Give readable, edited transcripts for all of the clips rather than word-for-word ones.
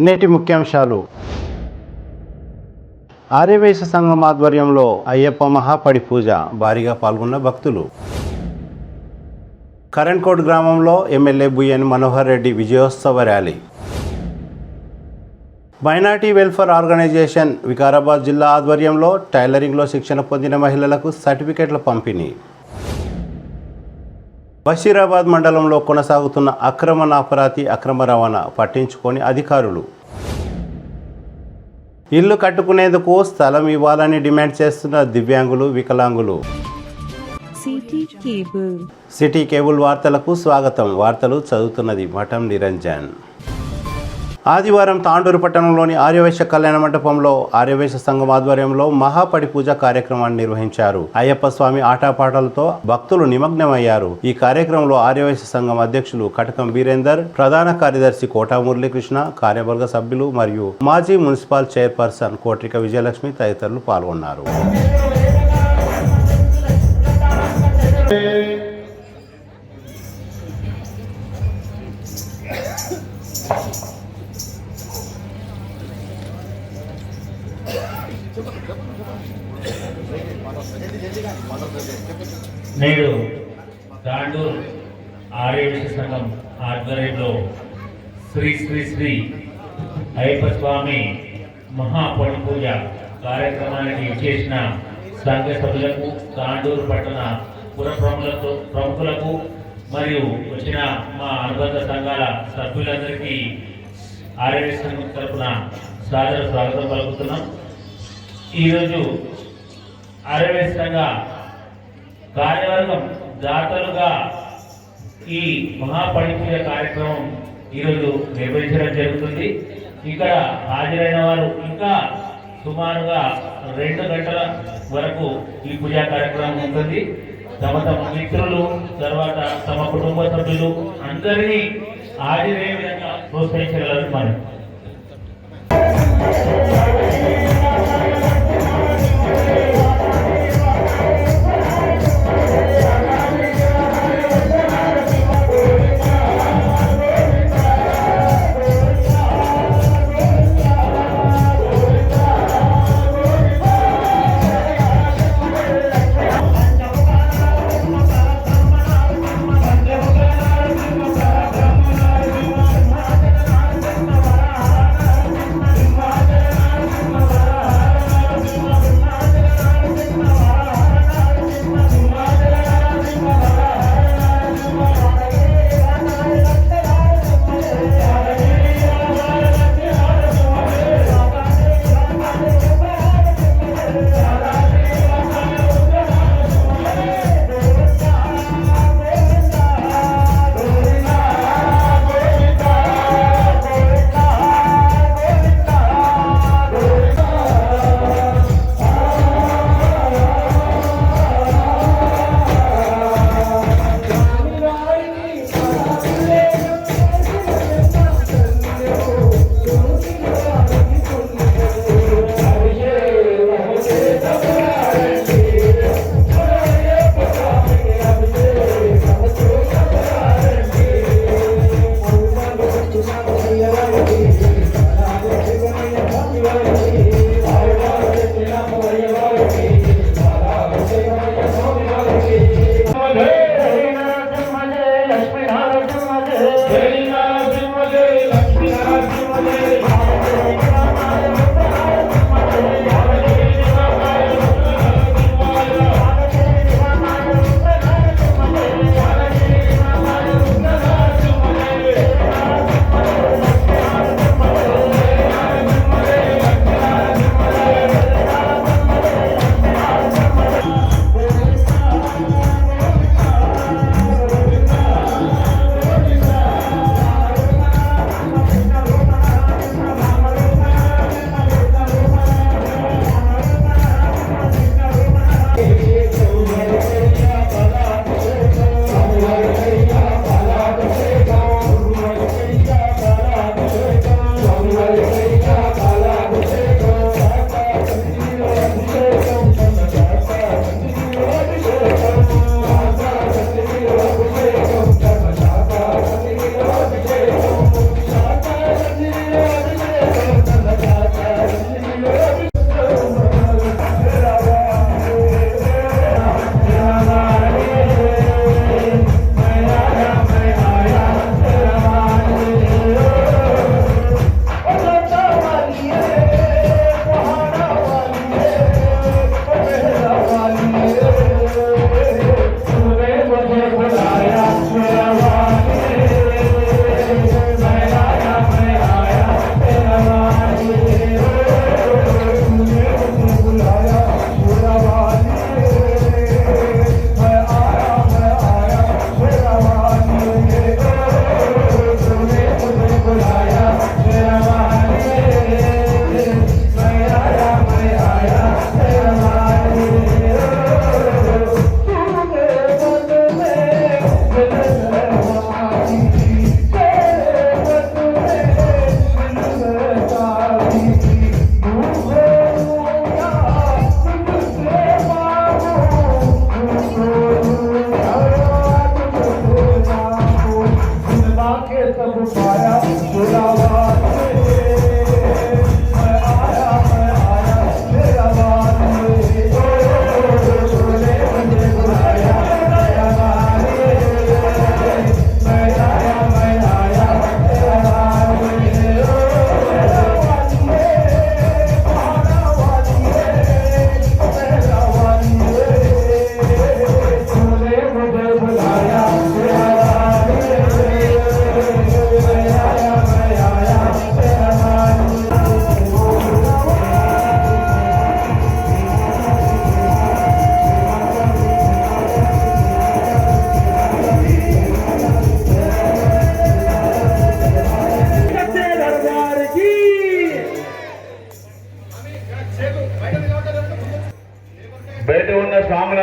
నేటి ముఖ్యాంశాలు. ఆర్యవైశ్య సంఘం ఆధ్వర్యంలో అయ్యప్ప మహాపడి పూజ, భారీగా పాల్గొన్న భక్తులు. కరణ్కోట్ గ్రామంలో ఎమ్మెల్యే బుయ్యని మనోహర్ రెడ్డి విజయోత్సవ rally. Minority welfare organisation Vikarabad జిల్లా ఆధ్వర్యంలో టైలరింగ్లో శిక్షణ పొందిన మహిళలకు సర్టిఫికెట్ల పంపిణీ. బషీరాబాద్ మండలంలో కొనసాగుతున్న అక్రమ నాపరాతి అక్రమ రవాణా పట్టించుకొని అధికారులు. ఇల్లు కట్టుకునేందుకు స్థలం ఇవ్వాలని డిమాండ్ చేస్తున్న దివ్యాంగులు, వికలాంగులు. సిటీ కేబుల్ వార్తలకు స్వాగతం. వార్తలు చదువుతున్నది మఠం నిరంజన్. ఆదివారం తాండూరు పట్టణంలోని ఆర్యవైశ్య కళ్యాణ మండపంలో ఆర్యవైశ్య సంఘం ఆధ్వర్యంలో మహాపడి పూజ కార్యక్రమాన్ని నిర్వహించారు. అయ్యప్ప స్వామి ఆటపాటలతో భక్తులు నిమగ్నమయ్యారు. ఈ కార్యక్రమంలో ఆర్యవైశ్య సంఘం అధ్యక్షులు కటకం వీరేందర్, ప్రధాన కార్యదర్శి కోటా మురళీకృష్ణ, కార్యవర్గ సభ్యులు మరియు మాజీ మున్సిపల్ చైర్పర్సన్ కోట్రిక విజయలక్ష్మి తదితరులు పాల్గొన్నారు. నేడు తాండూరు ఆర్యవైశ్య సంఘం ఆధ్వర్యంలో శ్రీ శ్రీ శ్రీ అయ్యప్ప స్వామి మహాపడి పూజ కార్యక్రమానికి ఇచ్చేసిన సంఘ సభ్యులకు, తాండూరు పట్టణ పుర ప్రముఖులకు మరియు వచ్చిన మా అనుబంధ సంఘాల సభ్యులందరికీ ఆర్యవైశ్య సంఘం తరఫున సాదర స్వాగతం పలుకుతున్నాం. ఈరోజు ఆర్యవైశ్య సంఘ కార్యవర్గం దాతలుగా ఈ మహాపడి పూజ కార్యక్రమం ఈరోజు నిర్వహించడం జరుగుతుంది. ఇక్కడ హాజరైన వారు ఇంకా సుమారుగా 2 గంటల వరకు ఈ పూజా కార్యక్రమం ఉంటుంది. తమ మిత్రులు, తర్వాత తమ కుటుంబ సభ్యులు అందరినీ హాజరయ్యే విధంగా ప్రోత్సహించగలరు. మనం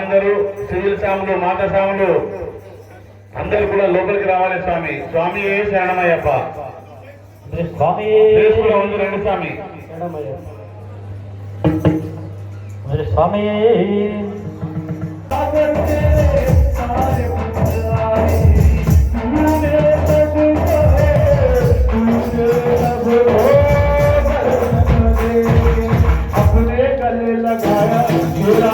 స్వాములందరూ సివిల్ స్వాములు మాతా స్వాములు అందరూ కూడా లోపలికి రావాలి స్వామి. స్వామి శరణమయ్యప్ప. స్వామి కూడా ఉంది రండి స్వామి. స్వామి अपने गले लगाया मेरा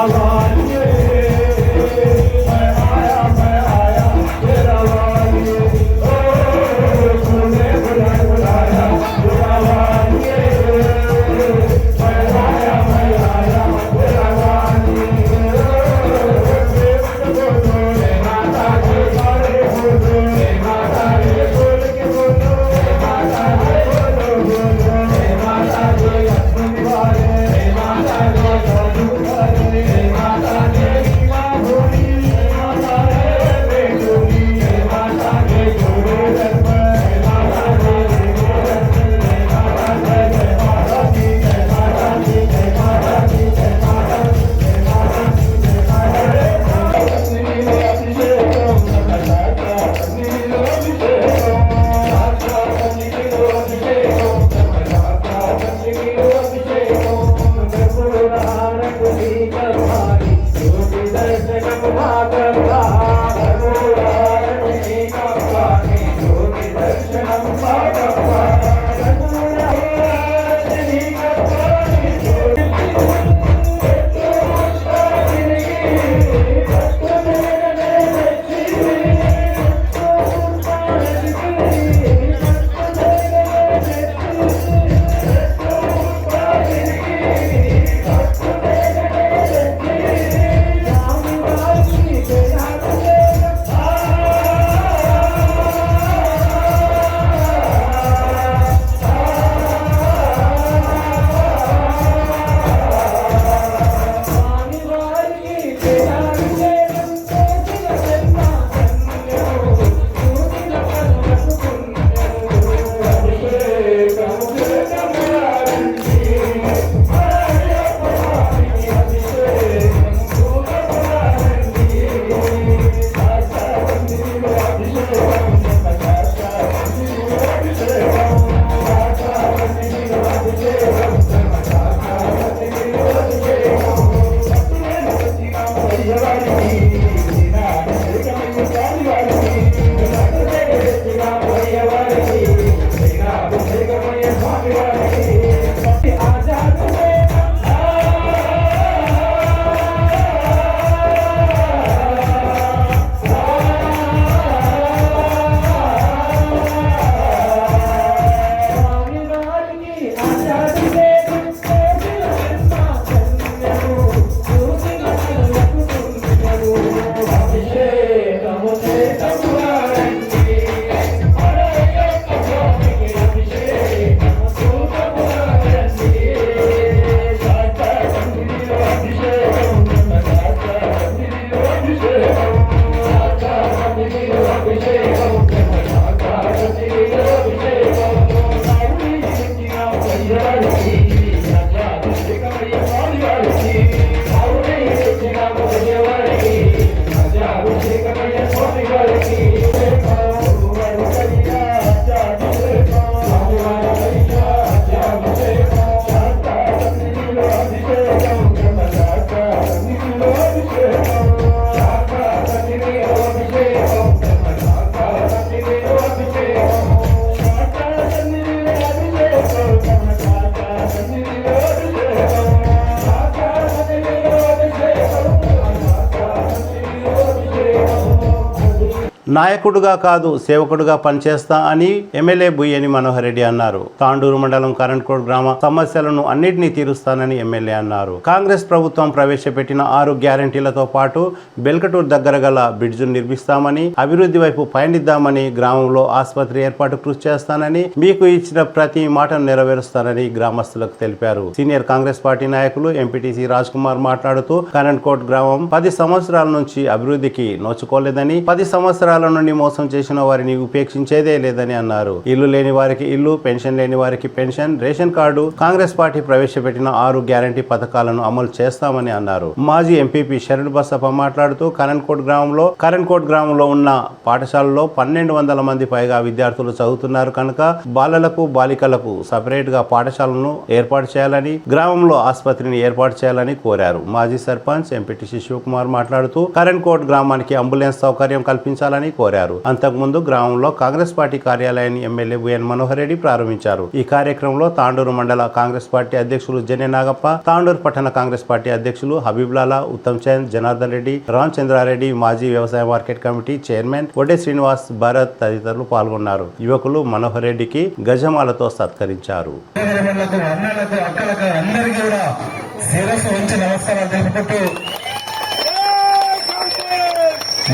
నాయకుడుగా కాదు సేవకుడుగా పనిచేస్తా అని ఎమ్మెల్యే బుయ్యని మనోహర్ రెడ్డి అన్నారు. తాండూరు మండలం కరెంట్కోట్ గ్రామ సమస్యలను అన్నింటినీ తీరుస్తానని ఎమ్మెల్యే అన్నారు. కాంగ్రెస్ ప్రభుత్వం ప్రవేశపెట్టిన 6 గ్యారంటీలతో పాటు బెల్కటూర్ దగ్గర గల బ్రిడ్జ్ను నిర్మిస్తామని, అభివృద్ధి వైపు పయనిద్దామని, గ్రామంలో ఆసుపత్రి ఏర్పాటు కృషి చేస్తానని, మీకు ఇచ్చిన ప్రతి మాటను నెరవేరుస్తానని గ్రామస్తులకు తెలిపారు. సీనియర్ కాంగ్రెస్ పార్టీ నాయకులు ఎంపీటీసీ రాజ్ కుమార్ మాట్లాడుతూ కరెంట్కోట్ గ్రామం 10 సంవత్సరాల నుంచి అభివృద్ధికి నోచుకోలేదని, 10 సంవత్సరాల పథకాల నుండి మోసం చేసిన వారిని ఉపేక్షించేదే లేదని అన్నారు. ఇల్లు లేని వారికి ఇల్లు, పెన్షన్ లేని వారికి pension, ration card, Congress party ప్రవేశపెట్టిన 6 గ్యారంటీ పథకాలను అమలు చేస్తామని అన్నారు. మాజీ ఎంపీపీ శరణ్ బసప్ప మాట్లాడుతూ కరణ్కోట్ గ్రామంలో ఉన్న పాఠశాలలో 1200 మంది పైగా విద్యార్థులు చదువుతున్నారు కనుక బాలలకు బాలికలకు సపరేట్ గా పాఠశాలను ఏర్పాటు చేయాలని, గ్రామంలో ఆసుపత్రిని ఏర్పాటు చేయాలని కోరారు. మాజీ సర్పంచ్ ఎంపీటీసీ శివకుమార్ మాట్లాడుతూ కరణ్కోట్ గ్రామానికి అంబులెన్స్ సౌకర్యం కల్పించాలని కోరారు. అంతకుముందు గ్రామంలో కాంగ్రెస్ పార్టీ కార్యాలయాన్ని ఎమ్మెల్యే వైఎన్ మనోహర్ రెడ్డి ప్రారంభించారు. ఈ కార్యక్రమంలో తాండూరు మండల కాంగ్రెస్ పార్టీ అధ్యక్షులు జెనే నాగప్ప, తాండూరు పట్టణ కాంగ్రెస్ పార్టీ అధ్యక్షులు హబీబ్లాలా, ఉత్తమ్ చంద్, జనార్దన్ రెడ్డి, రామచంద్రారెడ్డి, మాజీ వ్యవసాయ market committee chairman Vadde Srinivas, Bharat తదితరులు పాల్గొన్నారు. యువకులు మనోహర్ రెడ్డికి గజమాలతో సత్కరించారు.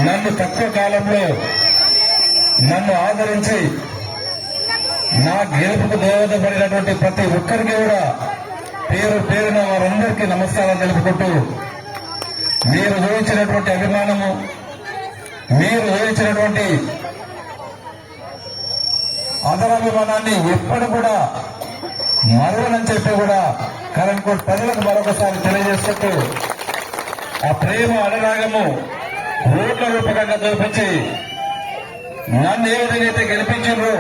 నన్ను తక్కువ కాలంలో నన్ను ఆదరించి నా గెలుపుకు దోహదపడినటువంటి ప్రతి ఒక్కరికి కూడా పేరు పేరున వారందరికీ నమస్కారం తెలుపుకుంటూ, మీరు ఊహించినటువంటి అభిమానము, మీరు ఊహించినటువంటి ఆదరాభిమానాన్ని ఎప్పుడు కూడా మరువనని చెప్పి కూడా కరణ్కోట్ ప్రజలకు మరొకసారి తెలియజేసుకుంటూ, ఆ ప్రేమ అనురాగము ఓట్ల రూపకంగా చూపించి నన్ను ఏ విధంగా అయితే గెలిపించారో,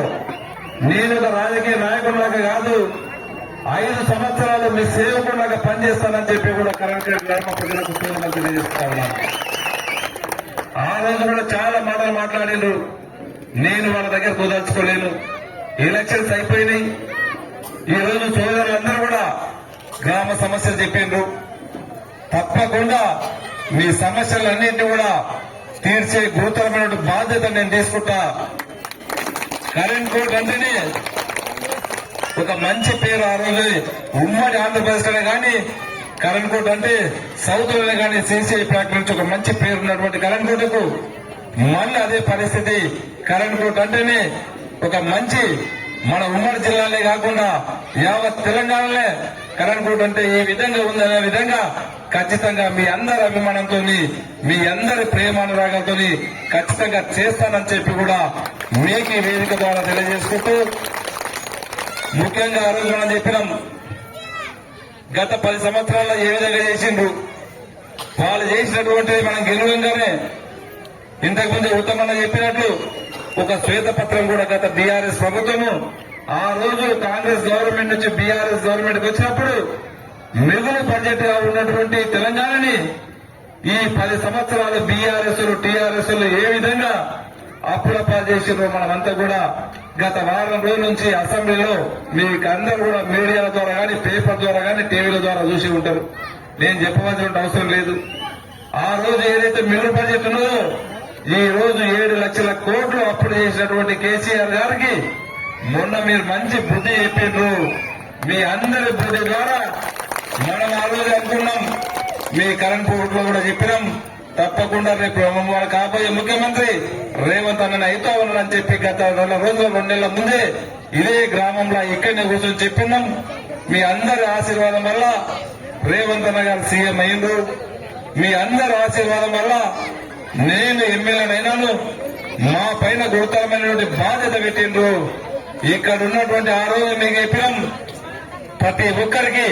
నేను ఒక రాజకీయ నాయకుడిలాగా కాదు, 5 సంవత్సరాలు మీ సేవకుడిలాగా పనిచేస్తానని చెప్పి కూడా కరణ్కోట్ గ్రామ ప్రజలకు తెలియజేస్తా ఉన్నాను. ఆ రోజు కూడా చాలా మాటలు మాట్లాడిండ్రు, నేను వాళ్ళ దగ్గర కుదర్చుకోలేను. ఎలక్షన్స్ అయిపోయినాయి. ఈ రోజు సోదరులందరూ కూడా గ్రామ సమస్యలు చెప్పిండ్రు. తప్పకుండా మీ సమస్యలన్నింటినీ కూడా తీర్చే గురుతరమైన బాధ్యత నేను తీసుకుంటా. కరణ్కోట్ అంటేనే ఒక మంచి పేరు. ఆ రోజు ఉమ్మడి ఆంధ్రప్రదేశ్ లోనే కానీ కరణ్కోట్ అంటే సౌత్ లోనే కానీ సిసిఐ ప్యాక్ నుంచి ఒక మంచి పేరు ఉన్నటువంటి కరణ్కోట్కు మళ్ళీ అదే పరిస్థితి. కరణ్కోట్ అంటేనే ఒక మంచి, మన ఉమ్మడి జిల్లాలే కాకుండా యావత్ తెలంగాణలే కరణ్కోట్ అంటే ఏ విధంగా ఉందనే విధంగా ఖచ్చితంగా మీ అందరి అభిమానంతో, మీ అందరి ప్రేమానురాగాలతో ఖచ్చితంగా చేస్తానని చెప్పి కూడా మీకు ఈ వేదిక ద్వారా తెలియజేసుకుంటూ, ముఖ్యంగా ఆ రోజు మనం చెప్పినాం, గత 10 సంవత్సరాల్లో ఏ విధంగా చేసిండ్రు, వాళ్ళు చేసినటువంటి మనం గెలవంగానే ఇంతకుముందు ఉత్తమన్న చెప్పినట్లు ఒక శ్వేతపత్రం కూడా గత బీఆర్ఎస్ ప్రభుత్వము ఆ రోజు కాంగ్రెస్ గవర్నమెంట్ నుంచి బీఆర్ఎస్ గవర్నమెంట్ వచ్చినప్పుడు మిగులు బడ్జెట్ గా ఉన్నటువంటి తెలంగాణని ఈ 10 సంవత్సరాలు బీఆర్ఎస్ టీఆర్ఎస్ ఏ విధంగా అప్పులపాలు చేసినో మనమంతా కూడా గత వారం రోజుల నుంచి అసెంబ్లీలో మీకు అందరూ కూడా మీడియా ద్వారా కానీ, పేపర్ ద్వారా కానీ, టీవీల ద్వారా చూసి ఉంటారు. నేను చెప్పవలసిన అవసరం లేదు. ఆ రోజు ఏదైతే మిగులు బడ్జెట్ ఉన్నదో, ఈ రోజు 7 లక్షల కోట్లు అప్పులు చేసినటువంటి కేసీఆర్ గారికి మొన్న మీరు మంచి బుద్ధి చెప్పిండ్రు. మీ అందరి బుద్ధి ద్వారా మనం ఆ రోజు అనుకున్నాం, మీ కరణ్కోట్ లో కూడా చెప్పినాం, తప్పకుండా రేపు మన కాబోయే ముఖ్యమంత్రి రేవంత్ అన్న అవుతా ఉన్నారని చెప్పి గత 2 నెలల ముందే ఇదే గ్రామంలో ఇక్కడనే కూర్చొని చెప్పినాం. మీ అందరి ఆశీర్వాదం వల్ల రేవంత్ అన్న గారు సీఎం అయిండ్రు. మీ అందరి ఆశీర్వాదం వల్ల నేను ఎమ్మెల్యేనైనాను. మా పైన గురుతరమైనటువంటి బాధ్యత పెట్టిండ్రు. ఇక్కడ ఉన్నటువంటి ఆ రోజు మీకు చెప్పినాం, ప్రతి ఒక్కరికి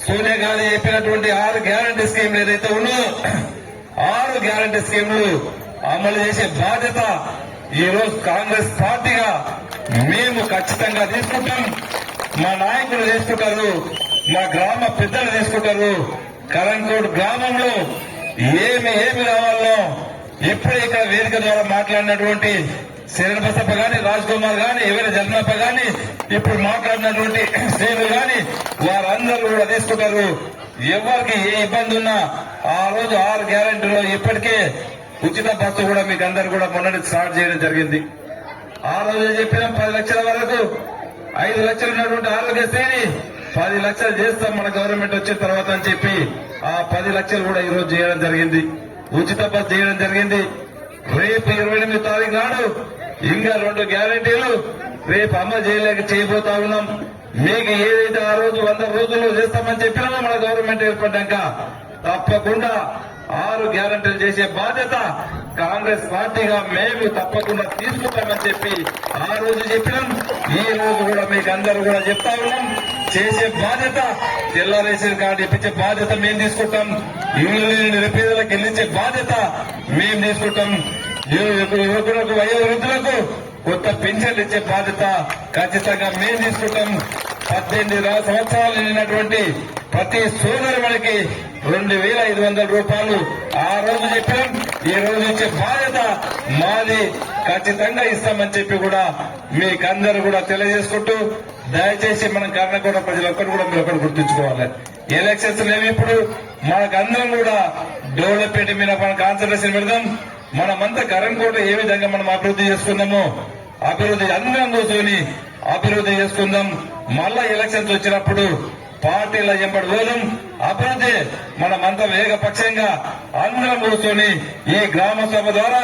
సోనియా గాంధీ చెప్పినటువంటి 6 గ్యారంటీ స్కీమ్లు ఏదైతే ఉన్నాయో 6 గ్యారంటీ స్కీమ్లు అమలు చేసే బాధ్యత ఈ రోజు కాంగ్రెస్ పార్టీగా మేము ఖచ్చితంగా తీసుకుంటాం. మా నాయకులు తీసుకుంటారు, మా గ్రామ పెద్దలు తీసుకుంటారు. కరణ్కోట్ గ్రామంలో ఏమి కావాలో ఎప్పుడు ఇక్కడ వేదిక ద్వారా మాట్లాడినటువంటి శరణ్ బసప్ప గాని, రాజ్ కుమార్ గాని, ఎవరి జగనప్ప గాని, ఇప్పుడు మాట్లాడినటువంటి శ్రేణులు గాని వారందరూ కూడా తీసుకుంటారు. ఎవరికి ఏ ఇబ్బంది ఉన్నా ఆ రోజు 6 గ్యారెంటీలో ఇప్పటికే ఉచిత బస్సు కూడా మీకు అందరు కూడా మొన్నటి స్టార్ట్ చేయడం జరిగింది. ఆ రోజు చెప్పినాం 10 లక్షల వరకు, 5 లక్షలు ఉన్నటువంటి ఆరోగ్యశ్రీని 10 లక్షలు చేస్తాం మన గవర్నమెంట్ వచ్చిన తర్వాత అని చెప్పి ఆ 10 లక్షలు కూడా ఈ రోజు చేయడం జరిగింది. ఉచిత బస్సు చేయడం జరిగింది. రేపు 28వ తారీఖు నాడు ఇంకా 2 గ్యారెంటీలు రేపు అమలు చేయబోతా ఉన్నాం. మీకు ఏదైతే ఆ రోజు 100 రోజుల్లో చేస్తామని చెప్పినామో మన గవర్నమెంట్ ఏర్పడ్డాక తప్పకుండా 6 గ్యారెంటీలు చేసే బాధ్యత కాంగ్రెస్ పార్టీగా మేము తప్పకుండా తీసుకుంటామని చెప్పి ఆ రోజు చెప్పినాం. ఈ రోజు కూడా మీకు అందరూ కూడా చెప్తా ఉన్నాం. చేసే బాధ్యత, తెల్ల రేషన్ కార్డు ఇప్పించే బాధ్యత మేము తీసుకుంటాం. ఇల్లు లేని నిరుపేదలకు ఇల్లించే బాధ్యత మేము తీసుకుంటాం. యువకులకు వయోవృద్ధులకు కొత్త పెన్షన్లు ఇచ్చే బాధ్యత ఖచ్చితంగా మేము తీసుకుంటాం. 18 సంవత్సరాలు నిండినటువంటి ప్రతి సోదరుడికి 2,500 రూపాయలు ఆ రోజు చెప్పాం. ఈ రోజు ఇచ్చే బాధ్యత మాది, ఖచ్చితంగా ఇస్తామని చెప్పి కూడా మీకందరూ కూడా తెలియజేసుకుంటూ, దయచేసి మనం కర్ణకోట ప్రజలొక్కరు కూడా మీరు ఒకటి గుర్తుంచుకోవాలి. ఎలక్షన్స్ లేవు ఇప్పుడు. మనకందరం కూడా డెవలప్మెంట్ మీద మనం కాన్సన్ట్రేషన్ పెడదాం. మనమంతా కరణ్కోట ఏ విధంగా మనం అభివృద్ధి చేసుకుందామో అభివృద్ధి అందరం కూర్చొని అభివృద్ధి చేసుకుందాం. మళ్ళా ఎలక్షన్స్ వచ్చినప్పుడు పార్టీల ఎంబడి పోదాం. అభివృద్ధి మనమంతా ఏకపక్షంగా అందరం కూర్చొని ఈ గ్రామ సభ ద్వారా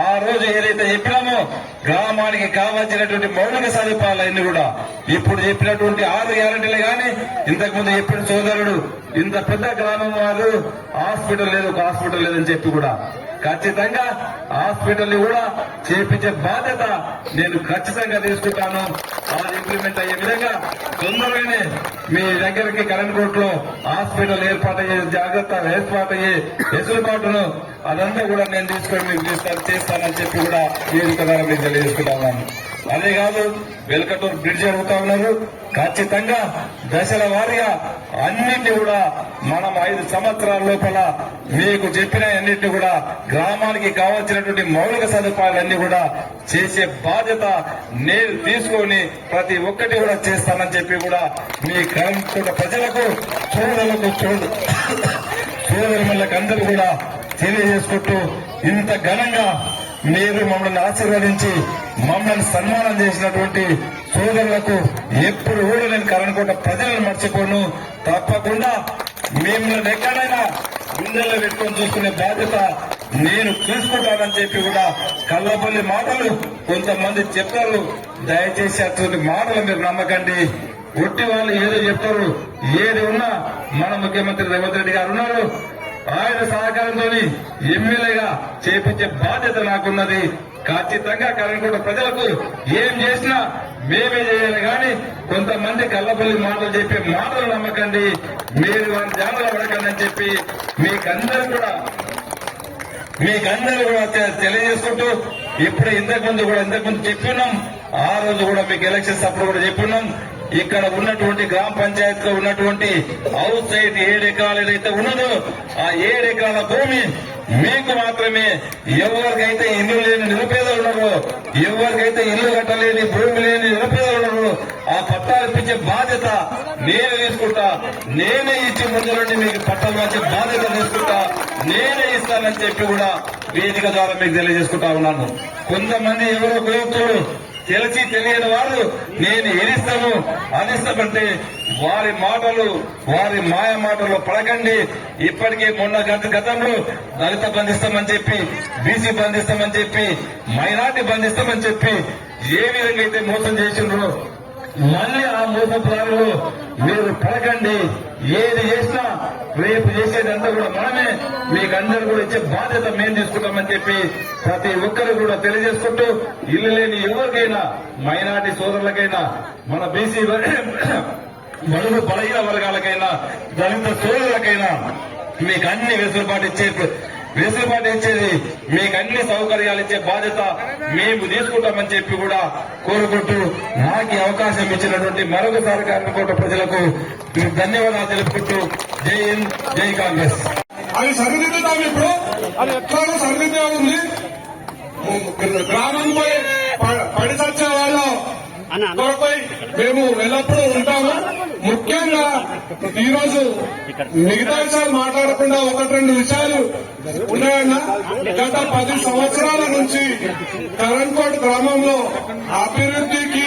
ఆ రోజు ఏదైతే చెప్పినామో గ్రామానికి కావాల్సినటువంటి మౌలిక సదుపాయాలన్నీ కూడా ఇప్పుడు చెప్పినటువంటి 6 గ్యారెంటీలే గాని ఇంతకుముందు చెప్పిన సోదరుడు ఇంత పెద్ద గ్రామం వారు హాస్పిటల్ లేదు, ఒక హాస్పిటల్ లేదని చెప్పి కూడా ఖచ్చితంగా హాస్పిటల్ కూడా చేపించే బాధ్యత నేను ఖచ్చితంగా తీసుకుంటాను. అది ఇంప్లిమెంట్ అయ్యే విధంగా తొందరగానే మీ దగ్గరికి కరెంట్ లో హాస్పిటల్ ఏర్పాటయ్యే జాగ్రత్త ఏర్పాటయ్యే వెసులుబాటును అదంతా కూడా నేను తీసుకొని మీకు చేస్తానని చెప్పి కూడా వేదిక ద్వారా మీకు తెలియజేసుకుంటాను. అదే కాదు, వెల్కటూరు బ్రిడ్జ్ జరుగుతా ఉన్నారు. ఖచ్చితంగా దశల వారీగా అన్నింటినీ కూడా మనం 5 సంవత్సరాల లోపల మీకు చెప్పిన అన్నింటినీ కూడా గ్రామానికి కావాల్సినటువంటి మౌలిక సదుపాయాలన్నీ కూడా చేసే బాధ్యత నేను తీసుకొని ప్రతి ఒక్కటి కూడా చేస్తానని చెప్పి కూడా మీ కరెంట్ ప్రజలకు సోదరులకు అందరూ కూడా తెలియజేసుకుంటూ, ఇంత ఘనంగా మీరు మమ్మల్ని ఆశీర్వదించి మమ్మల్ని సన్మానం చేసినటువంటి సోదరులకు ఎప్పుడు కూడా నేను కరణకోట ప్రజలను మర్చిపోను. తప్పకుండా మిమ్మల్ని ఎక్కడైనా గుండెల్లో పెట్టుకొని చూసుకునే బాధ్యత నేను చూసుకుంటానని చెప్పి కూడా కల్లపల్లి మాటలు కొంతమంది చెప్తారు. దయచేసి అటువంటి మాటలు మీరు నమ్మకండి. ఒట్టి వాళ్ళు ఏదో చెప్తారు. ఏది ఉన్నా మన ముఖ్యమంత్రి రేవంత్ రెడ్డి గారు ఉన్నారు. ఆయన సహకారంతో ఎమ్మెల్యేగా చేపించే బాధ్యత నాకున్నది. ఖచ్చితంగా కరణకోట ప్రజలకు ఏం చేసినా మేమే చేయాలి కానీ కొంతమంది కల్లపల్లి మాటలు చెప్పే మాటలు నమ్మకండి. మీరు వారి జాగ్రత్త పడకండి అని చెప్పి మీకందరూ కూడా తెలియజేసుకుంటూ, ఇప్పుడు ఇంతకుముందు చెప్పినాం. ఆ రోజు కూడా మీకు ఎలక్షన్స్ అప్పుడు కూడా చెప్పినాం. ఇక్కడ ఉన్నటువంటి గ్రామ పంచాయత్ లో ఉన్నటువంటి హౌస్ సైట్ 7 ఎకరాలు ఏదైతే ఉన్నదో ఆ 7 ఎకరాల భూమి మీకు మాత్రమే. ఎవరికైతే ఇల్లు లేని నిరుపేదలు ఉన్నారో, ఎవరికైతే ఇల్లు కట్టలేని భూమి లేని నిరుపేదలు ఉన్నారో ఆ పట్టాలు ఇప్పించే బాధ్యత నేను తీసుకుంటా. నేనే ఇచ్చి ముందు నుండి మీకు పట్టాలు వచ్చే బాధ్యత తీసుకుంటా. నేనే ఇస్తానని చెప్పి కూడా వేదిక ద్వారా మీకు తెలియజేసుకుంటా ఉన్నాను. కొంతమంది ఎవరో కుయుక్తులు తెలిసి తెలియని వారు నేను ఎదిస్తాను అనిస్తామంటే వారి మాయ మాటలు పడకండి. ఇప్పటికే మొన్న గతంలో దళిత బంధిస్తామని చెప్పి, బీసీ బంధిస్తామని చెప్పి, మైనార్టీ బంధిస్తామని చెప్పి ఏ విధంగా అయితే మోసం చేసిండ్రో మళ్ళీ ఆ మోసపురాలు మీరు పడకండి. ఏది చేసినా రేపు చేసేదంతా కూడా మనమే. మీకు అందరూ కూడా ఇచ్చే బాధ్యత మేము తీసుకుంటామని చెప్పి ప్రతి ఒక్కరు కూడా తెలియజేసుకుంటూ, ఇల్లు లేని ఎవరికైనా, మైనార్టీ సోదరులకైనా, మన బీసీ బడుగు బలహీన వర్గాలకైనా, దళిత సోదరులకైనా మీకు అన్ని వెసులుబాటు ఇచ్చేది, మీకు అన్ని సౌకర్యాలు ఇచ్చే బాధ్యత మేము తీసుకుంటామని చెప్పి కూడా కోరుకుంటూ, నాకు అవకాశం ఇచ్చినటువంటి మరొకసారి కరణకోట ప్రజలకు ధన్యవాదాలు తెలుపుకుంటూ, జై హింద్, జై కాంగ్రెస్. అది సరిదిద్దుతాం. ఇప్పుడు అది ఎట్లా సరిదిద్దే ఉంది. గ్రామంపై పడి చచ్చే వాళ్ళ కొరపై మేము ఎల్లప్పుడూ ఉంటాము. ముఖ్యంగా ఈరోజు మిగతా విషయాలు మాట్లాడకుండా 1-2 విషయాలు ఉన్నాయన్న. గత 10 సంవత్సరాల నుంచి కరణ్కోట్ గ్రామంలో అభివృద్ధికి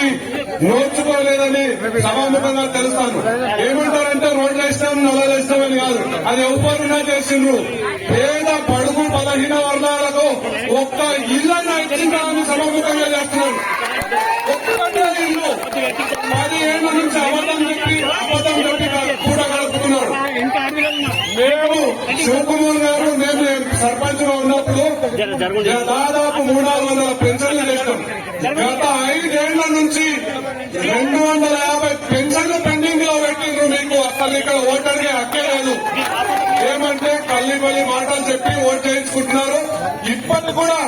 నోచుకోలేదని సభాముఖంగా తెలుస్తాను. ఏమంటారంటే రోడ్లు వేసినాం, నల్లలు వేసినామని కాదు, అది ఎవరున్నా చేసిండ్రు. పేద బడుగు బలహీన వర్గాలకు ఒక్క ఇళ్లన్నా ఇచ్చిందని సభాముఖంగా చేస్తున్నాను. ఒక్కటే ఇల్లు 10 ఏళ్ల నుంచి అబద్ధం చెప్పి కూడా గడుపుతున్నారు. మేము శివకుమార్ గారు మేము సర్పంచ్ గా ఉన్నప్పుడు దాదాపు 300 పెన్షన్లు చేస్తాం. గత 5 ఏళ్ల నుంచి 250 పెన్షన్లు పెండింగ్ లో పెట్టిండ్రు. మీకు అసలు ఇక్కడ ఓటర్కి హక్కే లేదు. ఏమంటే కల్లి మాటలు చెప్పి ఓటు చేయించుకుంటున్నారు. ఇప్పటి కూడా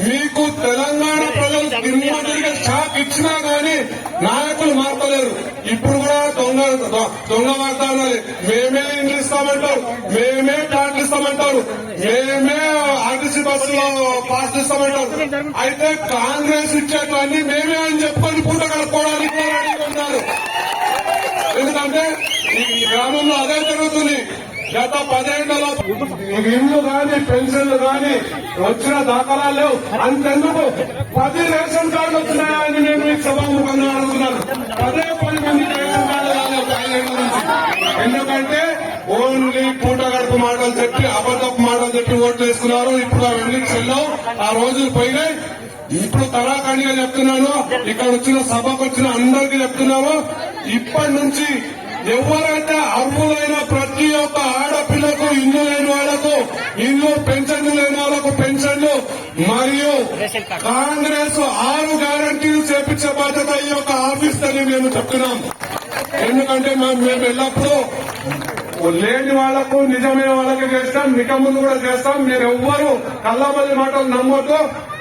మీకు తెలంగాణ ప్రజలు నిర్మూలిగా షాక్ ఇచ్చినా గానీ నాయకులు మారతలేరు. ఇప్పుడు కూడా దొంగ వాగ్దానాలు, మేమే ఇండ్లు ఇస్తామంటారు, మేమే ప్లాట్లు ఇస్తామంటారు, మేమే ఆర్టీసీ బస్సులో పాస్ ఇస్తామంటారు. అయితే కాంగ్రెస్ ఇచ్చేటన్నీ మేమే అని చెప్పుకొని పూట కలుపుకోవడానికి రెడీగా ఉన్నారు. ఎందుకంటే ఈ గ్రామంలో అదే జరుగుతుంది. గత 10 ఏళ్లలో ఇల్లు గాని పెన్షన్లు గాని వచ్చిన దాఖలాలు లేవు. అంతెందుకు 10 రేషన్ కార్డులు వచ్చినాయా అని నేను మీకు సభాముఖంగా అడుగుతున్నాను. 10 మంది రేషన్ కార్డులు రాలేదు 5 ఏళ్ల నుంచి. ఎందుకంటే ఓన్లీ పూట గడుపు మాటలు చెప్పి అబద్ధపు మాటలు చెప్పి ఓట్లు వేసుకున్నారు. ఇప్పుడు అవన్నీ చెల్లవు. ఆ రోజులు పోయినాయి. ఇప్పుడు కళాఖండిగా చెప్తున్నాను, ఇక్కడ వచ్చిన సభకు వచ్చిన అందరికీ చెప్తున్నాను, ఇప్పటి నుంచి ఎవరైతే అర్హులైన ప్రతి ఒక్క ఆడపిల్లకు ఇల్లు లేని వాళ్లకు ఇల్లు, పెన్షన్లు లేని వాళ్లకు పెన్షన్లు, మరియు కాంగ్రెస్ 6 గ్యారంటీలు చేపించే బాధ్యత ఈ యొక్క ఆఫీస్ అని మేము చెప్తున్నాం. ఎందుకంటే మేము ఎల్లప్పుడూ లేని వాళ్లకు నిజమైన వాళ్ళకి చేస్తాం, మిక ముందు కూడా చేస్తాం. మీరు ఎవ్వరూ కళ్ళబల్లి మాటలు నమ్మొద్దు.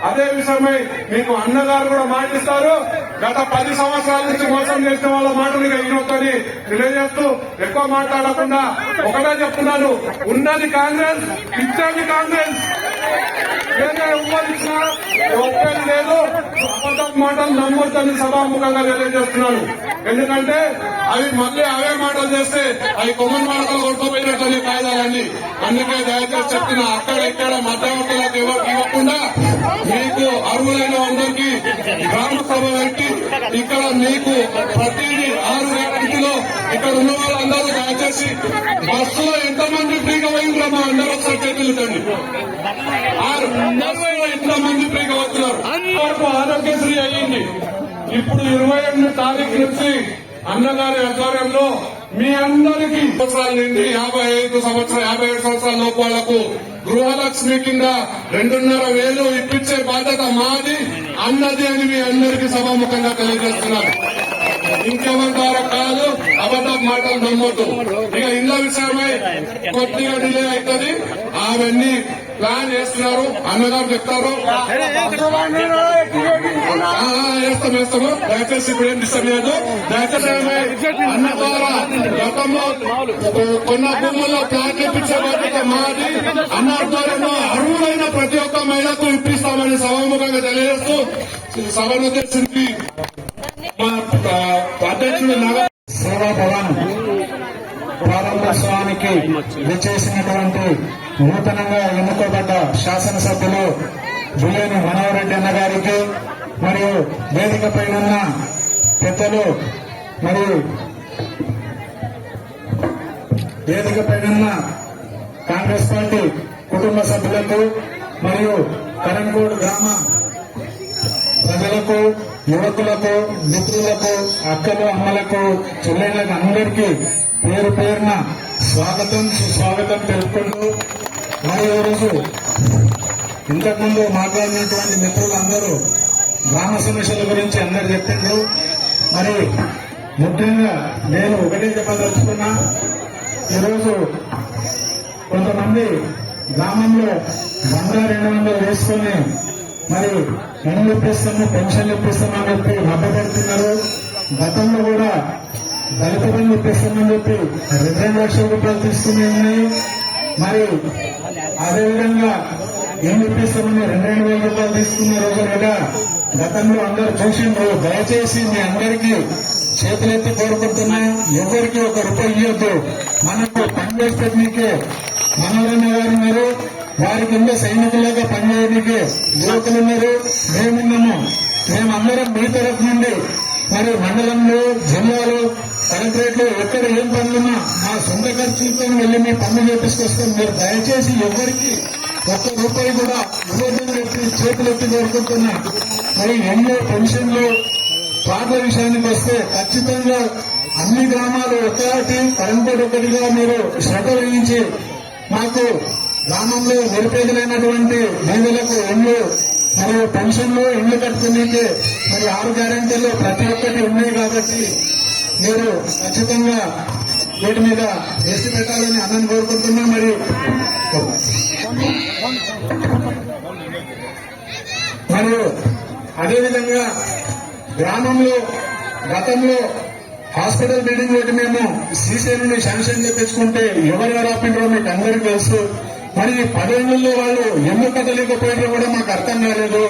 అదే విషయమై మీకు అన్నగారు కూడా మాటిస్తారు. గత 10 సంవత్సరాల నుంచి మోసం చేసిన వాళ్ళ మాటలు ఈయనొక్కని తెలియజేస్తూ ఎక్కువ మాట్లాడకుండా ఒకటే చెప్తున్నాను, ఉన్నది కాంగ్రెస్, ఇచ్చేది కాంగ్రెస్. ఇచ్చినా ఒప్పేది లేదు. అబద్ధపు మాటలు నమ్మొద్దని సభాముఖంగా తెలియజేస్తున్నాను. ఎందుకంటే అవి మళ్ళీ అవే మాటలు చేస్తే అవి కొమ్మని మాటలు కొట్టుకుపోయినట్టు కాయదాలండి. అందుకే దయచేసి చెప్తున్నా, అక్కడ ఇక్కడ మధ్యవర్తులకు ఇవ్వకుండా మీకు అర్హులైన అందరికీ గ్రామ సభ పెట్టి ఇక్కడ మీకు ప్రతిదీ 6 గ్యారెంటీలో ఇక్కడ ఉన్న వాళ్ళందరూ దయచేసి బస్సులో ఎంతమంది ఫ్రీగా పోయిందో మా అందరూ ఒకసారి చేతులుతండి. 6 బస్సులో ఎంతమంది ఫ్రీగా వస్తున్నారు. వరకు ఆరోగ్యశ్రీ అయ్యింది. ఇప్పుడు 28 తారీఖు నుంచి అన్నగారి ఆధ్వర్యంలో మీ అందరికీ సంవత్సరాల నుండి 57 సంవత్సరాల లోపు వాళ్లకు గృహలక్ష్మి కింద 2,500 ఇప్పించే బాధ్యత మాది అన్నది అని మీ అందరికీ సభాముఖంగా తెలియజేస్తున్నారు. ఇంకెవరి ద్వారా కాదు, అబద్ధపు మాటలు నమ్మొద్దు. ఇక ఇళ్ల విషయమై కొద్దిగా డిలే అవుతుంది. అవన్నీ ప్లాన్ చేస్తున్నారు, అన్నగారు చెప్తారు. వేస్తాము. దయచేసి ఇప్పుడు ఏం డిస్టర్బ్ చేయదు. దయచేసి అన్న ద్వారా గతంలో కొన్న భూముల్లో ప్లాన్ ఇప్పించే బాధ్యత మాది. అన్న ఆధ్వర్యంలో అర్హులైన ప్రతి ఒక్క మహిళకు ఇప్పిస్తామని సభాముఖంగా తెలియజేస్తూ సభను ఉద్దేశించి అధ్యక్షుడు సేవా భవన్ ప్రారంభోత్సవానికి విచ్చేసినటువంటి నూతనంగా ఎన్నుకోబడ్డ శాసనసభ్యులు బుల్లేని మనోహరెడ్డి అన్న గారికి, మరియు వేదికపై ఉన్న పెద్దలు మరియు వేదికపై ఉన్న కాంగ్రెస్ పార్టీ కుటుంబ సభ్యులకు మరియు కరణ్గూడ్ గ్రామ ప్రజలకు, యువకులకు, మిత్రులకు, అక్కలు, అమ్మలకు, చెల్లెళ్లకు అందరికీ పేరు పేరున స్వాగతం, సుస్వాగతం తెలుపుకుంటూ, మరి ఈ రోజు ఇంతకుముందు మాట్లాడినటువంటి మిత్రులందరూ గ్రామ సమస్యల గురించి అందరు చెప్పిండ్రు. మరి ముఖ్యంగా నేను ఒకటే చెప్పదలుచుకున్నా, ఈరోజు కొంతమంది గ్రామంలో 200 వేసుకొని మరి ఇల్లు ఇప్పిస్తాము, పెన్షన్లు ఇప్పిస్తామని చెప్పి మభ్యపెడుతున్నారు. గతంలో కూడా దళిత బంధు ఇప్పిస్తామని చెప్పి 2 లక్షల రూపాయలు తీసుకుని ఉన్నాయి. మరి అదేవిధంగా ఇల్లు ఇప్పిస్తామని 2,000 రూపాయలు తీసుకున్న రోజు కూడా గతంలో అందరూ చూసిండ్రు. దయచేసి మీ అందరికీ చేతులెత్తి కోరుకుంటున్నా, ఎవరికి 1 రూపాయి ఇవ్వద్దు. మనకు పనిచేస్తే మీకే మనోరణ గారు ఉన్నారు, వారి కింద సైనికులుగా పనిచేయడానికి యువకులున్నారు, మేమున్నాము. మేమందరం మీ తరఫు నుండి మరి మండలంలో, జిల్లాలో, కలెక్టరేట్లో ఎక్కడ ఏం పనులున్నా మా సొంత ఖర్చులతో వెళ్లి మీ పనులు చేపించుకొస్తాం. మీరు దయచేసి ఎవరికి 1 రూపాయి కూడా ఇవ్వద్దని చెప్పి చేతులెత్తి కోరుకుంటున్నా. మరి ఎన్నో పెన్షన్లు పాటల విషయానికి వస్తే ఖచ్చితంగా అన్ని గ్రామాలు ఒకటి, కరెంట్ ఒకటిగా మీరు శ్రద్ధ వహించి మాకు గ్రామంలో నిరుపేదలైనటువంటి పేదలకు ఇళ్లు మరియు పెన్షన్లు ఇళ్లు కట్టుకునేకే మరి 6 గ్యారెంటీలు ప్రతి ఒక్కటి ఉన్నాయి కాబట్టి మీరు ఖచ్చితంగా వీటి మీద దృష్టి పెట్టాలని అన్నని కోరుకుంటున్నా. మరియు అదేవిధంగా గ్రామంలో గతంలో హాస్పిటల్ బిల్డింగ్ ఒకటి మేము సీసీ నుండి శాంక్షన్ చేపించుకుంటే ఎవరెవరు ఆపిండ్రో మీకు అందరికీ తెలుసు. మరి 10 ఏళ్లలో వాళ్ళు ఎందుకు కదలేకపోయినా కూడా మాకు అర్థం కాలేదు.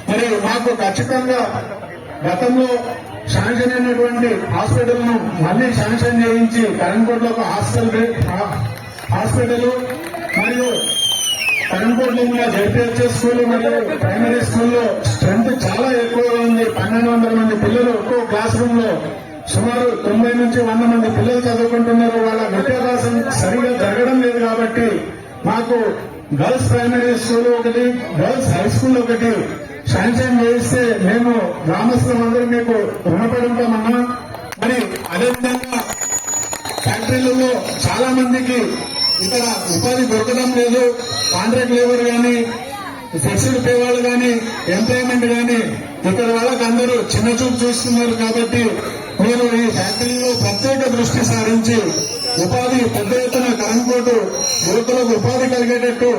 మరి మాకు ఖచ్చితంగా గతంలో శాంక్షన్ అయినటువంటి హాస్పిటల్ ను మళ్లీ శాంక్షన్ చేయించి కరణ్కోట్లో ఒక హాస్పిటల్ మరియు కరణ్కోట్లో ఉన్న జెడ్పీహెచ్ఎస్ స్కూల్ మరియు ప్రైమరీ స్కూల్లో స్ట్రెంత్ చాలా ఎక్కువగా ఉంది. 1200 మంది పిల్లలు ఒక్కో క్లాస్ రూమ్ లో సుమారు 90 నుంచి 100 మంది పిల్లలు చదువుకుంటున్నారు. వాళ్ళ విద్యాభ్యాసం సరిగా జరగడం లేదు కాబట్టి మాకు గర్ల్స్ ప్రైమరీ స్కూల్ ఒకటి, గర్ల్స్ హై స్కూల్ ఒకటి శాంక్షన్ చేయిస్తే మేము గ్రామస్తులందరూ మీకు రుణపడి ఉంటామన్నా. మరి అదేవిధంగా ఫ్యాక్టరీలలో చాలా మందికి ఇక్కడ ఉపాధి దొరకడం లేదు. కాంట్రాక్ట్ లేబర్ గాని, ఫిక్స్డ్ పే వాళ్ళు గాని, ఎంప్లాయ్మెంట్ గాని ఇక్కడ వాళ్ళకి అందరూ చిన్న చూపు చూస్తున్నారు. కాబట్టి మీరు ఈ ఫ్యాక్టరీలో ప్రత్యేక దృష్టి సారించి ఉపాధి పెద్ద ఎత్తున కరణ్కోట్ యువకులకు ఉపాధి కలిగేటట్టు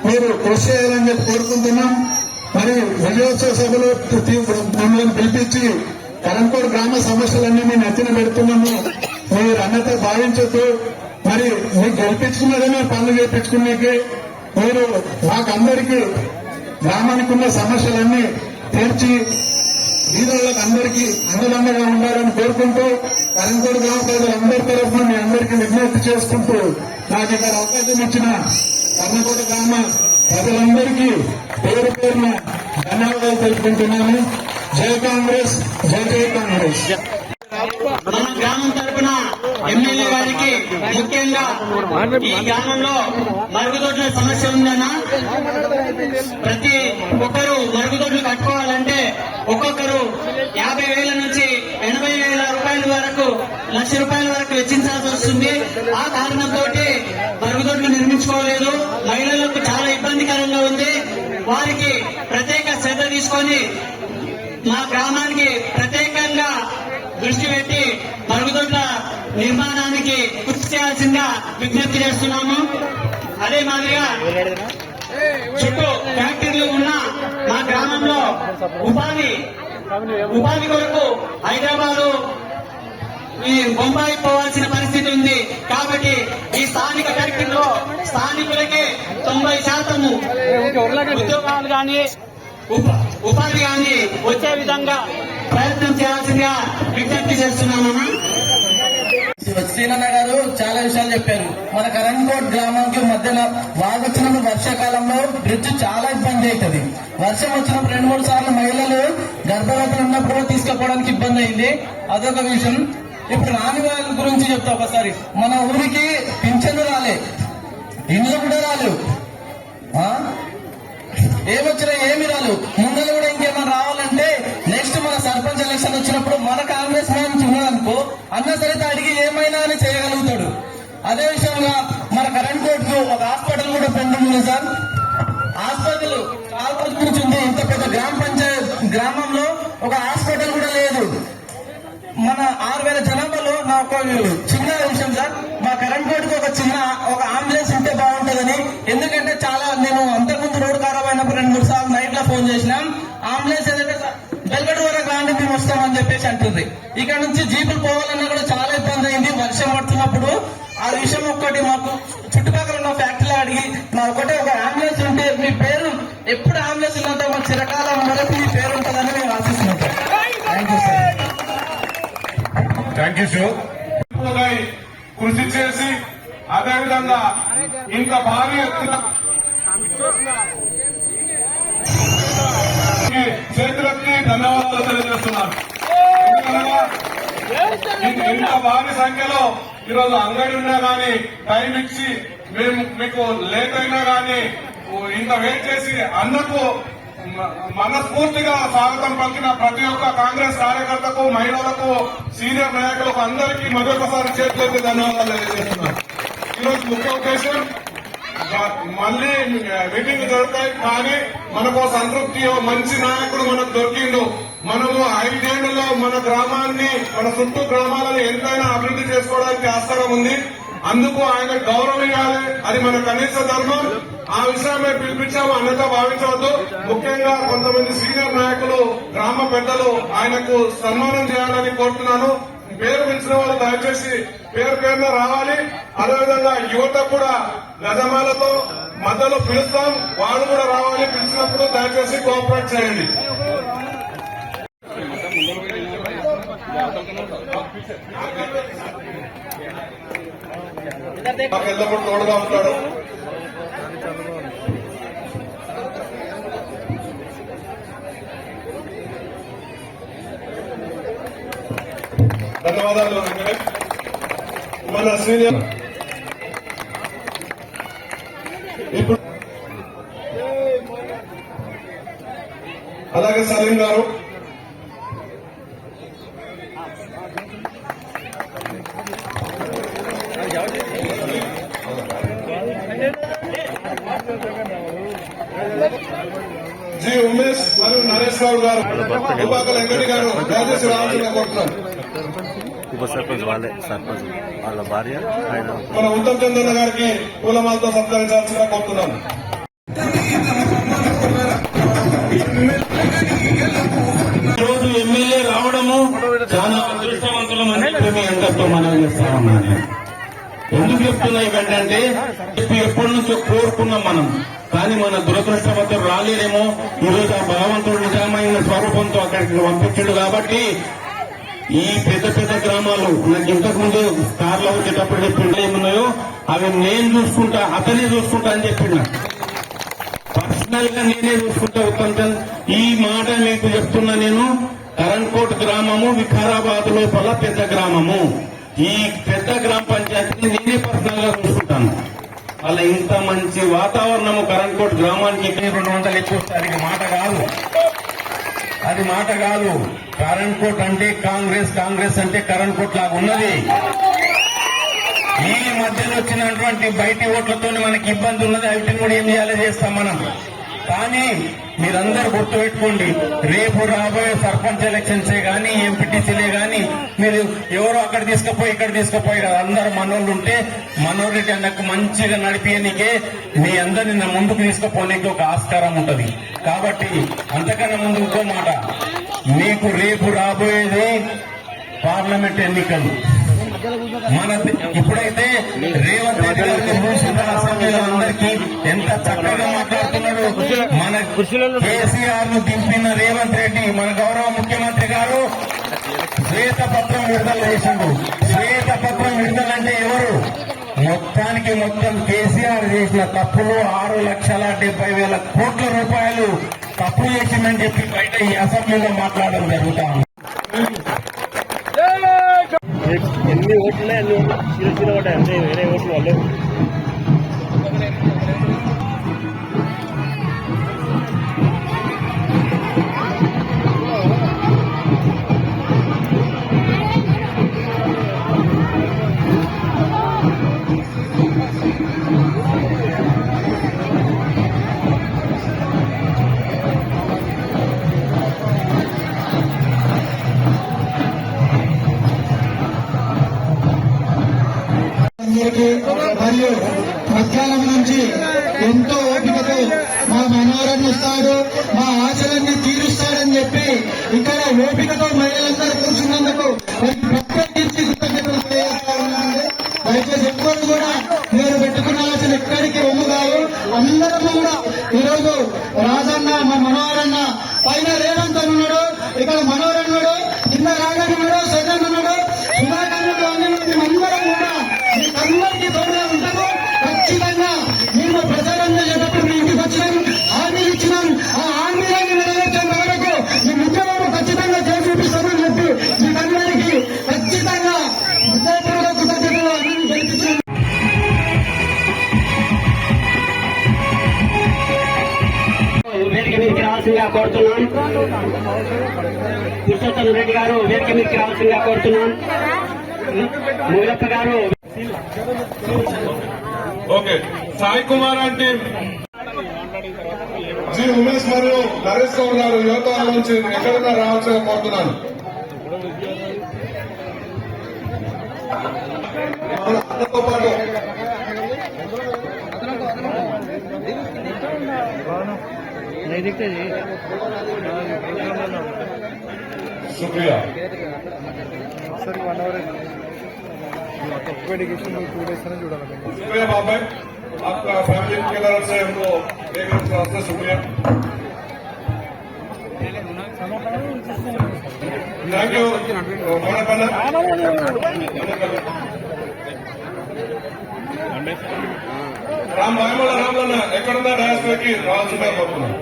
మీరు కృషి చేయాలని చెప్పి కోరుకుంటున్నాం. మరి విజయోత్సవ సభలో మమ్మల్ని పిలిపించి కరణ్కోట్ గ్రామ సమస్యలన్నీ మేము ఎత్తిన పెడుతున్నాము. మీరు అన్నతో భావించద్దు. మరి మీకు గెలిపించుకున్నదనే పనులు చేయించుకునేకి మీరు మాకందరికీ గ్రామానికి ఉన్న సమస్యలన్నీ తీర్చి వీధులకు అందరికీ అండదండగా ఉండాలని కోరుకుంటూ కరణ్కోట్ గ్రామ ప్రజలందరి తరఫున మీ అందరికీ విజ్ఞప్తి చేసుకుంటూ నాకు ఇక్కడ అవకాశం ఇచ్చిన కరణ్కోట్ గ్రామ ప్రజలందరికీ పేరు పేరున ధన్యవాదాలు తెలుపుకుంటున్నాను. జై కాంగ్రెస్, జై జై కాంగ్రెస్. మన గ్రామం తరపున ఎమ్మెల్యే గారికి ముఖ్యంగా ఈ గ్రామంలో మరుగుదొడ్ల సమస్య ఉందన్నా. ప్రతి ఒక్కరూ మరుగుదొడ్లు కట్టుకోవాలంటే ఒక్కొక్కరు 50,000 నుంచి 80,000 రూపాయల వరకు, ₹1,00,000 వరకు వెచ్చించాల్సి వస్తుంది. ఆ కారణంతో మరుగుదొడ్లు నిర్మించుకోలేదు. మహిళలకు చాలా ఇబ్బందికరంగా ఉంది. వారికి ప్రత్యేక శ్రద్ధ తీసుకొని మా గ్రామానికి ప్రత్యేకంగా దృష్టి పెట్టి మరుగుదొడ్ల నిర్మాణానికి కృషి చేయాల్సిందిగా విజ్ఞప్తి చేస్తున్నాము. అదే మాదిరిగా చుట్టూ ఫ్యాక్టరీలు ఉన్న మా గ్రామంలో ఉపాధి కొరకు హైదరాబాదు, ఈ బొంబాయి పోవాల్సిన పరిస్థితి ఉంది. కాబట్టి ఈ స్థానిక ఫ్యాక్టరీలో స్థానికులకే 90% ఉద్యోగాలు కానీ ఉపాధి కానీ వచ్చే విధంగా ప్రయత్నం చేయాల్సిందిగా విజ్ఞప్తి చేస్తున్నామన్నా. శ్రీనన్న గారు చాలా విషయాలు చెప్పారు. మన కరణ్కోట్ గ్రామానికి మధ్యన వాగొచ్చినప్పుడు వర్షాకాలంలో బ్రిడ్జ్ చాలా ఇబ్బంది అవుతుంది. వర్షం వచ్చినప్పుడు 2-3 సార్లు మహిళలు గర్భవతులు ఉన్నప్పుడు తీసుకుపోవడానికి ఇబ్బంది అయింది. అదొక విషయం. ఇప్పుడు రాని వాళ్ళ గురించి చెప్తా ఒకసారి. మన ఊరికి పింఛన్లు రాలే, ఇండ్లు కూడా రాలేవు, ఏమొచ్చినా ఏమి రాలు. ముందర కూడా ఇంకేమైనా రావాలంటే నెక్స్ట్ మన సర్పంచ్ ఎలక్షన్ వచ్చినప్పుడు మన కాంగ్రెస్ నుంచి ఉన్నదనుకో అన్న సరిత అడిగి ఏమైనా అని చేయగలుగుతాడు. అదే విషయంగా మన కరణ్కోట్ కు ఒక హాస్పిటల్ కూడా పెండింగ్ ఉంది సార్. హాస్పిటల్ చాలా రోజుల నుంచి ఉంది. ఇంత పెద్ద గ్రామ పంచాయత్ గ్రామంలో ఒక హాస్పిటల్ కూడా లేదు. మన 6,000 జనాభాలో నా ఒక చిన్న విషయం సార్, మా కరణ్కోట్ కు ఒక అంబులెన్స్ ఉంటే బాగుంటుందని. ఎందుకంటే చాలా నేను అంతకుముందు రోడ్డు ఖరాబ్ అయినప్పుడు 2-3 సార్లు నైట్ లో ఫోన్ చేసినాం. అంబులెన్స్ ఏదంటే బెల్గడ్ వరకు రాండి మేము వస్తామని చెప్పేసి అంటుంది. ఇక్కడ నుంచి జీపులు పోవాలన్నా కూడా చాలా ఇబ్బంది అయింది వర్షం పడుతున్నప్పుడు. ఆ విషయం ఒక్కటి మాకు చుట్టుపక్కల ఉన్న ఫ్యాక్టరీలో అడిగి మా ఒకటే ఒక అంబులెన్స్ ఉంటే మీ పేరు ఎప్పుడు అంబులెన్స్ ఉన్నంత మా చిరకాలం వరకు మీ పేరు ఉంటుందని మేము ఆశిస్తున్నాం sir. Thank you sir. Thank you sir. కృషి చేసి అదేవిధంగా ఇంకా భారీ ఎత్తున చేతులకి ధన్యవాదాలు తెలియజేస్తున్నాను. ఇంత భారీ సంఖ్యలో ఈరోజు అంగడి ఉన్నా గానీ టైం ఇచ్చి మేము మీకు లేట్ అయినా గానీ ఇంత వెయిట్ చేసి అన్నకు మనస్ఫూర్తిగా స్వాగతం పలికిన ప్రతి ఒక్క కాంగ్రెస్ కార్యకర్తకు, మహిళలకు, సీనియర్ నాయకులకు అందరికీ మరొకసారి చేతులెత్తి ధన్యవాదాలు తెలియజేస్తున్నాను. ఈరోజు ముఖ్య ఉద్దేశం మళ్ళీ మీటింగ్ జరుగుతాయి. కానీ మనకు సంతృప్తి మంచి నాయకుడు మనకు దొరికిండు. మనము 5 ఏళ్లలో మన గ్రామాన్ని మన చుట్టూ గ్రామాలను ఎంతైనా అభివృద్ధి చేసుకోవడానికి ఆస్కారం ఉంది. అందుకు ఆయన గౌరవం ఇవ్వాలి, అది మన కనీస ధర్మం. ఆ విషయమే పిలిపించాము, అన్నగా భావించవద్దు. ముఖ్యంగా కొంతమంది సీనియర్ నాయకులు గ్రామ పెద్దలు ఆయనకు సన్మానం చేయాలని కోరుతున్నాను. పేరు పిలిచిన వాళ్ళు దయచేసి పేరు పేరున రావాలి. అదేవిధంగా యువత కూడా గజమాలతో మధ్యలో పిలుస్తాం, వాళ్ళు కూడా రావాలి. పిలిచినప్పుడు దయచేసి కోఆపరేట్ చేయండి. మాకు ఎల్లప్పుడు తోడుగా ఉంటాడు. ధన్యవాదాలు. మన సీనియర్ ఇప్పుడు అలాగే సలీం గారు, జి ఉమేష్ మరియు నరేష్ గౌడ్ గారు, దుబ్బాకల వెంకటి గారు, దయచేసి రావాల్సిందిగా కోరుతున్నాను. ఉప సర్పంచ్ వాళ్ళే, సర్పంచ్ వాళ్ళ భార్య ఆయన. మన ఉత్తమ్ చంద్రన్న గారికి పూలమాలతో సత్కరించాల్సిందిగా కోరుతున్నాను. రోజు ఎమ్మెల్యే రావడము చాలా అదృష్టవంతులమని చెప్పి అందరితో మనం చేస్తా ఉన్నాను. ఎందుకు చెప్తున్నా ఇవంటే ఎప్పటి నుంచో కోరుకున్నాం మనం, కానీ మన దురదృష్టవంతులు రాలేదేమో. ఈరోజు ఆ భగవంతుడు నిజమైన స్వరూపంతో అక్కడికి పంపించాడు. కాబట్టి ఈ పెద్ద పెద్ద గ్రామాలు నాకు ఇంతకు ముందు కార్లో వచ్చేటప్పుడు చెప్పిండు, ఏమున్నాయో అవి నేను చూసుకుంటా, అతనే చూసుకుంటా అని చెప్పిండు. పర్సనల్ గా నేనే చూసుకుంటా ఉత్తమ్. ఈ మాట మీకు చెప్తున్నా నేను. కరణ్కోట్ గ్రామము వికారాబాద్ లోపల పెద్ద గ్రామము. ఈ పెద్ద గ్రామ పంచాయతీని నేనే పర్సనల్ గా చూసుకుంటాను. అలా ఇంత మంచి వాతావరణము కరణ్కోట్ గ్రామానికి 200 ఎక్కువ అది మాట కాదు, అది మాట కాదు. కరణ్కోట్ అంటే కాంగ్రెస్, కాంగ్రెస్ అంటే కరణ్కోట్ లాగా ఉన్నది. ఈ మధ్యలో వచ్చినటువంటి బయటి ఓట్లతో మనకి ఇబ్బంది ఉన్నది. వాటిని కూడా ఏం చేయాలో చేస్తాం మనం. కానీ మీరందరూ గుర్తుపెట్టుకోండి, రేపు రాబోయే సర్పంచ్ ఎలక్షన్సే గానీ ఎంపీటీసీలే గానీ మీరు ఎవరో అక్కడ తీసుకుపోయి ఇక్కడ తీసుకుపోయి కదా, అందరు మనోళ్ళు ఉంటే మనోళ్ళకి నాకు మంచిగా నడిపియనికే మీ అందరిని నా ముందుకు తీసుకుపోనీకి ఒక ఆస్కారం ఉంటది. కాబట్టి అంతకన్నా ముందు ఇంకో మాట, మీకు రేపు రాబోయేది పార్లమెంట్ ఎన్నికలు. మన ఇప్పుడైతే రేవంత్ రెడ్డి గారిని చూసిన అసెంబ్లీలో అందరికీ ఎంత చక్కగా మాట్లాడుతున్నాడు. మన కేసీఆర్ ను దింపిన రేవంత్ రెడ్డి, మన గౌరవ ముఖ్యమంత్రి గారు శ్వేతపత్రం విడుదల చేసిండు. శ్వేతపత్రం విడుదలంటే ఎవరు? మొత్తానికి మొత్తం కేసీఆర్ చేసిన తప్పులు 6,70,000 కోట్ల రూపాయలు తప్పు చేసిందని చెప్పి బయట ఈ అసెంబ్లీలో మాట్లాడడం జరుగుతా ఉంది. ఎన్ని ఓట్లే అన్ని చిన్న చిన్న ఓటే అంటే వేరే ఓట్లు వాళ్ళు. మరియు మధ్యాహ్నం నుంచి ఎంతో ఓపికతో మా మనోరాన్ని ఇస్తాడు, మా ఆశలన్నీ తీరుస్తాడని చెప్పి ఇక్కడ ఓపికతో మహిళలందరూ కూర్చున్నందుకు ప్రత్యేకించి కృతజ్ఞతలు తెలియజేస్తా ఉన్నానండి. దయచేసి ఎప్పుడు కూడా మీరు పెట్టుకున్న ఆశలు ఎక్కడికి ఒమ్ము కాదు. అందరం కూడా ఈరోజు రాజన్న మా మనోహరన్న పైన రేవంత్ ఉన్నాడు, ఇక్కడ మనోహరన్నాడు, కింద రాగడి ఉన్నాడు, సజ్జన్ ఉన్నాడు, సుధాకర్ అందరం కూడా అందరికీ తోడుగా ఉంటాము. ఖచ్చితంగా మేము ప్రచారం చేసేటప్పుడు మీ ఇంటికి వచ్చినాం, హామీలు ఇచ్చినాం. ఆ హామీలను నెరవేర్చేంత వరకు మీ ఉద్యోగం ఖచ్చితంగా చేసి చూపిస్తామని చెప్పి మీకందరికీ ఖచ్చితంగా హృదయపూర్వక కృతజ్ఞతలు అందరినీ గెలిపించాం. వేదిక మీదకి రావాల్సిందిగా కోరుతున్నాం. పురుషోత్తమ రెడ్డి గారు వేదిక మీదకి రావాల్సిందిగా కోరుతున్నాం. మురప్ప గారు ఓకే, సాయి కుమార్ అంటే జి ఉమేష్ మరియు నరేష్ గౌడ్ గారు యువత నుంచి ఎక్కడైనా రావాల్సిన కోరుతున్నాను. అందరితో పాటు शुक्रिया शुक्रिया बाबा, आपका फैमिली की तरफ से हमको एक तरफ से शुक्रिया, थैंक यू। రామ్ భాయమల రామ్లన్న ఎక్కడున్నా డయాస్పరాకి రావాల్సిందిగా కోరుతున్నాను.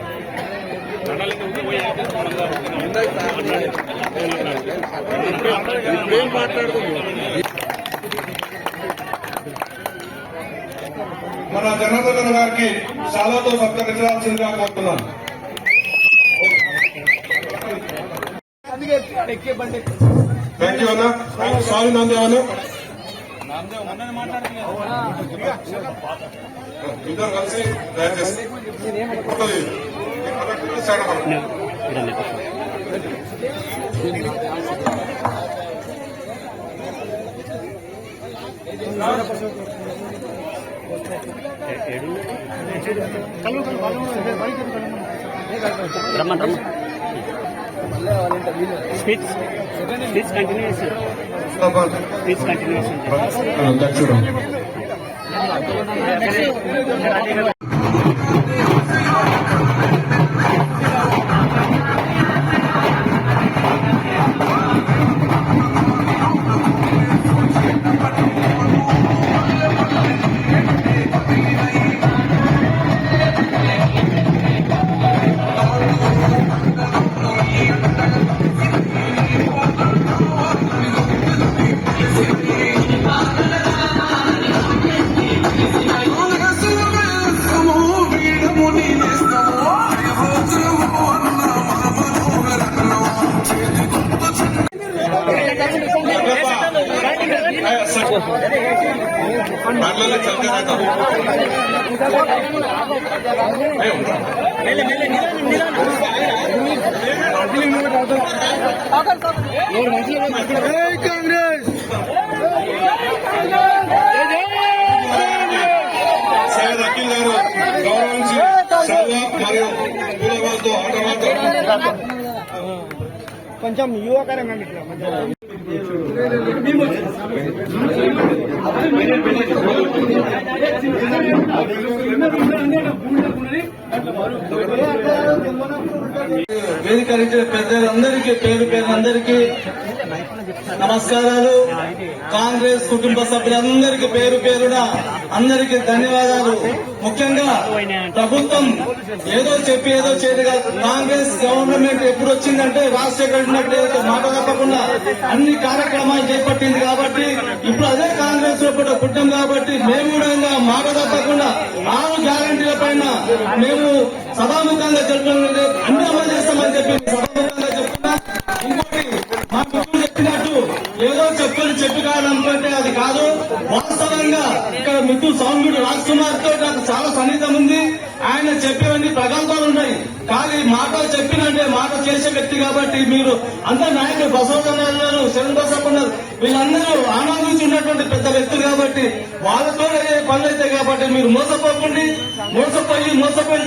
మన జనార్దన్ గారికి శాలతో సత్కరించాల్సిందిగా కోరుతున్నాను. థ్యాంక్ యూ అన్న. సారీ నాందేవన్ ఇద్దరు కలిసి దయచేసి దక్షుడు కాంగ్రెస్ సయ్యద్ అఖిల్ గారు గౌరవించి సల్వా మరియు పూలతో ఆటమాత్రం కొంచెం యువకరండి. వేదిక పెద్దలందరికీ పేరు పేరులందరికీ నమస్కారాలు. కాంగ్రెస్ కుటుంబ సభ్యులందరికీ పేరు పేరున అందరికీ ధన్యవాదాలు. ముఖ్యంగా ప్రభుత్వం ఏదో చెప్పి ఏదో చేయదుగా కాంగ్రెస్ గవర్నమెంట్ ఎప్పుడు వచ్చిందంటే రాజశేఖర్ ఉన్నట్టు మాట తప్పకుండా అన్ని కార్యక్రమాలు చేపట్టింది కాబట్టి ఇప్పుడు అదే కాంగ్రెస్ లో కూడా పుట్టాం కాబట్టి మేము కూడా మాట తప్పకుండా 6 గ్యారంటీల పైన మేము సభాముఖంగా చెప్పడం అన్ని అమలు చేస్తామని చెప్పి సభాముఖంగా చెప్తున్నా. ఇంకోటి మా మిత్రులు చెప్పినట్టు ఏదో చెప్పి కాదనుకుంటే అది కాదు. వాస్తవంగా ఇక్కడ మిత్రులు సౌమ్యుడు రాజ్ కుమార్ తో నాకు చాలా సన్నిహితం ఉంది. ఆయన చెప్పేవన్నీ ప్రగల్భాలు ఉన్నాయి. కానీ మాట చెప్పినంటే మాట చేసే వ్యక్తి కాబట్టి మీరు అందరు నాయకులు బసవన్నారు, శరణ్ బసప్ప ఉన్నారు, వీళ్ళందరూ ఆనందించి ఉన్నటువంటి పెద్ద వ్యక్తులు కాబట్టి వాళ్ళతో పనులు అవుతాయి కాబట్టి మీరు మోసపోయిన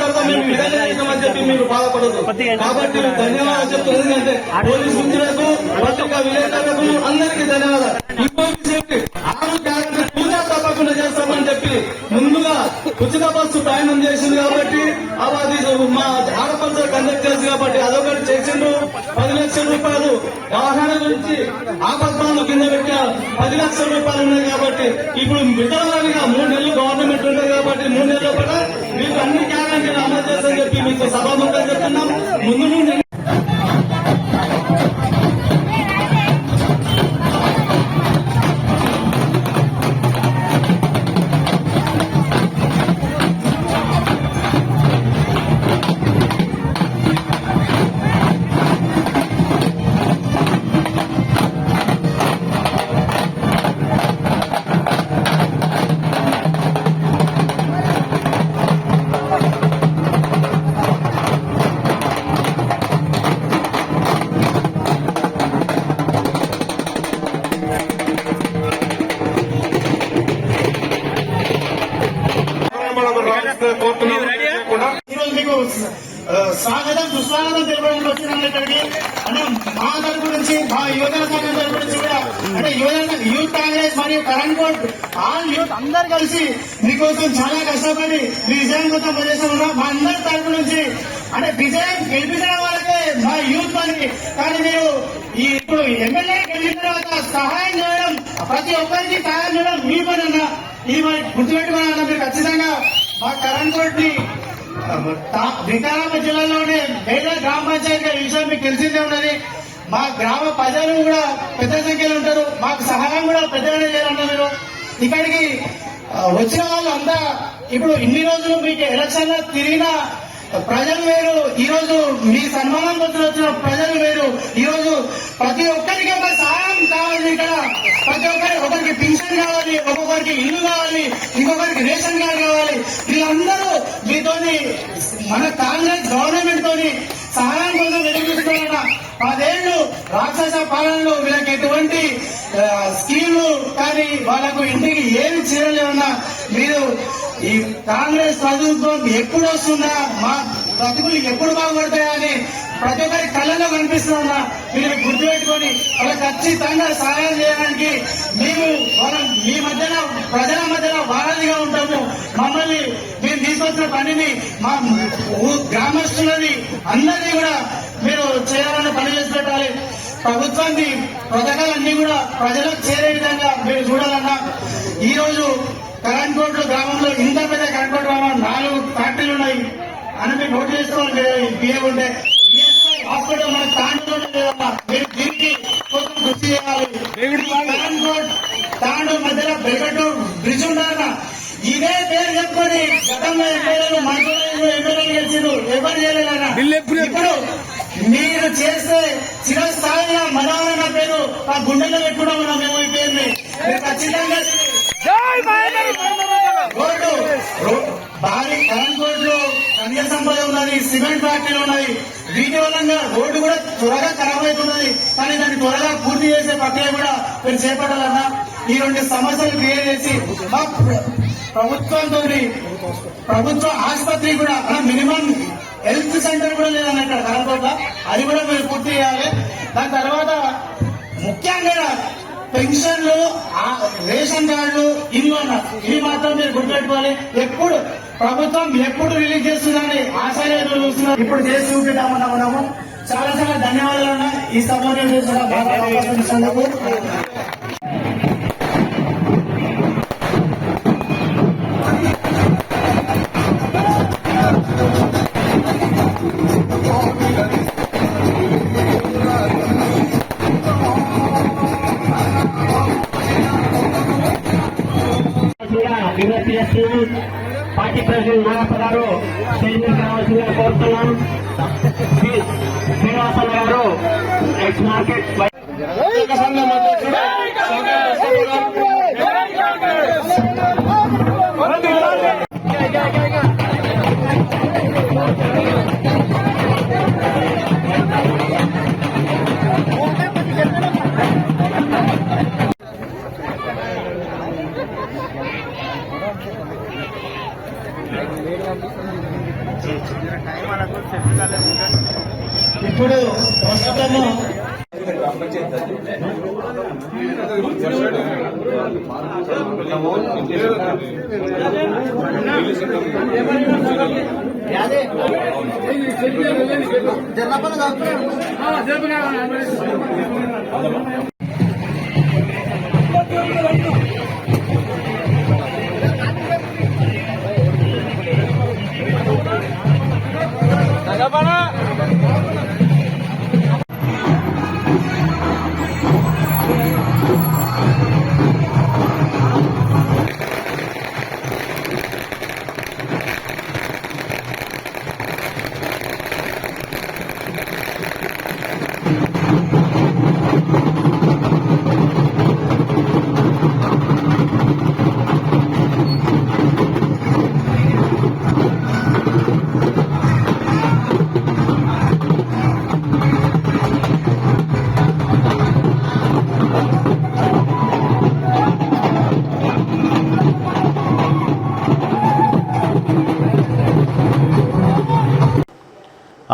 తర్వాత మేము విధంగా చేస్తామని చెప్పి మీరు బాధపడదు. కాబట్టి ధన్యవాదాలు చెప్తారు. ఎందుకంటే పోలీసు మిత్రులకు, పత్రికా విలేకరులకు అందరికీ ధన్యవాదాలు. ఇంకోటి చెప్పి 6 గ్యారెంటీ పూజా తప్పకుండా చేస్తామని చెప్పి ముందుగా ఉచిత బస్సు ప్రయాణం చేసింది కాబట్టి అది మా ఆడపడుచు కండక్ట్ చేసింది కాబట్టి అదొకటి చేసిండు. 10 లక్షల రూపాయలు వాహన గురించి ఆపత్తాలు కింద పెట్టిన 10 లక్షల రూపాయలు ఉన్నాయి కాబట్టి ఇప్పుడు విధానాలుగా 3 నెలలు గవర్నమెంట్ ఉంటుంది కాబట్టి 3 నెలల లోపల మీకు అన్ని గ్యారెంటీలు అమలు చేస్తామని చెప్పి మీకు సభాముఖంగా చెప్తున్నాం. ముందు స్వాగతం సుస్వాగతం తెలపడానికి వచ్చినాము ఇక్కడికి. అంటే మా తరపు నుంచి, మా యువజన సంఘం తరపు నుంచి కూడా, అంటే యూత్ కాంగ్రెస్ మరియు కరణ్ కోట్ ఆల్ యూత్ అందరు కలిసి మీకోసం చాలా కష్టపడి మీ విజయం కోసం పనిచేస్తున్నాం. మా అందరి తరపు నుంచి అంటే విజయం గెలిపించడం వాళ్ళకే మా యూత్ పని. కానీ మీరు ఇప్పుడు ఎమ్మెల్యే గెలిచిన తర్వాత సహాయం చేయడం, ప్రతి ఒక్కరికి సహాయం చేయడం మీ పని అన్న. ఈ గుర్తుపెట్టుకున్నా మీరు ఖచ్చితంగా మా కరణ్ కోట్ ని వికారాబాద్ జిల్లాలోనే వేరే గ్రామ పంచాయతీ విషయం మీకు తెలిసిందే ఉన్నది. మా గ్రామ ప్రజలు కూడా పెద్ద సంఖ్యలో ఉంటారు. మాకు సహాయం కూడా పెద్దగానే చేయాలన్నా మీరు. ఇక్కడికి వచ్చిన వాళ్ళు అంతా ఇప్పుడు ఇన్ని రోజులు మీకు ఎలక్షన్ లో తిరిగిన ప్రజలు వేరు, ఈ రోజు మీ సన్మానం కోసం వచ్చిన ప్రజలు వేరు. ఈ రోజు ప్రతి ఒక్కరికి ఒక సహాయం కావాలి. ఇక్కడ ప్రతి ఒకరికి పింఛన్ కావాలి, ఒక్కొక్కరికి ఇల్లు కావాలి, ఇంకొకరికి రేషన్ కార్డు కావాలి. వీళ్ళందరూ మీతోని మన కాంగ్రెస్ గవర్నమెంట్ తోని సహాయం కోసం వెలిగిస్తున్న 10 ఏళ్లు రాక్షస పాలనలో వీళ్ళకి ఎటువంటి స్కీములు కానీ వాళ్ళకు ఇంటికి ఏమి చేయలేమన్నా మీరు ఈ కాంగ్రెస్ ప్రభుత్వం ఎప్పుడు వస్తుందా, మా బతుకులు ఎప్పుడు బాగుపడతాయా అని ప్రతి ఒక్కరి కళ్ళలో కనిపిస్తున్నా మీరు గుర్తుపెట్టుకొని వాళ్ళకి ఖచ్చితంగా సహాయం చేయడానికి మేము మీ మధ్యన ప్రజల మధ్యన వారధిగా ఉంటాము. మమ్మల్ని మేము తీసుకొచ్చిన పనిని మా గ్రామస్తులని అందరినీ కూడా మీరు చేయాలని పని చేసి పెట్టాలి. ప్రభుత్వాన్ని పథకాలన్నీ కూడా ప్రజలకు చేరే విధంగా మీరు చూడాలన్నా. ఈ రోజు కరణ్ కోట్ గ్రామంలో ఇంత పెద్ద కరణ్ కోట్ గ్రామం 4 ఫ్యాక్టరీలు ఉన్నాయి అని మీరు నోట్ చేసుకోవాలి. బియ్యం ఉంటే హాస్పిటల్ మన తాండూలో లేదమ్మా. మీరు దీనికి కోసం కృషి చేయాలి. కరణ్ కోట్ తాండూ మధ్యలో బెల్గటూర్ బ్రిడ్జ్ ఉండాలన్నా. ఇదే పేరు చెప్పుకొని గతంలో ఎమ్మెల్యేలు మంత్రులు ఎమ్మెల్యేలు గెలిచారు, ఎవరు చేయలేదన్నా. ఇప్పుడు మీరు చేస్తే చిరస్థాయిగా మనోహరణ పేరు ఆ గుండెల్లో పెట్టుకున్నాం మనం మేము. ఈ పేరుని మీరు ఖచ్చితంగా భారీ కరెంట్ రోడ్లు, ఖనిజ సంపద ఉన్నది, సిమెంట్ ఫ్యాక్టరీలు ఉన్నాయి. వీటి వల్ల రోడ్డు కూడా త్వరగా ఖరాబ్ అవుతున్నది. కానీ దాన్ని త్వరగా పూర్తి చేసే ప్రక్రియ కూడా మీరు చేపట్టాలన్నా. ఈ 2 సమస్యలు క్రియేట్ చేసి మా ప్రభుత్వంతో ప్రభుత్వ ఆసుపత్రి కూడా మినిమం హెల్త్ సెంటర్ కూడా లేదన్న ఇక్కడ కరెంట్, అది కూడా మీరు పూర్తి చేయాలి. దాని తర్వాత ముఖ్యంగా పెన్షన్లు, రేషన్ కార్డులు, ఇల్లు అన్నారు. ఇవి మాత్రం మీరు గుర్తుపెట్టుకోవాలి. ఎప్పుడు ప్రభుత్వం ఎప్పుడు రిలీజ్ చేస్తుందని ఆశలు చూస్తున్నారు. ఇప్పుడు చేసి చూపిద్దామన్నా మనము. చాలా చాలా ధన్యవాదాలు అన్న. ఈ సమావేశం చేసిన బాగా అవకాశం ఇచ్చినందుకు. విజ్ఞప్తి చేస్తున్నాం. పార్టీ ప్రెసిడెంట్ నాగప్ప గారు స్టేజ్ మీద రావాల్సిందిగా కోరుతున్నాం. శ్రీనివాసన్న గారు ఎక్స్ మార్కెట్ ఇప్పుడు ప్రస్తుతము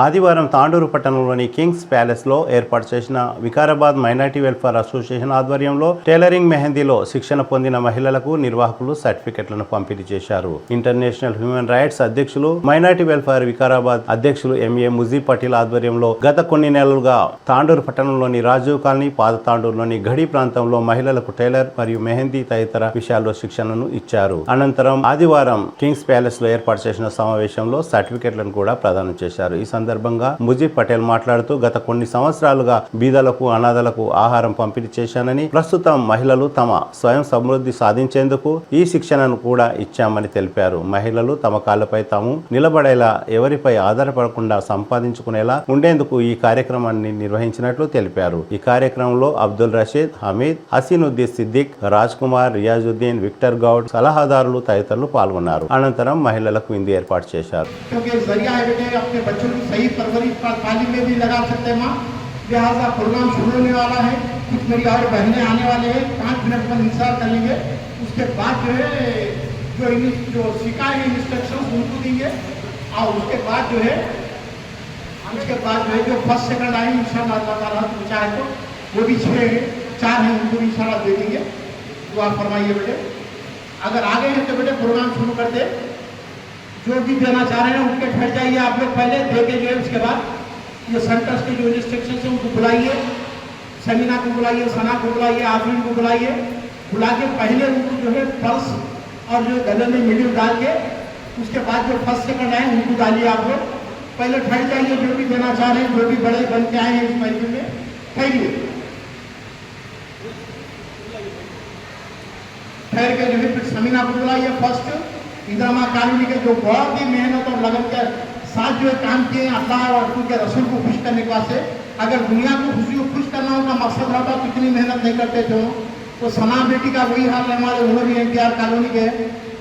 ఆదివారం తాండూరు పట్టణంలోని కింగ్స్ ప్యాలెస్లో ఏర్పాటు చేసిన వికారాబాద్ మైనార్టీ వెల్ఫేర్ అసోసియేషన్ ఆధ్వర్యంలో టైలరింగ్ మెహందీలో శిక్షణ పొందిన మహిళలకు నిర్వాహకులు సర్టిఫికెట్లను పంపిణీ చేశారు. ఇంటర్నేషనల్ హ్యూమన్ రైట్స్ అధ్యక్షులు, మైనార్టీ వెల్ఫేర్ వికారాబాద్ అధ్యక్షులు ఎంఏ ముజీబ్ పటేల్ ఆధ్వర్యంలో గత కొన్ని నెలలుగా తాండూరు పట్టణంలోని రాజీవ్ కాలనీ, పాత తాండూరులోని గడి ప్రాంతంలో మహిళలకు టైలర్ మరియు మెహందీ తదితర విషయాల్లో శిక్షణను ఇచ్చారు. అనంతరం ఆదివారం కింగ్స్ ప్యాలెస్ లో ఏర్పాటు చేసిన సమావేశంలో సర్టిఫికెట్లను కూడా ప్రదానం చేశారు. ఈ సందర్భంగా ముజీబ్ పటేల్ మాట్లాడుతూ గత కొన్ని సంవత్సరాలుగా బీదలకు, అనాథలకు ఆహారం పంపిణీ చేశానని, ప్రస్తుతం మహిళలు తమ స్వయం సమృద్ధి సాధించేందుకు ఈ శిక్షణను కూడా ఇచ్చామని తెలిపారు. మహిళలు తమ కాళ్లపై తాము నిలబడేలా, ఎవరిపై ఆధారపడకుండా సంపాదించుకునేలా ఉండేందుకు ఈ కార్యక్రమాన్ని నిర్వహించినట్లు తెలిపారు. ఈ కార్యక్రమంలో అబ్దుల్ రషీద్, హమీద్, హసీనుద్దీన్ సిద్దిక్, రాజ్ కుమార్, రియాజుద్దీన్, విక్టర్ గౌడ్, సలహాదారులు తదితరులు పాల్గొన్నారు. అనంతరం మహిళలకు విందు ఏర్పాటు చేశారు. सही परवरिश का तालीम में भी लगा सकते हैं माँ, लिहाजा प्रोग्राम शुरू होने वाला है। कुछ मेरी और बहनें आने वाले हैं, 5 मिनट पर इंतजार कर लेंगे। उसके बाद जो है जो सिखाए हैं इंस्ट्रक्शन उनको देंगे और उसके बाद जो है जो फर्स्ट सेकंड आए इंशाल्लाह ताला चाहे तो वो भी 4 हैं उनको भी इंशाल्लाह दे देंगे। दुआ फरमाइए बेटे। अगर आगे हैं तो बेटे प्रोग्राम शुरू कर दे। जो भी देना चाह रहे हैं उनके ठहर जाइए आप लोग, पहले दे के जो है उसके बाद ये सेंटर्स के जो इंस्ट्रक्शन है उनको बुलाइए, समीना को बुलाइए, सना को बुलाइए, आफरीन को बुलाइए, बुला के पहले उनको जो है पर्स और जो गले में मिडिल डाल के उसके बाद जो फर्स्ट सेकंड आए उनको डालिए आप लोग। पहले ठहर जाइए, जो भी देना चाह रहे हैं, जो भी बड़े बन के आए हैं इस महफिल में, ठहरिए। ठहर के जो है फिर समीना को बुलाइए। फर्स्ट इंदिरा कॉलोनी के जो बहुत ही मेहनत और लगन के साथ जो काम किए अल्लाह और उनके रसूल को खुश करने के वास्ते, अगर दुनिया को खुशी को खुश करना उनका मकसद रहता तो इतनी मेहनत नहीं करते थे। तो सना बेटी का वही हाल है, हमारे उन्होंने भी NTR कॉलोनी के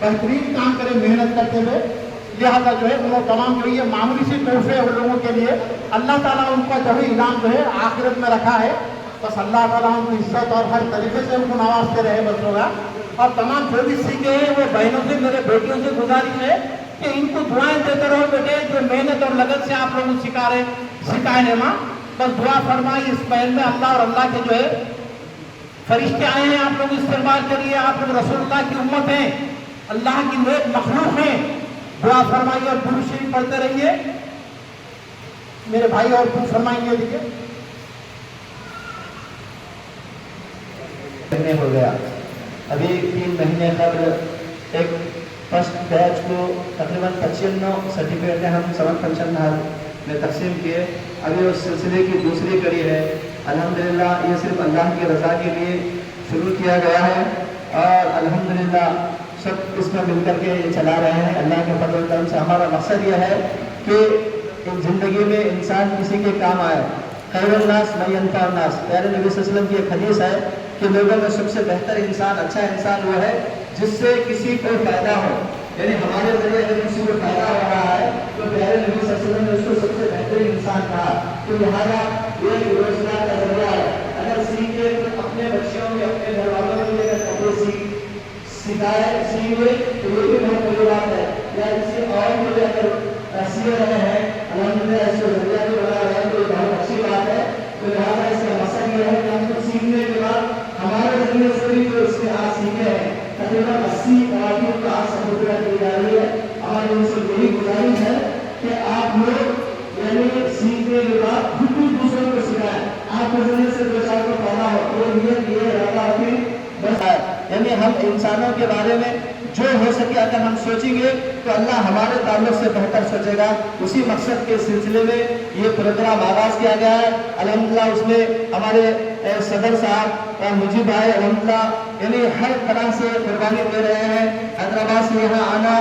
बेहतरीन काम करे मेहनत करते हुए। लिहाजा जो है उन्होंने तमाम जो ये मामूली सी तोहफे उन लोगों के लिए अल्लाह ताला उनका जो है इनाम जो है आखिरत में रखा है। बस अल्लाह ताला उनको इज्जत और हर तरीके से उनको नवाजते रहे बस होगा। और तमाम जो भी सीखे हैं वो बहनों से, मेरे बेटियों से गुजारिश है कि इनको दुआएं देते रहो बेटे, जो मेहनत और लगन से आप लोगों को सिखाए हैं माँ। बस दुआ फरमाई इस महल में अल्लाह और अल्लाह के जो है फरिश्ते आए हैं, आप लोग इस्तेमाल करिए। आप लोग रसूलुल्लाह की उम्मत हैं, अल्लाह की नेक मखलूक हैं। दुआ फरमाइए और दुरूद शरीफ पढ़ते रहिए। मेरे भाई और कुछ फरमाएंगे देखिए। हो गया अभी 3 महीने कबल एक फर्स्ट बैच को तकरीबन 95 सर्टिफिकेट हम समर फंक्शन हॉल में तकसीम किए। अभी उस सिलसिले की दूसरी कड़ी है। अल्हम्दुलिल्लाह ये सिर्फ अल्लाह की रज़ा के लिए शुरू किया गया है और अल्हम्दुलिल्लाह सब इसमें मिलकर के ये चला रहे हैं। अल्लाह के फज़ल करम से हमारा मकसद यह है कि ज़िंदगी में इंसान किसी के काम आए। खैरुन नास मन यनफ़अुन नास, प्यारे नबी सल्लल्लाहु अलैहि वसल्लम की एक हदीस है कि लोगों में सबसे बेहतर इंसान, अच्छा इंसान वो है जिससे किसी को फायदा हो। यानी हमारे जरिए अगर किसी को फायदा हो रहा है तो प्यारे नबी सल्लल्लाहु अलैहि वसल्लम ने उसको सबसे बेहतर इंसान कहा। तो लिहाजा ये रोजगार का जरिया है। अगर सीखे तो अपने बच्चों में, अपने घर वालों में अगर कपड़े सिखाए सीखे तो ये भी बहुत बड़ी बात है। या किसी और को अगर सीख रहे हैं अल्हम्दुलिल्लाह इसको जरिया भी बना रहे हैं तो बहुत अच्छी बात है। तो लिहाजा इसका मकसद ये है कि हम कुछ सीखने के बाद हमारे जरिए से भी जो इसके आज सीखे हैं तकरीबन 80 कवातीब का आज समुद्र की जा रही है। हमारी उनसे यही गुजारिश है कि आप लोग यानी सीखने के बाद खुद भी दूसरों को सिखाएं। आपके जरिए से 2 साल को फायदा हो तो ये रहता है बस। यानी हम इंसानों के बारे में जो हो सके अगर हम सोचेंगे तो अल्लाह हमारे ताल्लुक से बेहतर सोचेगा। उसी मकसद के सिलसिले में ये प्रोग्राम आगाज किया गया है। अल्हम्दुलिल्लाह उसमें हमारे सदर साहब मुजीब भाई अल्हम्दुलिल्लाह यानी हर तरह से कुर्बानी दे रहे हैं। हैदराबाद से यहाँ आना,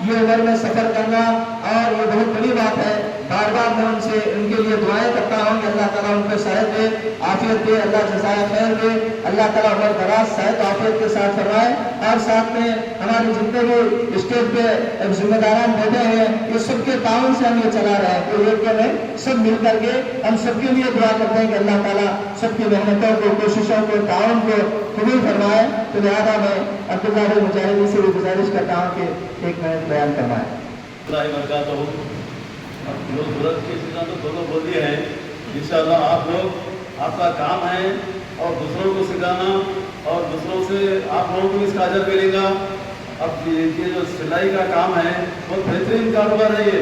ये उम्र में सफ़र करना और ये बहुत बड़ी बात है। बार बार मैं उनसे उनके लिए दुआएं करता हूँ कि अल्लाह ताला उनको सेहत दे, आफियत दे, अल्लाह जज़ाए खैर दे, अल्लाह ताला उम्र दराज सेहत आफियत के साथ फरमाए। और साथ में हमारे जितने भी स्टेज पे जिम्मेदारान बैठे हैं ये सबके ताउन से हम ये चला रहे हैं। तो ये में सब मिल करके हम सबके लिए दुआ करते हैं कि अल्लाह ताला सबकी मेहनतों को, कोशिशों को, ताउन को कबूल फरमाए। तो लिहाजा मैं अब्दुल्लाह मुजाहिदी से भी गुजारिश करता हूँ कि 1 मिनट बयान करवाएं। अब जो सूरत की चीज़ें तो दोनों बोल दिए हैं। इंशाअल्लाह आप लोग, आपका काम है और दूसरों को सिखाना और दूसरों से आप लोगों को इसका अजर मिलेगा। अब ये जो सिलाई का काम है बहुत बेहतरीन कारोबार है ये।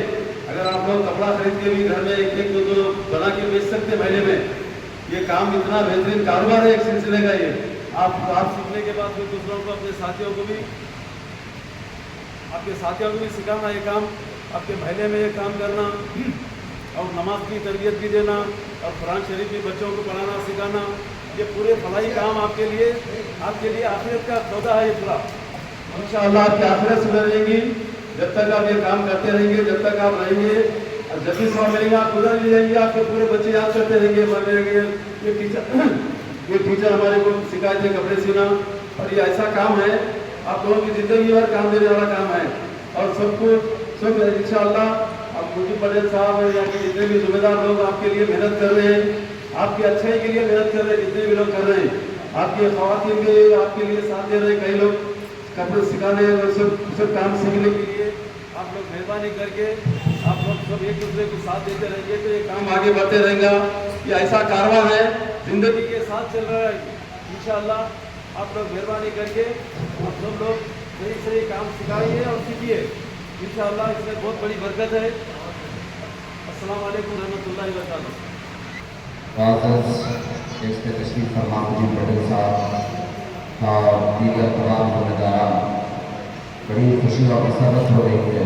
अगर आप लोग कपड़ा खरीद के भी घर में एक एक दो दो बना के बेच सकते हैं महीने में, ये काम इतना बेहतरीन कारोबार है एक सिलसिले का ये। आप सीखने के बाद फिर दूसरों को, अपने साथियों को भी, आपके साथियों को भी सिखाना ये काम, आपके महल्ले में ये काम करना और नमाज की तरबियत भी देना और कुरान शरीफ भी बच्चों को पढ़ाना सिखाना, ये पूरे फलाई काम आपके लिए आखिरत का सौदा है ये पूरा। इंशाअल्लाह आपकी आखिरत सुधरेगी जब तक आप ये काम करते रहेंगे, जब तक आप रहेंगे। और जब भी सवाल मिलेगा आप उधर भी जाएंगे, आपके पूरे बच्चे याद करते रहेंगे, मरेंगे ये टीचर हमारे को सिखाए थे कपड़े सीना। और ये ऐसा काम है आप लोगों की जिंदगी भर काम देने वाला काम है। और सब इंशाअल्लाह अब मुझे पटेल साहब या कि जितने भी जिम्मेदार लोग आपके लिए मेहनत कर रहे हैं, आपकी अच्छाई के लिए मेहनत कर रहे हैं, जितने भी लोग कर रहे हैं, आपके ख़वातीन के आपके लिए साथ दे रहे हैं। कई लोग कपड़े सिखाने और सब काम सीखने के लिए आप लोग मेहरबानी करके आप लोग सब एक दूसरे को साथ देते रहेंगे तो ये काम आगे बढ़ते रहेगा। ये ऐसा कारवां है, जिंदगी के साथ चल रहा है। इंशाअल्लाह आप लोग मेहरबानी करके आप सब लोग सही काम सिखाइए और सीखिए। इंशाअल्लाह इसमें बहुत बड़ी बरकत है। अस्सलाम वालेकुम रहमतुल्लाहि व बरकातहू। इसके तशरीफ फरमा मुजीब पटेल साहब और दीगर तमाम जिम्मेदारान, बड़ी खुशी और मसरत हो रही है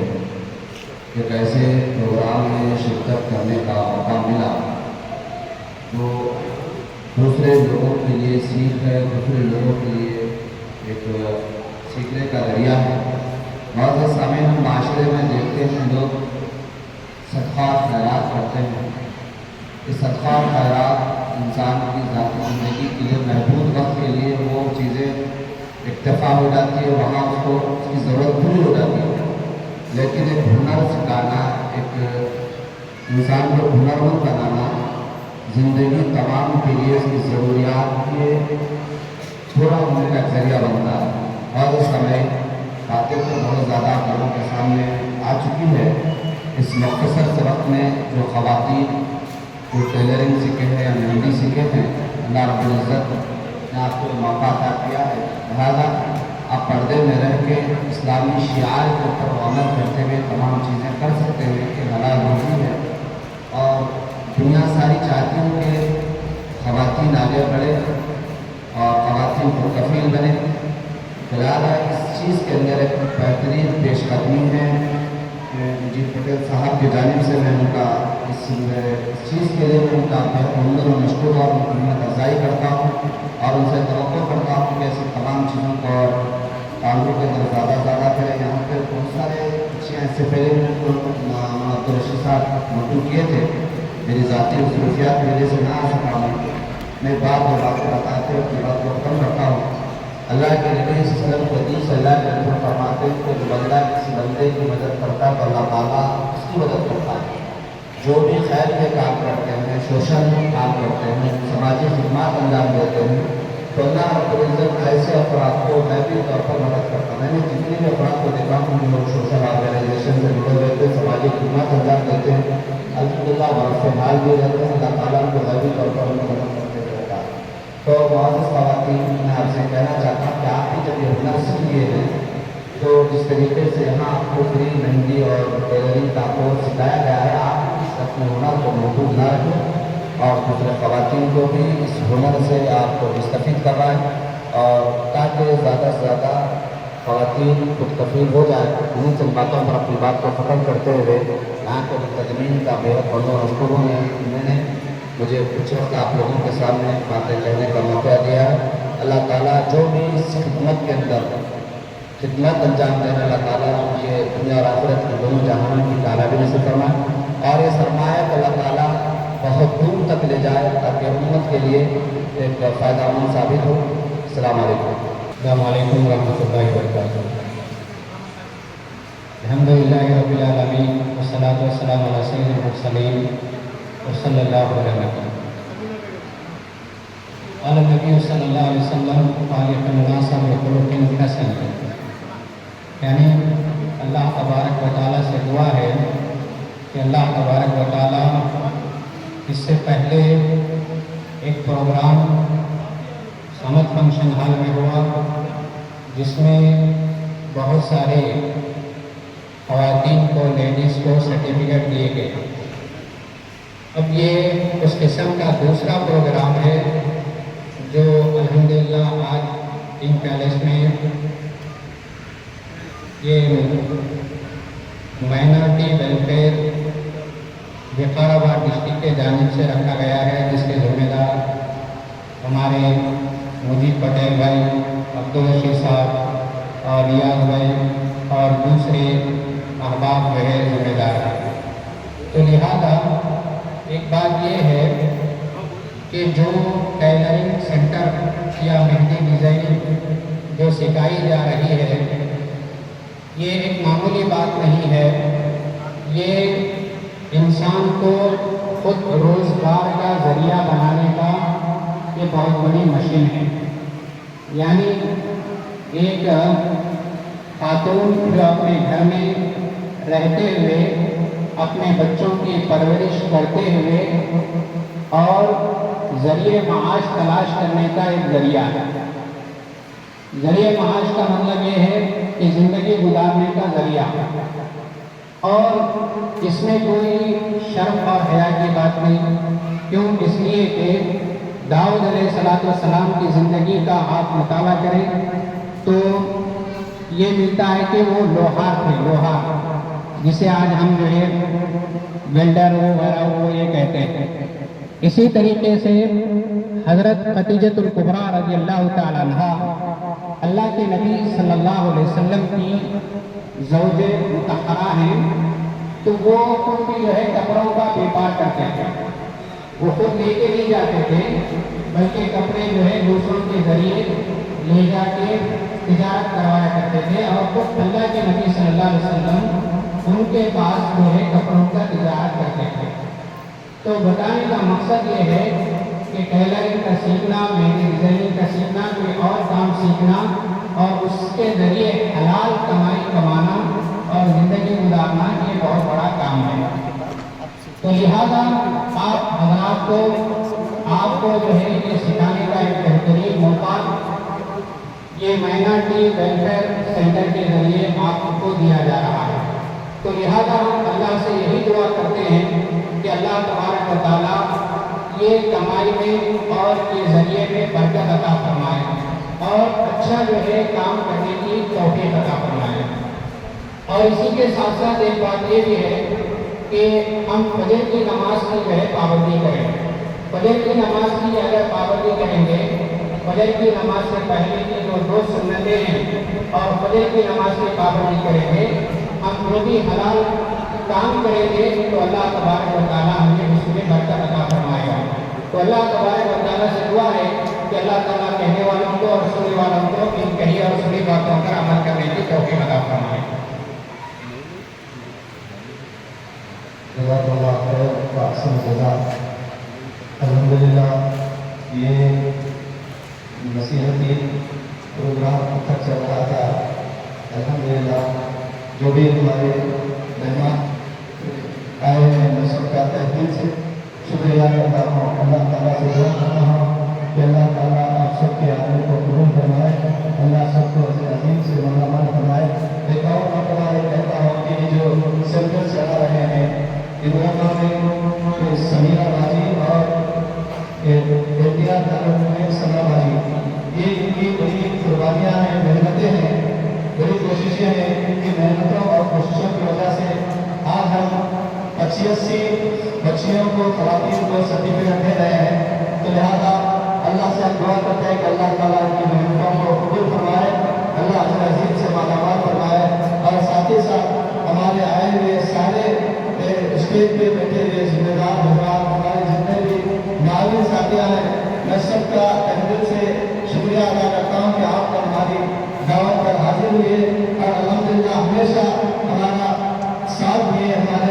कि कैसे प्रोग्राम में शिरकत करने का मौका मिला तो दूसरे लोगों के लिए सीख है, दूसरे लोगों के लिए एक सीखने का जरिया है। बहुत समय हम माशरे में देखते हैं लोग सदका खैरात करते हैं। इस सदका खैरात इंसान की ज़ाती ज़िंदगी के लिए महदूद वक्त के लिए वो चीज़ें इक्तफा हो जाती है, वहाँ उसको उसकी ज़रूरत पूरी हो जाती है। लेकिन एक हुनर सिखाना, एक इंसान को हुनरमंद बनाना ज़िंदगी तमाम के लिए उसकी ज़रूरियात के पूरा होने का जरिया बनता है। और उस समय बातें तो बहुत ज़्यादा लोगों के सामने आ चुकी है। इस मुख्तसर से वक्त में जो ख़वातीन जो टेलरिंग सीखे हैं या मेहंदी सीखे हैं, अल्लाह रब्बुल इज़्ज़त ने आपको मौका अता किया है। लिहाजा आप पर्दे में रह के इस्लामी शिआर के ऊपर अमल करते हुए तमाम चीज़ें कर सकते हैं कि हलाल रोज़ी है। और दुनिया सारी चाहती है कि ख़वातीन आगे बढ़े और ख़वातीन मुस्तक़बिल बने। लिहाजा इस चीज़ के अंदर एक बेहतरीन पेशकदमी है। मुजीब पटेल साहब की जानिब से मैं उनका इस चीज़ के लिए मैं उनका बहुत मशकूर और उनकी अफजाई करता हूँ और उनसे तवक्को करता हूँ कि ऐसी तमाम चीज़ों को और कानून के अंदर ज़्यादा ज़्यादा करें। यहाँ पर बहुत सारे अच्छे ऐसे पहले तो रशीद साहब मौजूद किए थे, मेरी ज़ाती खसूसियात की वजह से ना आ सका मैं बात और बातें बताते हुए अपनी बात को कम रखता हूँ। अल्लाह के नबी सल्लल्लाहु अलैहि वसल्लम फरमाते हैं कि जो बंदा किसी बंदे की मदद करता है तो अल्लाह ताला उसकी मदद करता है। जो भी खैर के काम करते हैं, सोशल काम करते हैं, समाजी खिदमत अंजाम देते हैं तो अल्लाह रब्बुल इज़्ज़त ऐसे अफराद को मैं भी तौर पर मदद करता हूँ। मैंने जितने भी अफराद को देखा हूँ जो सोशल ऑर्गेनाइजेशन से जुड़े रहते हैं, समाजी खिदमत अंजाम देते हैं, अल्हम्दुलिल्लाह बरसे हाल भी रहते हैं, अल्लाह ताला उनको ज़रूरी तौर पर उनको मदद करते रहता है। तो मुअज़्ज़िज़ ख़वातीन, मैं आपसे कहना चाहता हूँ कि आप भी जब ये हुनर सीख लिए हैं तो जिस तरीके से यहाँ आपको फ्री मेहंदी और टेलरिंग का कोर्स सिखाया गया है, आप इस अपने हुनर को महफूज न रखें और दूसरे ख़वातीन को भी इस हुनर से आपको मुस्तफ़ीद करवाएँ और ताकि ज़्यादा से ज़्यादा ख़वातीन मुस्तफ़ीद हो जाए। उन्हीं चंद बातों पर अपनी बात को ख़त्म करते हुए यहाँ के मुंतज़मीन का बेहद बड़ा मशकूर हूँ। मैंने मुझे कुछ वक्त आप लोगों के सामने बातें कहने का मौका दिया। अल्लाह ताला जो भी इस खिदमत के अंदर खिदमत अंजाम देने, अल्लाह ताला ये दुनिया और आखिरत के दोनों जहानों की कामयाबी नसीब फरमाए और ये सरमाया को अल्लाह ताला बहुत दूर तक ले जाए ताकि उम्मत के लिए एक फ़ायदामंद साबित हो। अस्सलाम वालेकुम रहमतुल्लाहि व बरकातहू। अल्हम्दुलिल्लाहि रब्बिल आलमीन वस्सलातु वस्सलामु अला सय्यिदिल मुरसलीन वसल्लल्लाहु अलैहि वसल्लम। यानी अल्लाह तबारक व तआला से दुआ है कि अल्लाह तबारक व तआला इससे पहले एक प्रोग्राम समद फंक्शन हॉल में हुआ जिसमें बहुत सारे ख़वातीन को, लेडीज़ को सर्टिफिकेट दिए गए। अब ये उस किस्म का दूसरा प्रोग्राम है जो अल्हम्दुलिल्लाह आज किंग पैलेस में ये माइनॉरिटी वेलफेयर विकाराबाद डिस्ट्रिक्ट के जानिब से रखा गया है, जिसके जिम्मेदार हमारे मुजीब पटेल भाई, अब्दुल रशीद साहब और रियाज भाई और दूसरे अहबाब जो है जिम्मेदार हैं। तो लिहाजा एक बात ये है कि जो टेलरिंग सेंटर या मेहंदी डिज़ाइनिंग जो सिखाई जा रही है ये एक मामूली बात नहीं है, ये इंसान को खुद रोज़गार का ज़रिया बनाने का ये बहुत बड़ी मशीन है। यानी एक खातून जो अपने घर में रहते हुए अपने बच्चों की परवरिश करते हुए और ज़रिए माश तलाश करने का एक ज़रिया है। ज़रिए माश का मतलब ये है कि ज़िंदगी गुजारने का ज़रिया, और इसमें कोई शर्म और हया की बात नहीं। क्यों? इसलिए कि दाऊद अलैहिस्सलाम की ज़िंदगी का आप मुताला करें तो ये मिलता है कि वो लोहार थे, लोहार जिसे आज हम जो है वेल्डर वगैरह वो ये कहते हैं। इसी तरीके से हज़रत खदीजतुल कुबरा रज़ियल्लाहु तआला अन्हा अल्लाह के नबी सल्लल्लाहु अलैहि वसल्लम की ज़ौजे मुतहरा हैं, तो वो खुद भी जो है कपड़ों का व्यापार करते थे। वो खुद लेके नहीं जाते थे बल्कि कपड़े जो है दूसरों के ज़रिए ले जाके तिजारत करवाया करते थे, और खुद अल्लाह के नबी सल्लल्लाहु अलैहि वसल्लम उनके पास जो है कपड़ों का तिजारत करते थे। तो बताने का मकसद ये है कि टेलरिंग का सीखना, मेहंदी डिज़ाइनिंग का सीखना, कोई और काम सीखना और उसके ज़रिए हलाल कमाई कमाना और ज़िंदगी गुजारना ये बहुत बड़ा काम है। तो लिहाजा आप हज़रात को आपको जो है ये सिखाने का एक बेहतरीन मौका ये माइनॉरिटी वेलफेयर सेंटर के ज़रिए आपको दिया जा रहा है। तो लिहाजा हम अल्लाह से यही दुआ करते हैं कि अल्लाह तबारक व तआला ये कमाई में और ये ज़रिए में बरकत अता फरमाए और अच्छा जो है काम करने की तौफीक अता फरमाए। और इसी के साथ साथ एक बात ये भी है कि हम फजर की नमाज की जो है पाबंदी करें। फजर की नमाज की अगर पाबंदी करेंगे, फजर की नमाज से पहले की जो 2 सुन्नतें हैं और फजर की नमाज की पाबंदी करेंगे, हम जो भी हलाल काम करेंगे तो अल्लाह तबारक व तआला हमें उसमें बरकत अता फरमाएगा। तो अल्लाह तबारक व तआला से दुआ है कि अल्लाह ताला कहने वालों को और सुनने वालों को इन कही और सुनी बातों पर अमल करने की तौफीक अता फरमाए। अल्हम्दुलिल्लाह ये नसीहती प्रोग्राम अच्छा चल रहा था। अल्हम्दुलिल्लाह जो भी हमारे मेहमान आए हैं मैं सबका तहे दिल से शुक्रिया करता हूँ। अल्लाह ताला से दुआ करता हूँ कि अल्लाह ताला आप सबके आने को कबूल फरमाए, अल्लाह सबको अज़ीम से मनामान फरमाए। एक और मरतबा ये कहता हूँ कि जो सेंटर चला रहे हैं इब्राहिम में समीरा बाजी और एहतियात में सना बाजी, ये इनकी बड़ी कुर्बानियाँ हैं, मेहनतें हैं, बड़ी कोशिशें हैं। इनकी मेहनतों और कोशिशों की वजह से आज हम 80 बच्चियों को, ख़वातीन को सर्टिफिकेट दे रहे हैं। तो लिहाजा अल्लाह से हम दुआ करते हैं कि अल्लाह ताला की मेहनतों को कबूल फरमाए, अल्लाह अज़ीज़ से मालामाल फरमाए। और साथ ही साथ हमारे आए हुए सारे स्टेज पे बैठे हुए जिम्मेदार हजरात, हमारे जितने भी नाज़रीन साथियाँ हैं, मैं सबका दिल से शुक्रिया अदा करता हूँ कि आप हमारी दावत पर हाजिर हुए और अल्हम्दुलिल्लाह हमेशा हमारा साथ दिए, हमारा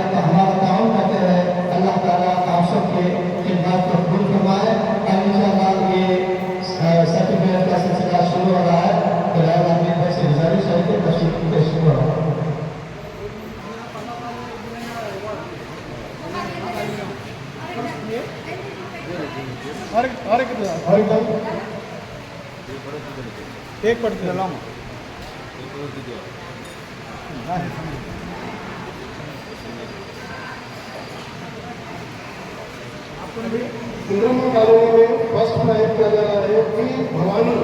ताउन करते रहे। अल्लाह ताला आप सबके खिदमत को कबूल फरमाए और इंशाअल्लाह ये सर्टिफिकेट का सिलसिला शुरू हो रहा है। तो रहमान भाई से गुजारिश है कि तशरीफ पेश करो। एक पड़ती है लामा इंद्रमा कॉलोनी में फर्स्ट प्राइज किया जा रहा है कि भवानी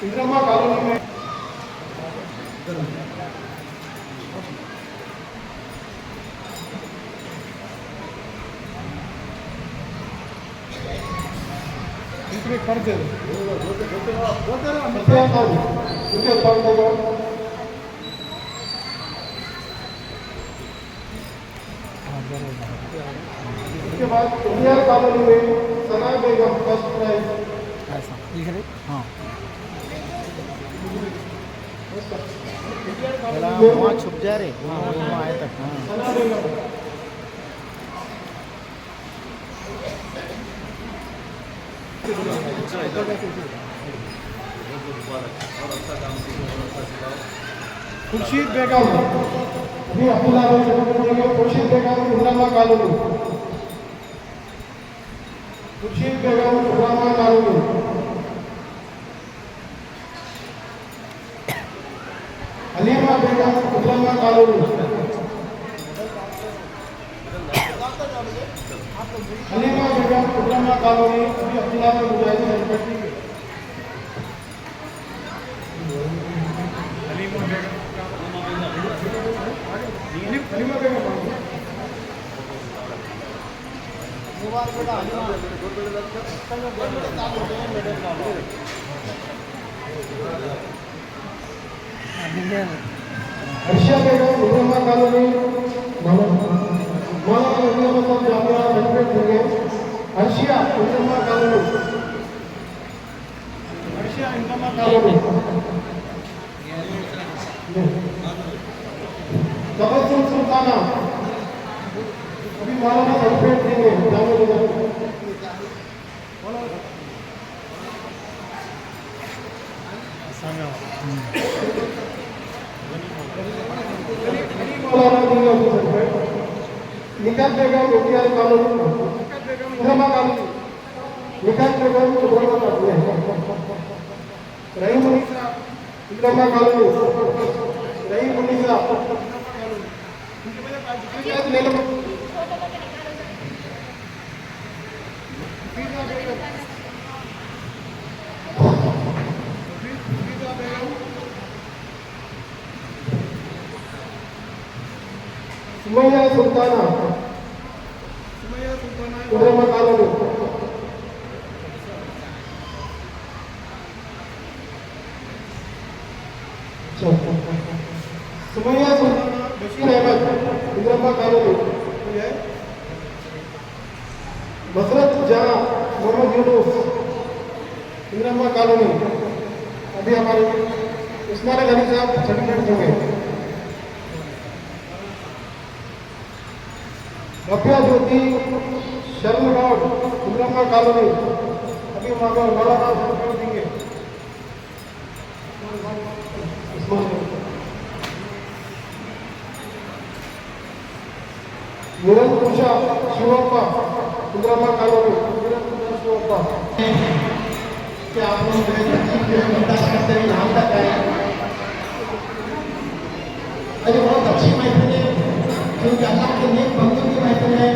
इंद्रमा कॉलोनी में कर दे उसके बाद इंडिया कॉलोनी में सना बेगम फर्स्ट प्राइज हाँ वहाँ छुप जा रहे वहाँ आए तक सना बेगम खुर्शीद बेगम अभी अब्दुल्ला खुर्शीद बेगम इंद्रमा कॉलोनी खुर्शीद बेगम इंद्रमा कॉलोनी हलीमा बेगम इंद्रमा कॉलोनी हलीमा बेगम इंद्रमा कॉलोनी अभी अब्दुल्ला में मुजाहिदीन हेडक्वार्टर हलीमा बेगम हर्षा बेगम इंद्रमा कॉलोनी मौलाना नबी अहमद जामिया हेडक्वार्टर होंगे हर्षिया इंद्रमा कॉलोनी हर्षिया इंद्रमा कॉलोनी तबस्सुम सुल्ताना अभी मौलाना हेडक्वार्टर देंगे जामिया निकात बेगम एटीआर कॉलोनी इंद्रमा कॉलोनी निकात बेगम इंद्रमा कॉलोनी रहीम उन्नीसा इंद्रमा कॉलोनी रहीम उन्नीसा सुमैया सुल्ताना इंद्रमा कॉलोनी सुमैया सुल्ताना बशीर अहमद इंद्रमा कॉलोनी मसरत जहां मोहम्मद यूनुस इंद्रमा कॉलोनी अभी हमारे उस्मान गनी साहब सर्टिफिकेट होंगे भव्या ज्योति शरण रोड इंद्रमा कॉलोनी अभी मौलाना सर्टिफिकेट देंगे निरंकुशा शिवप्पा इंद्रमा कॉलोनी निरंकुशा शिवप्पा क्या आप लोग बर्दाश्त करते हुए यहाँ तक आए अरे बहुत अच्छी महफिल है क्योंकि अल्लाह के नेक बंदों की महफिल है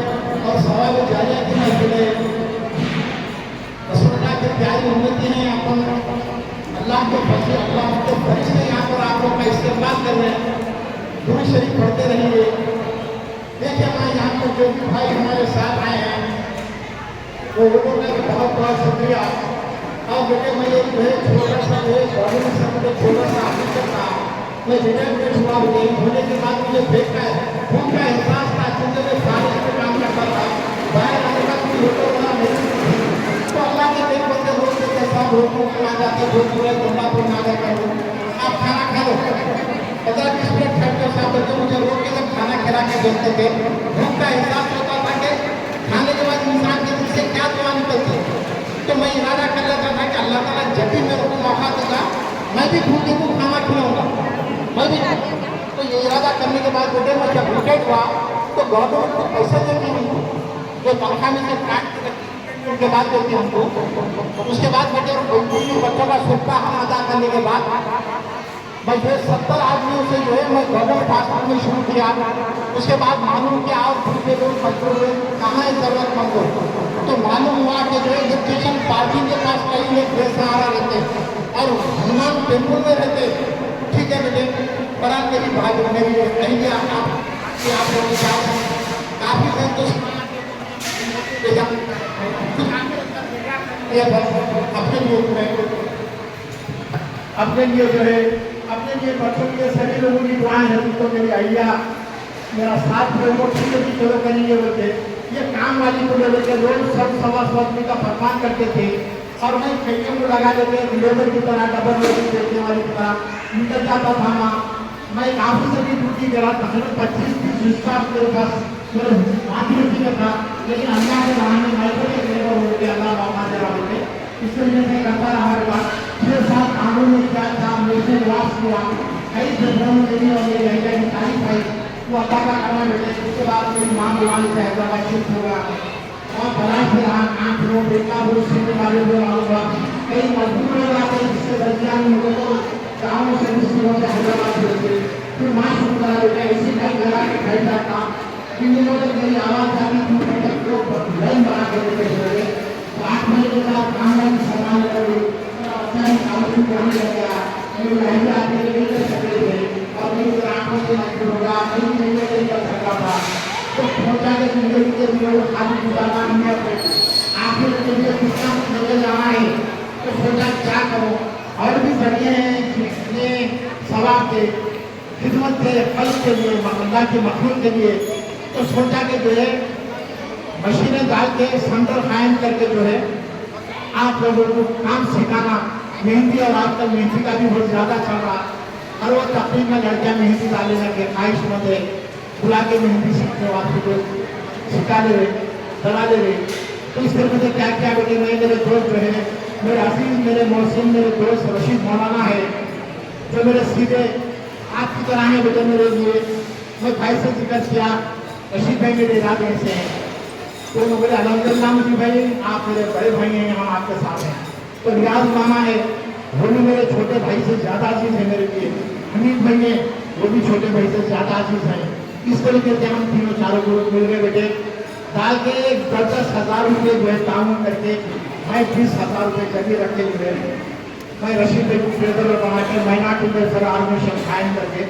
और सवाल जारिया की महफिल है रसूलुल्लाह के प्यारी उम्मती हैं अपन अल्लाह के फजल अल्लाह के फरिश्ते यहाँ पर आप लोग का इस्तेमाल कर रहे हैं दुरूद शरीफ पढ़ते रहिए देखिए हमारे यहाँ पर जो भी भाई हमारे साथ आए हैं वो लोगों का बहुत बहुत शुक्रिया और बेटे मैं एक छोटा सा छोटा सा आदमी करता मैं विनय में हुआ होने के बाद मुझे देखा है उनका एहसास था क्योंकि मैं सारे काम करता था बाहर आने का कोई होटल वाला नहीं रोड में आ जाते जो पूरे कोल्हापुर में आ जाकर आप खाना खा लो 15-20 मिनट ठहरते साहब बच्चे मुझे रोक के जब खाना खिला के देते थे भूख का एहसास होता था कि खाने के बाद इंसान के दिल से क्या दुआ निकलती तो मैं इरादा कर लेता था कि अल्लाह ताला जब भी मेरे को मौका देगा मैं भी भूखे को खाना खिलाऊंगा मैं भी तो ये इरादा करने के बाद बेटे मैं जब रिटायर्ड हुआ तो गवर्नमेंट को पैसे देती हमको जो तनख्वाह में से काट के बाद देती हमको उसके बाद बेटे बच्चों का सुखता हम अदा करने के बाद मैं जो 70 आदमियों से जो है मैं गवर्नमेंट हॉस्पिटल में शुरू किया उसके बाद मालूम किया और दूसरे लोग बच्चों में कहाँ है जरूरतमंद हो तो मालूम हुआ कि जो इलेक्ट्रिशियन पार्किंग के पास कई लोग बेसहारा रहते और हनुमान टेम्पल में रहते ठीक है बेटे बड़ा मेरी भाई मेरी कहेंगे आप लोगों के साथ काफी संतुष्ट अपने लिए जो है अपने लिए बच्चों के लिए सभी लोगों की दुआएं हैं तो मेरी अय्या मेरा साथ में वो ठीक है चलो करेंगे बोलते ये काम वाली को लेकर के लोग सब सवा आदमी का फरमान करते थे और मैं खिड़कियों को लगा देते लेबर की तरह डबल रोटी बेचने वाली की तरह निकल जाता था मैं एक ऑफिसर की ड्यूटी करा तकरीबन 25-30 स्टाफ मेरे पास मेरे हाथ ड्यूटी का था लेकिन अल्लाह के रहने मैं को एक लेबर हो गया अल्लाह बाबा दे रहा होते इसलिए मैं करता रहा हर बार 6-7 कानून में क्या था मुझे वास किया कई जगहों में मेरी और मेरी अहिया की तारीफ आई वो अल्लाह का करना बेटे उसके बाद मेरी माँ बुलाने से हैदराबाद शिफ्ट होगा और बड़ा से रहा आँख लो बेटा वो सीने वाले लोग आऊँगा कई मजदूर लोग आते जिससे दर्जियान लोगों को गाँव से मुस्लिमों से हैदराबाद भेजते फिर माँ शुरू करा बेटा इसी टाइम लगा के खरीदा था इन दिनों तक मेरी आवाज़ आती थी लोग लाइन बना के देते हुए 8 महीने के बाद काम वाली सामान लगे अच्छा काम करने लग गया मेरी लहजा आते लेकर सके थे और मेरी आँखों से नहीं होगा नहीं कर सकता था तो पहुँचा के जिंदगी के लिए खाली गुजारना नहीं है आखिर के लिए कितना चले जाना है तो सोचा क्या करो और भी बढ़िया है सवाब के खिदमत के फल के लिए अल्लाह के मखलूक के लिए तो सोचा कि जो है मशीनें डाल के सेंटर कायम करके जो है आप लोगों को काम सिखाना मेहंदी और आजकल मेहंदी का भी बहुत ज़्यादा चल रहा हर वो तकरीब में लड़कियाँ मेहंदी डाले लगे ख्वाहिश मंद है बुला के मेहंदी सीखने वाले को सिखा ले रहे डरा ले रहे तो इस तरह से क्या क्या बेटे मैं मेरे दोस्त जो है मेरे अजीज मेरे मौसम मेरे दोस्त रशीद मौलाना है जो मेरे सीधे आपकी तरह है बेटे मेरे लिए मैं भाई से जिक्र किया रशीद भाई मेरे इरादे से हैं तो मैं बोले अलहमदिल्ला मुझे भाई आप मेरे बड़े भाई हैं हम आपके साथ हैं तो रियाज मामा है वो भी मेरे छोटे भाई से ज़्यादा अजीज है मेरे लिए हमीद भाई है वो भी छोटे भाई से ज़्यादा अजीज हैं इस तरीके से हम तीनों चारों ग्रुप मिल गए बेटे डाल के 10-10 हज़ार रुपये जो है ताउन करके मैं 20,000 रुपये जगह रखे हुए मैं रशीद भाई को फेडरल बना के माइनॉरिटी वेलफेयर ऑर्गेनाइजेशन कायम करके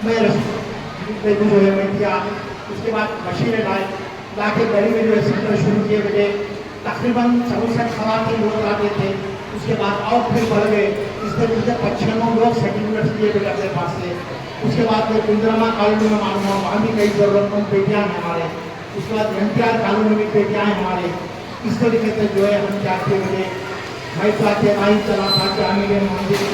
मैं रशीद भाई को जो है मैं किया उसके बाद मशीनें ला के गली में जो है सेंटर शुरू किए बेटे तकरीबन 64 खवातीन लोग आते थे उसके बाद और फिर बढ़ गए इस तरीके से 95 लोग सर्टिफिकेट्स लिए बेटे अपने पास से उसके बाद फिर इंदिरा कॉलोनी में मालूम हुआ वहाँ भी कई जरूरतमंद बेटियाँ हैं हमारे उसके बाद NTR कॉलोनी में बेटियाँ हैं हमारे इस तरीके से जो है हम चाहते हुए मैं चाहते आई चला था क्या मिले मंदिर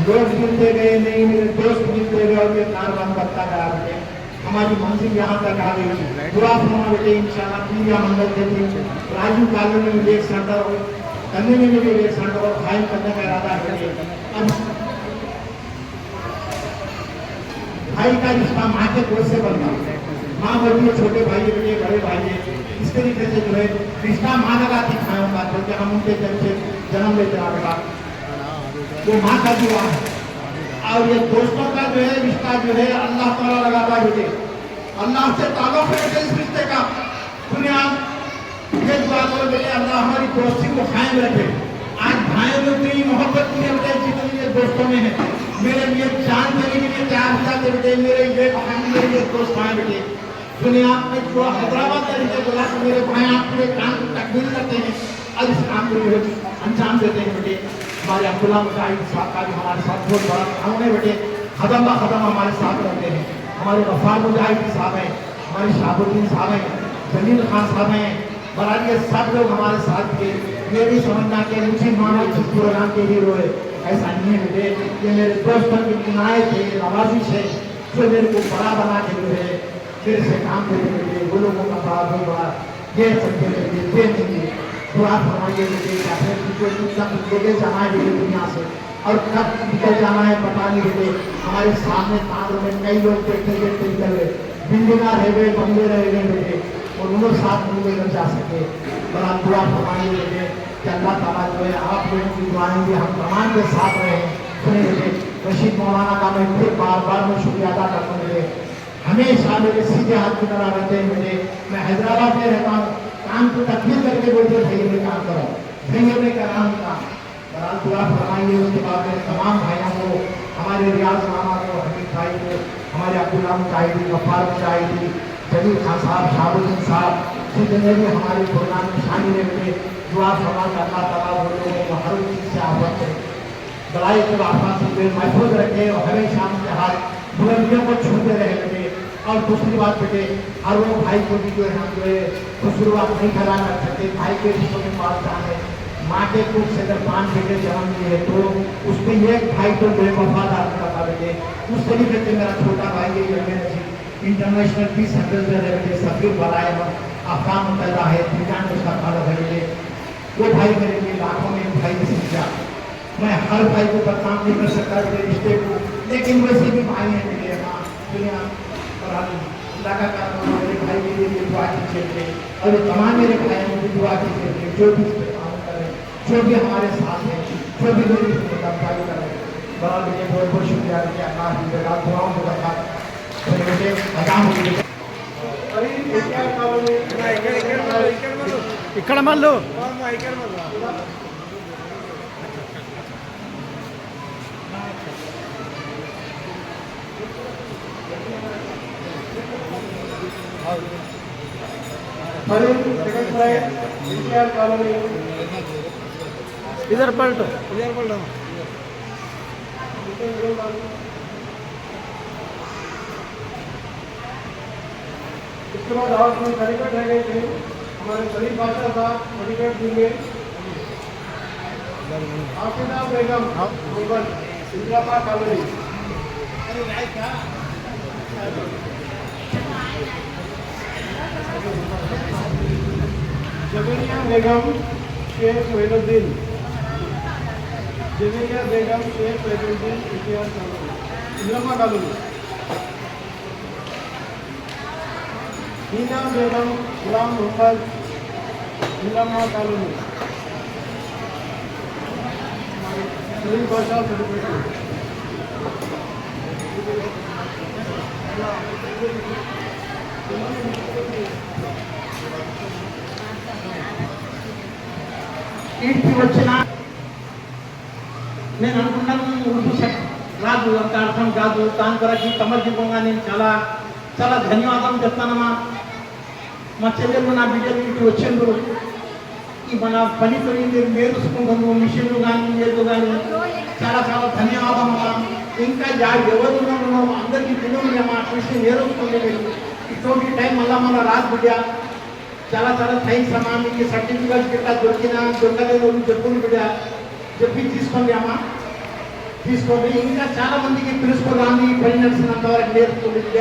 लोग मिलते गए नहीं मेरे दोस्त मिलते गए और ये कारवान बढ़ता गया बेटे हमारी मंजिल यहाँ तक आ गई दुआ फरमा बेटे इंशाल्लाह पीरिया मंदिर देते राजू कॉलोनी में एक सेंटर हो कन्ने में भी एक सेंटर और कायम करने का इरादा है अब भाई का रिश्ता माँ के गोद से बनता माँ बड़ी छोटे भाई बेटे बड़े भाई है इस तरीके से जो है रिश्ता माँ लगाती खाया होगा क्योंकि हम उनके जन्म लेते आ बेटा वो माँ का दुआ है और ये दोस्तों का जो है रिश्ता जो है अल्लाह ताला लगाता है अल्लाह से ताल्लुक़ है इस रिश्ते का दुनिया ये दुआ करो बेटे अल्लाह हमारी दोस्ती को कायम रखे आज भाइयों में इतनी मोहब्बत नहीं है जितनी ये दोस्तों में है मेरे लिए जान देने के लिए तैयार हो जाते बेटे मेरे ये भाई मेरे ये दोस्त भाई बेटे दुनिया में जो हैदराबाद तरीके बोला तो मेरे भाई आप पूरे काम को तकमील करते हैं और इस काम को जो अंजाम देते हैं बेटे हमारे अब्दुल्ला मुजाहिद साहब का भी हमारे साथ बहुत बड़ा काम है बेटे कदम ब कदम हमारे साथ रहते हैं हमारे वफार मुजाहिद साहब हैं हमारे शाहबुद्दीन साहब हैं जमील खान साहब हैं बरारी सब लोग हमारे साथ थे ये भी समझना कि मुझे माना जिस प्रोग्राम के हीरो है, ऐसा नहीं है बेटे। ये मेरे दोस्तों की बुनाए थे, नवाजिश है, जो मेरे को बड़ा बना के हुए मेरे से काम करते हुए वो लोगों का बड़ा बड़ा ये सकते दे देंगे। तो आप हमारे बेटे चाहे लेके जाना है बेटे दुनिया से, और कब निकल जाना है पता नहीं बेटे। हमारे सामने तांडव में कई लोग बैठे बैठे निकल गए, बिल्डिंगा रह गए, बंगले रह गए बेटे, और उन्होंने साथ मिलकर न जा सके। बड़ा दुआ फरमाइए बेटे कि अल्लाह ताला जो है आप लोगों की दुआएं भी हम तमाम के साथ रहे। सुने बेटे, रशीद मौलाना का मैं फिर बार बार में शुक्रिया अदा करता हूँ बेटे। हमेशा मेरे सीधे हाथ की तरह रहते हैं बेटे। मैं हैदराबाद में रहता हूँ, काम को तकलीफ करके बोलते भैया में काम करो, भैया में कर रहा हूँ काम। बड़ा दुआ फरमाइए। उसके बाद में तमाम भाइयों को, हमारे रियाज मामा को, हमीद भाई को, हमारे अब्दुल्ला मुजाहिदी, गफ्फार मुजाहिदी, जलील खान साहब, शाहबुद्दीन साहब, जितने भी हमारे प्रोग्राम में शामिल है, दुआ फरमा अल्लाह ताला वो लोगों को हर चीज़ से आफत है, बड़ाई के आफत से महफूज रखे और हमेशा उनके हाथ बुलंदियों को छूते रहे बेटे। और दूसरी बात बेटे, हर वो भाई को भी जो है हम जो है तो शुरुआत नहीं करा कर सकते। भाई के रिश्तों में पास जाए, माँ के कुछ से अगर 5 बेटे जन्म दिए तो उसमें एक भाई तो बेवफादार करता बेटे। उस तरीके से मेरा छोटा भाई है इंटरनेशनल पीस एम्बेसडर है बेटे, सफीर बनाए अफगान मुतल्ला है, त्रिजान उसका पालक है बेटे। वो भाई मेरे लिए लाखों में भाई की संख्या। मैं हर भाई को बदनाम नहीं कर सकता मेरे रिश्ते को, लेकिन वैसे भी भाई हैं मेरे। हाँ दुनिया और अल्लाह का काम मेरे भाई के लिए दुआ कीजिए और तमाम मेरे भाइयों की दुआ कीजिए जो भी काम करें, जो भी हमारे साथ हैं, जो भी मेरी भाई करें। बड़ा मुझे बहुत बहुत शुक्रिया किया अल्लाह की जगह दुआओं को रखा बेटे अदा हो। ఇక్కడ మళ్ళీ इधर पलटो इसके बाद हाउस में बैरिकेड रह गए थे, हमारे शरीफ बादशाह साहब बैरिकेड देंगे। आफिदा बेगम मुगल इंदिरा कॉलोनी, जवेरिया बेगम शेख वहीदुद्दीन, जवेरिया बेगम शेख वहीदुद्दीन इतिहास कॉलोनी, इंदिरा कॉलोनी, हीना बेगम गुलाम मोहम्मद नीलामा कॉलोनी, शरीफ बादशाह सेलिब्रेशन। ఇంటికి వచ్చిన నేను అనుకున్నాను ఉర్దూ రాదు, అంత అర్థం కాదు, దాని కొరకు తమర్జిపోగా నేను చాలా చాలా ధన్యవాదాలు చెప్తానమ్మా. మా చెల్లెళ్ళు నా బిడ్డలు ఇంటికి వచ్చిండ్రు, ఈ మన పని పని మీరు నేర్చుకుంటాము, మిషన్లు కానీ లేదు కానీ చాలా చాలా ధన్యవాదం అమ్మా. ఇంకా ఎవరు అందరికీ తెలియదు అమ్మా, చూసి నేర్చుకోండి మీరు. ఇటువంటి టైం మళ్ళా రాదు బిడ్డ. చాలా చాలా థ్యాంక్స్ అమ్మా. మీకు సర్టిఫికేట్ గిట్లా దొరికినా దొరకలేదు చెప్పులు బిడ్డ, చెప్పి తీసుకోండి అమ్మా, తీసుకోండి. ఇంకా చాలా మందికి తెలుసుకోదాన్ని పని నడిచినంత వరకు నేర్చుకోండి బిడ్డ.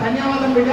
ధన్యవాదం బిడ్డ.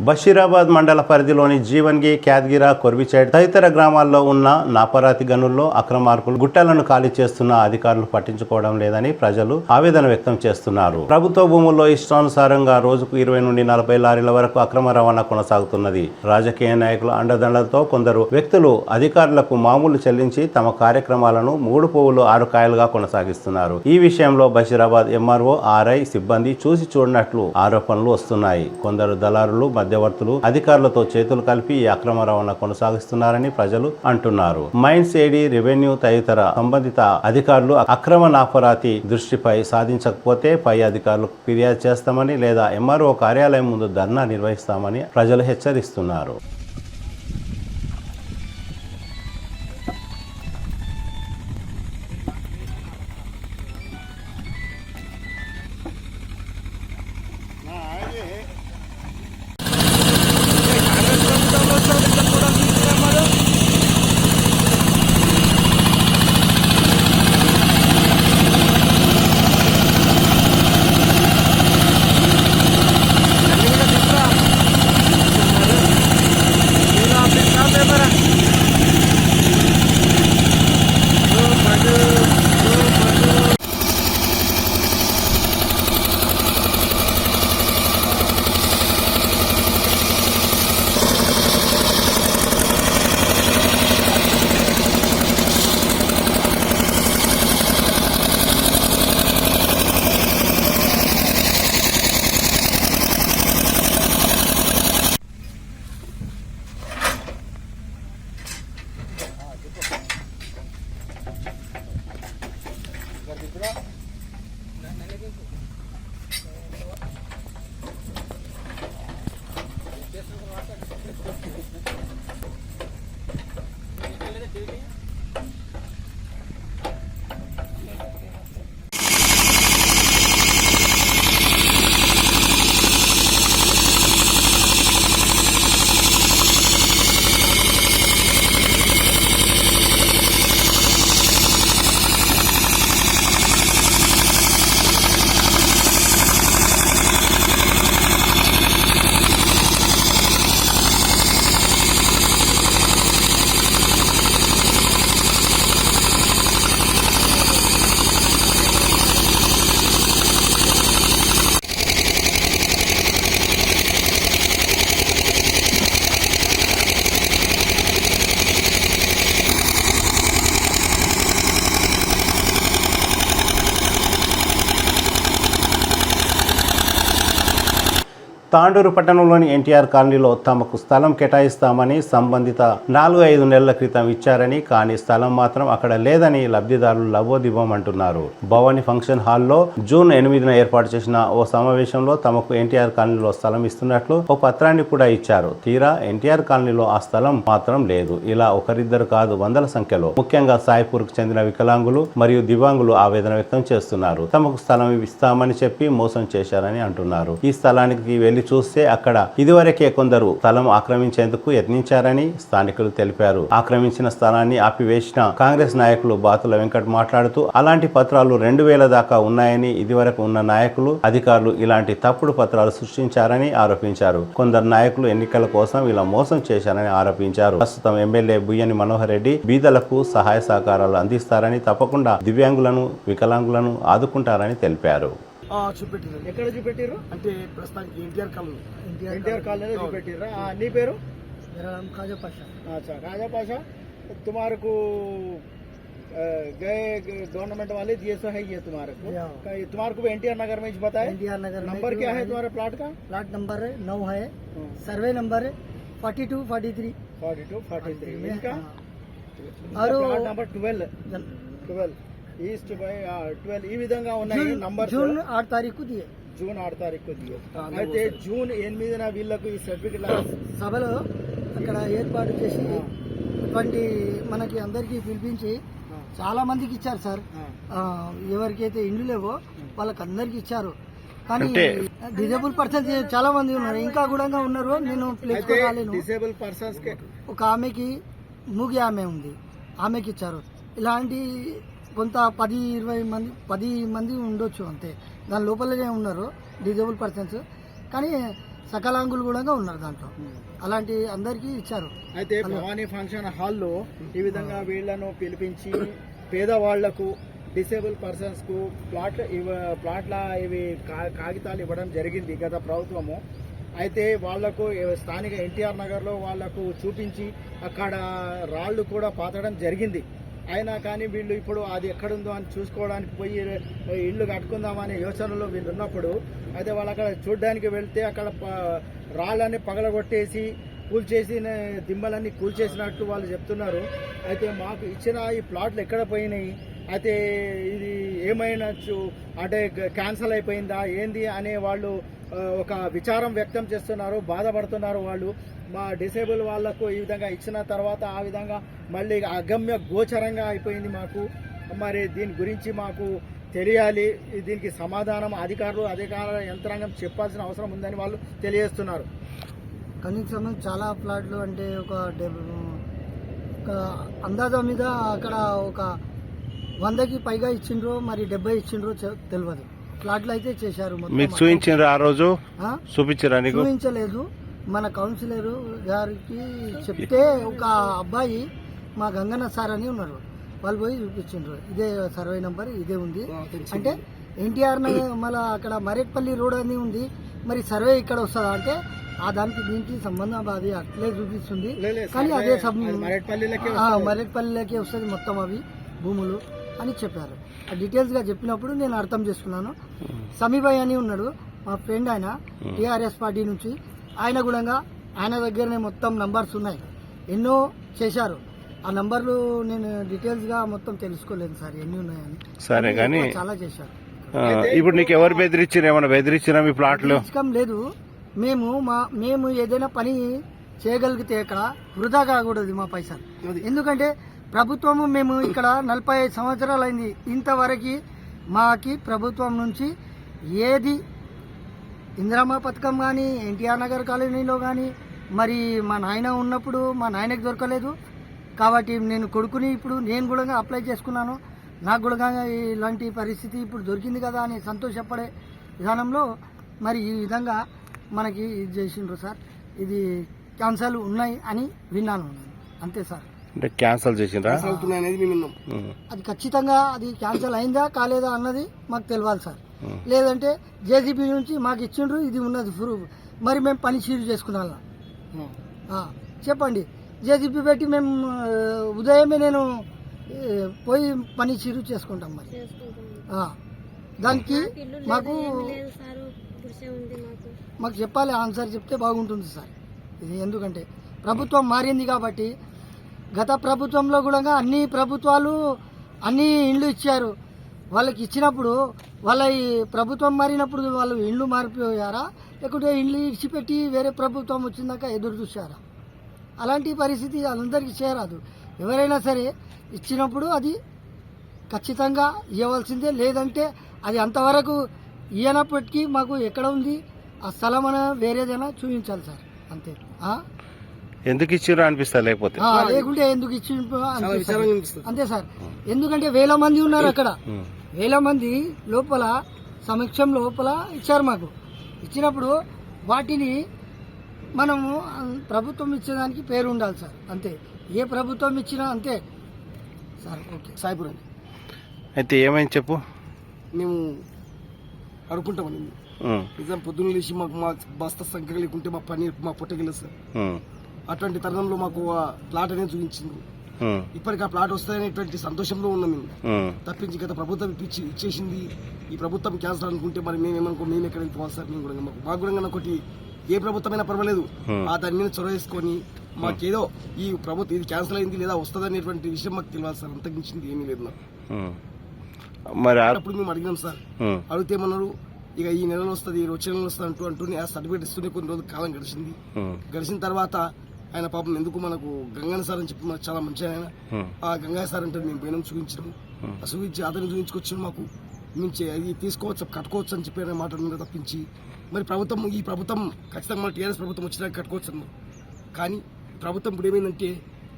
బషీరాబాద్ మండల పరిధిలోని జీవన్గి, క్యాద్గిర, కొర్విచేడ్ తదితర గ్రామాల్లో ఉన్న నాపరాతి గనుల్లో అక్రమార్కులు గుట్టలను ఖాళీ చేస్తున్న అధికారులు పట్టించుకోవడం లేదని ప్రజలు ఆవేదన వ్యక్తం చేస్తున్నారు. ప్రభుత్వ భూముల్లో ఇష్టానుసారంగా రోజుకు 20 నుండి 40 లారీల వరకు అక్రమ రవాణా కొనసాగుతున్నది. రాజకీయ నాయకుల అండదండలతో కొందరు వ్యక్తులు అధికారులకు మామూలు చెల్లించి తమ కార్యక్రమాలను 3 పువ్వులు 6 కాయలుగా కొనసాగిస్తున్నారు. ఈ విషయంలో బషీరాబాద్ ఎంఆర్ఓ, ఆర్ఐ సిబ్బంది చూసి చూడనట్లు ఆరోపణలు వస్తున్నాయి. కొందరు దళారులు, మధ్యవర్తులు అధికారులతో చేతులు కలిపి ఈ అక్రమ రవాణా కొనసాగిస్తున్నారని ప్రజలు అంటున్నారు. మైన్స్, ఏడీ, రెవెన్యూ తదితర సంబంధిత అధికారులు అక్రమ నాపరాతి దృష్టిపై సాధించకపోతే పై అధికారులకు ఫిర్యాదు చేస్తామని లేదా ఎంఆర్ఓ కార్యాలయం ముందు ధర్నా నిర్వహిస్తామని ప్రజలు హెచ్చరిస్తున్నారు. తాండూరు పట్టణంలోని ఎన్టీఆర్ కాలనీలో తమకు స్థలం కేటాయిస్తామని సంబంధిత 4-5 నెలల క్రితం ఇచ్చారని, కానీ స్థలం మాత్రం అక్కడ లేదని లబ్ధిదారులు లబోదిబం అంటున్నారు. భవానీ ఫంక్షన్ హాల్లో జూన్ 8న ఏర్పాటు చేసిన ఓ సమావేశంలో తమకు ఎన్టీఆర్ కాలనీలో స్థలం ఇస్తున్నట్లు ఓ పత్రాన్ని కూడా ఇచ్చారు. తీరా ఎన్టీఆర్ కాలనీలో ఆ స్థలం మాత్రం లేదు. ఇలా ఒకరిద్దరు కాదు, వందల సంఖ్యలో ముఖ్యంగా సాయిపూర్కు చెందిన వికలాంగులు మరియు దివ్యాంగులు ఆవేదన వ్యక్తం చేస్తున్నారు. తమకు స్థలం ఇస్తామని చెప్పి మోసం చేశారని అంటున్నారు. ఈ స్థలానికి వెళ్లి చూస్తే అక్కడ ఇదివరకే కొందరు స్థలం ఆక్రమించేందుకు యత్నించారని స్థానికులు తెలిపారు. ఆక్రమించిన స్థలాన్ని ఆపివేసిన కాంగ్రెస్ నాయకులు బాతుల వెంకట్ మాట్లాడుతూ అలాంటి పత్రాలు 2000 దాకా ఉన్నాయని, ఇదివరకు ఉన్న నాయకులు అధికారులు ఇలాంటి తప్పుడు పత్రాలు సృష్టించారని ఆరోపించారు. కొందరు నాయకులు ఎన్నికల కోసం ఇలా మోసం చేశారని ఆరోపించారు. ప్రస్తుతం ఎమ్మెల్యే బుయ్యని మనోహర్ రెడ్డి బీదలకు సహాయ సహకారాలు అందిస్తారని, తప్పకుండా దివ్యాంగులను వికలాంగులను ఆదుకుంటారని తెలిపారు. చూపెట్టారు. ఎక్కడ చూపెట్టారు అంటే ప్రస్తుతానికి ఎన్టీఆర్ కాలనీ చూపెట్టారా? నీ పేరు? కాజా पाशा. अच्छा, काजा पाशा, तुम्हारे को गए गवर्नमेंट वाले दिए सो है ये तुम्हारे को एनटीआर नगर में बताया. एनटीआर नगर नंबर क्या है तुम्हारे प्लाट का? प्लाट नंबर 9 है, सर्वे नंबर 42-43 इनका, और प्लाट नंबर 12 ఈస్ట్ బై 12 ఈ విధంగా ఉన్నాయి నంబర్. జూన్ 8 తారీఖు దియే. అయితే జూన్ 8న వీళ్ళకు ఈ సర్టిఫికెట్ సభలో అక్కడ ఏర్పాటు చేసి మనకి అందరికీ పిలిపించి చాలా మందికి ఇచ్చారు సార్. ఎవరికైతే ఇండ్లు లేవో వాళ్ళకి అందరికి ఇచ్చారు. కానీ డిజేబుల్ పర్సన్స్ చాలా మంది ఉన్నారు, ఇంకా కూడా ఉన్నారు. నేను ప్లేస్ రాలేను. డిజేబుల్ పర్సన్స్ ఒక ఆమెకి మూగి ఆమె ఉంది, ఆమెకి ఇచ్చారు. ఇలాంటి కొంత 10 మంది ఉండొచ్చు అంతే, దాని లోపలనే ఉన్నారు డిజేబుల్ పర్సన్స్. కానీ సకలాంగులు కూడా ఉన్నారు దాంట్లో. అలాంటి అందరికీ ఇచ్చారు. అయితే భవానీ ఫంక్షన్ హాల్లో ఈ విధంగా వీళ్లను పిలిపించి పేదవాళ్లకు, డిసేబుల్ పర్సన్స్ కు ప్లాట్ల ఇవి కాగితాలు ఇవ్వడం జరిగింది గత ప్రభుత్వము. అయితే వాళ్లకు స్థానిక ఎన్టీఆర్ నగర్లో వాళ్లకు చూపించి అక్కడ రాళ్లు కూడా పాతడం జరిగింది. అయినా కానీ వీళ్ళు ఇప్పుడు అది ఎక్కడుందో అని చూసుకోవడానికి పోయి ఇల్లు కట్టుకుందామనే యోచనలో వీళ్ళు ఉన్నప్పుడు, అయితే వాళ్ళు అక్కడ చూడడానికి వెళ్తే అక్కడ రాళ్ళని పగలగొట్టేసి కూల్చేసిన దిమ్మలన్నీ కూల్చేసినట్టు వాళ్ళు చెప్తున్నారు. అయితే మాకు ఇచ్చిన ఈ ప్లాట్లు ఎక్కడ పోయినాయి, అయితే ఇది ఏమైనా అంటే క్యాన్సల్ అయిపోయిందా ఏంది అనే వాళ్ళు ఒక విచారం వ్యక్తం చేస్తున్నారు, బాధపడుతున్నారు. వాళ్ళు మా డిసేబుల్ వాళ్లకు ఈ విధంగా ఇచ్చిన తర్వాత ఆ విధంగా మళ్ళీ అగమ్య గోచరంగా అయిపోయింది మాకు. మరి దీని గురించి మాకు తెలియాలి, దీనికి సమాధానం అధికార యంత్రాంగం చెప్పాల్సిన అవసరం ఉందని వాళ్ళు తెలియజేస్తున్నారు. కనీసం చాలా ప్లాట్లు అంటే ఒక అందాజా మీద అక్కడ ఒక 100కి పైగా ఇచ్చిండ్రో మరి 70 ఇచ్చిండ్రో తెలియదు. ప్లాట్లు అయితే చేశారు. మీకు చూపించారు ఆ రోజు? చూపించారా? చూపించలేదు. మన కౌన్సిలర్ గారికి చెప్తే ఒక అబ్బాయి మా గంగన్న సార్ అని ఉన్నారు, వాళ్ళు పోయి చూపించిండ్రు. ఇదే సర్వే నంబర్ ఇదే ఉంది అంటే ఎన్టీఆర్ మళ్ళీ అక్కడ మరేట్పల్లి రోడ్ అని ఉంది, మరి సర్వే ఇక్కడ వస్తుందా అంటే ఆ దానికి దీనికి సంబంధం అది అట్లే చూపిస్తుంది. కానీ అదే మరేట్పల్లిలోకి వస్తుంది మొత్తం అవి భూములు అని చెప్పారు. ఆ డీటెయిల్స్గా చెప్పినప్పుడు నేను అర్థం చేసుకున్నాను. సమీభాయ్ అని ఉన్నాడు మా ఫ్రెండ్, ఆయన టీఆర్ఎస్ పార్టీ నుంచి. ఆయన కూడా ఆయన దగ్గరనే మొత్తం నంబర్స్ ఉన్నాయి, ఎన్నో చేశారు. ఆ నంబర్లు నేను డీటెయిల్స్గా మొత్తం తెలుసుకోలేదు సార్ ఎన్ని ఉన్నాయని. సరే, కానీ చాలా చేశారు. ఇప్పుడు నీకు ఎవరు బెదిరించారు? ఏమైనా బెదిరించారా మీ ప్లాట్లు? లేదు. మేము ఏదైనా పని చేయగలిగితే ఇక్కడ వృధా కాకూడదు మా పైసలు. ఎందుకంటే ప్రభుత్వము మేము ఇక్కడ 45 సంవత్సరాలు అయింది, ఇంతవరకు మాకి ప్రభుత్వం నుంచి ఏది ఇందిరమ్మ పథకం కానీ ఎన్టీఆర్ నగర్ కాలనీలో కానీ మరి మా నాయన ఉన్నప్పుడు మా నాయనకి దొరకలేదు. కాబట్టి నేను కొడుకుని ఇప్పుడు నేను కూడా అప్లై చేసుకున్నాను, నాకు కూడా ఇలాంటి పరిస్థితి ఇప్పుడు దొరికింది కదా అని సంతోషపడే విధానంలో మరి ఈ విధంగా మనకి ఇది చేసిండ్రు సార్. ఇది క్యాన్సల్ ఉన్నాయి అని విన్నాను అంతే సార్. అంటే క్యాన్సల్ చేసిండ్రా? అది ఖచ్చితంగా అది క్యాన్సల్ అయిందా కాలేదా అన్నది మాకు తెలియాలి సార్. లేదంటే జేసీబీ నుంచి మాకు ఇచ్చిండ్రు, ఇది ఉన్నది ప్రూఫ్, మరి మేము పని షీరు చేసుకున్నాం. చెప్పండి, జేసీబీ పెట్టి మేము ఉదయమే నేను పోయి పని షీరు చేసుకుంటాం. మరి దానికి మాకు మాకు చెప్పాలి, ఆన్సర్ చెప్తే బాగుంటుంది సార్. ఇది ఎందుకంటే ప్రభుత్వం మారింది కాబట్టి, గత ప్రభుత్వంలో కూడా అన్ని ప్రభుత్వాలు అన్ని ఇండ్లు ఇచ్చారు. వాళ్ళకి ఇచ్చినప్పుడు వాళ్ళ ఈ ప్రభుత్వం మారినప్పుడు వాళ్ళు ఇండ్లు మారిపోయారా, లేకుంటే ఇండ్లు ఇచ్చిపెట్టి వేరే ప్రభుత్వం వచ్చిందాక ఎదురు చూశారా? అలాంటి పరిస్థితి అందరికీ చేరాదు. ఎవరైనా సరే ఇచ్చినప్పుడు అది ఖచ్చితంగా ఇవ్వవలసిందే. లేదంటే అది అంతవరకు ఇవ్వనప్పటికీ మాకు ఎక్కడ ఉంది ఆ స్థలం అనే వేరేదైనా చూపించాలి సార్, అంతే. ఎందుకు ఇచ్చిర్రు అనిపిస్తా, లేకపోతే లేకుంటే ఎందుకు ఇచ్చి అంతే సార్. ఎందుకంటే వేల మంది ఉన్నారు అక్కడ, వేల మంది లోపల సమక్షం లోపల ఇచ్చారు మాకు. ఇచ్చినప్పుడు వాటిని మనము ప్రభుత్వం ఇచ్చేదానికి పేరు ఉండాలి సార్, అంతే. ఏ ప్రభుత్వం ఇచ్చినా అంతే సార్. ఓకే సాయిపురం అయితే ఏమైంది చెప్పు. మేము అడుకుంటామండి నిజం. పొద్దున్న లేచి మాకు మా బస్తా సంఖ్య లేకుంటే మా పని మా పొట్టకెళ్ళదు సార్. అటువంటి తరుణంలో మాకు ప్లాట్ అనేది చూపించింది. ఇప్పటికి ఆ ప్లాట్ వస్తాయనేటువంటి సంతోషంలో ఉన్నాం మేము. తప్పించి గత ప్రభుత్వం ఇచ్చేసింది, ఈ ప్రభుత్వం క్యాన్సర్ అనుకుంటే మరి మేమేమనుకో మేము ఎక్కడ వెళ్ళిపోవాలి సార్. మేము కూడా మాకు కూడా ఒకటి ఏ ప్రభుత్వమైనా పర్వాలేదు, ఆ దాని మీద చొరవ వేసుకొని మాకేదో ఈ ప్రభుత్వం ఇది క్యాన్సల్ అయింది లేదా వస్తుంది అనేటువంటి విషయం మాకు తెలియాలి సార్. అంతకుమించింది ఏమీ లేదు నాకు. మరి అప్పుడు మేము అడిగినాం సార్, అడిగితే ఏమన్నారు, ఇక ఈ నెలలో వస్తుంది వచ్చే నెలలో వస్తుంది అంటూ ఆ సర్టిఫికేట్ ఇస్తూనే కొన్ని రోజులు కాలం గడిచింది. గడిచిన తర్వాత ఆయన పాపం ఎందుకు మనకు గంగాన సార్ అని చెప్పి మనకు చాలా మంచి ఆయన. ఆ గంగా సార్ అంటే మేము పోయినాం, చూపించడం, చూపించి అతను చూపించుకొచ్చాడు. మాకు నుంచి అది తీసుకోవచ్చు కట్టుకోవచ్చు అని చెప్పి మాట తప్పించి మరి ప్రభుత్వం ఈ ప్రభుత్వం ఖచ్చితంగా మన టీఆర్ఎస్ ప్రభుత్వం వచ్చినాక కట్టుకోవచ్చు అన్నారు. కానీ ప్రభుత్వం ఇప్పుడు ఏమైందంటే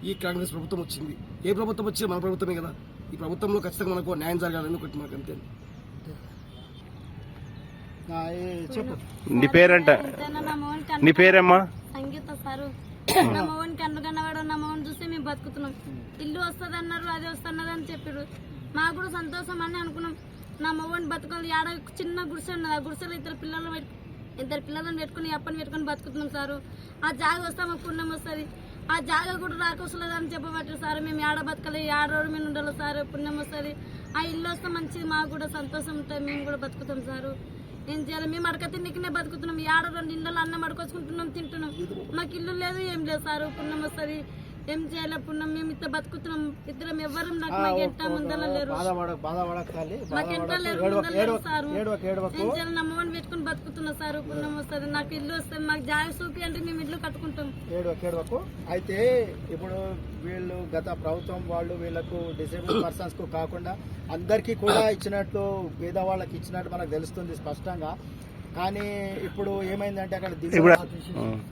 ఈ కాంగ్రెస్ ప్రభుత్వం వచ్చింది. ఏ ప్రభుత్వం వచ్చినా మన ప్రభుత్వమే కదా. ఈ ప్రభుత్వంలో ఖచ్చితంగా మనకు న్యాయం జరగాలని ఒకటి మనకు అంతే. చెప్పు నీ పేరంట, నీ పేరేమ్మా? సంగీత సారు. నా మోహన్కి అన్నుగన్నవాడు, నా మోహన్ చూస్తే మేము బతుకుతున్నాం. ఇల్లు వస్తుంది అన్నారు, అది వస్తున్నది అని చెప్పారు. మాకు కూడా సంతోషం అని అనుకున్నాం. నా మోహన్ బతుకాలి. ఆడ చిన్న గుడిసె ఉన్నది, ఆ గుడిసెలో ఇద్దరు పిల్లలను పెట్టుకుని అప్పని పెట్టుకుని బతుకుతున్నాం సారు. ఆ జాగ వస్తే మాకు పుణ్యం వస్తుంది. ఆ జాగ కూడా రాకొస్తలేదు అని చెప్పబట్టారు సార్. మేము ఆడ బతకాలి, ఆడ రోడ్డు మీద ఉండాలి సార్, పుణ్యం వస్తుంది. ఆ ఇల్లు వస్తే మంచిది, మాకు కూడా సంతోషం ఉంటుంది, మేము కూడా బతుకుతాం సారు. ఏం చేయాలి, మేము అడక తిండికినే బతుకుతున్నాం. ఆడ 2 ఇళ్ళలో అన్నం అడుకొచ్చుకుంటున్నాం, తింటున్నాం. మాకు ఇల్లు లేదు, ఏం లేదు సారు. పుణ్యం వస్తుంది, ఏం చేయాలి. పుణ్యం మేము ఇట్లా బతుకుతున్నాం. ఇద్దరం ఎవరు నాకు ఎంత ముందర లేరు, మాకెంత లేరు సారు. ఏం చేయాలి, నా మోహన్ పెట్టుకుని బతుకుతున్నా సారు. పుణ్యం వస్తుంది, నాకు ఇల్లు వస్తుంది. మాకు జాగ చూపి అంటే మేము ఇల్లు కట్టుకుంటాం. అయితే ఇప్పుడు వీళ్ళు గత ప్రభుత్వం వాళ్ళు వీళ్ళకు డిసేబుల్ పర్సన్స్ కు కాకుండా అందరికీ కూడా ఇచ్చినట్లు పేదవాళ్ళకి ఇచ్చినట్టు మనకు తెలుస్తుంది స్పష్టంగా. కానీ ఇప్పుడు ఏమైందంటే అక్కడ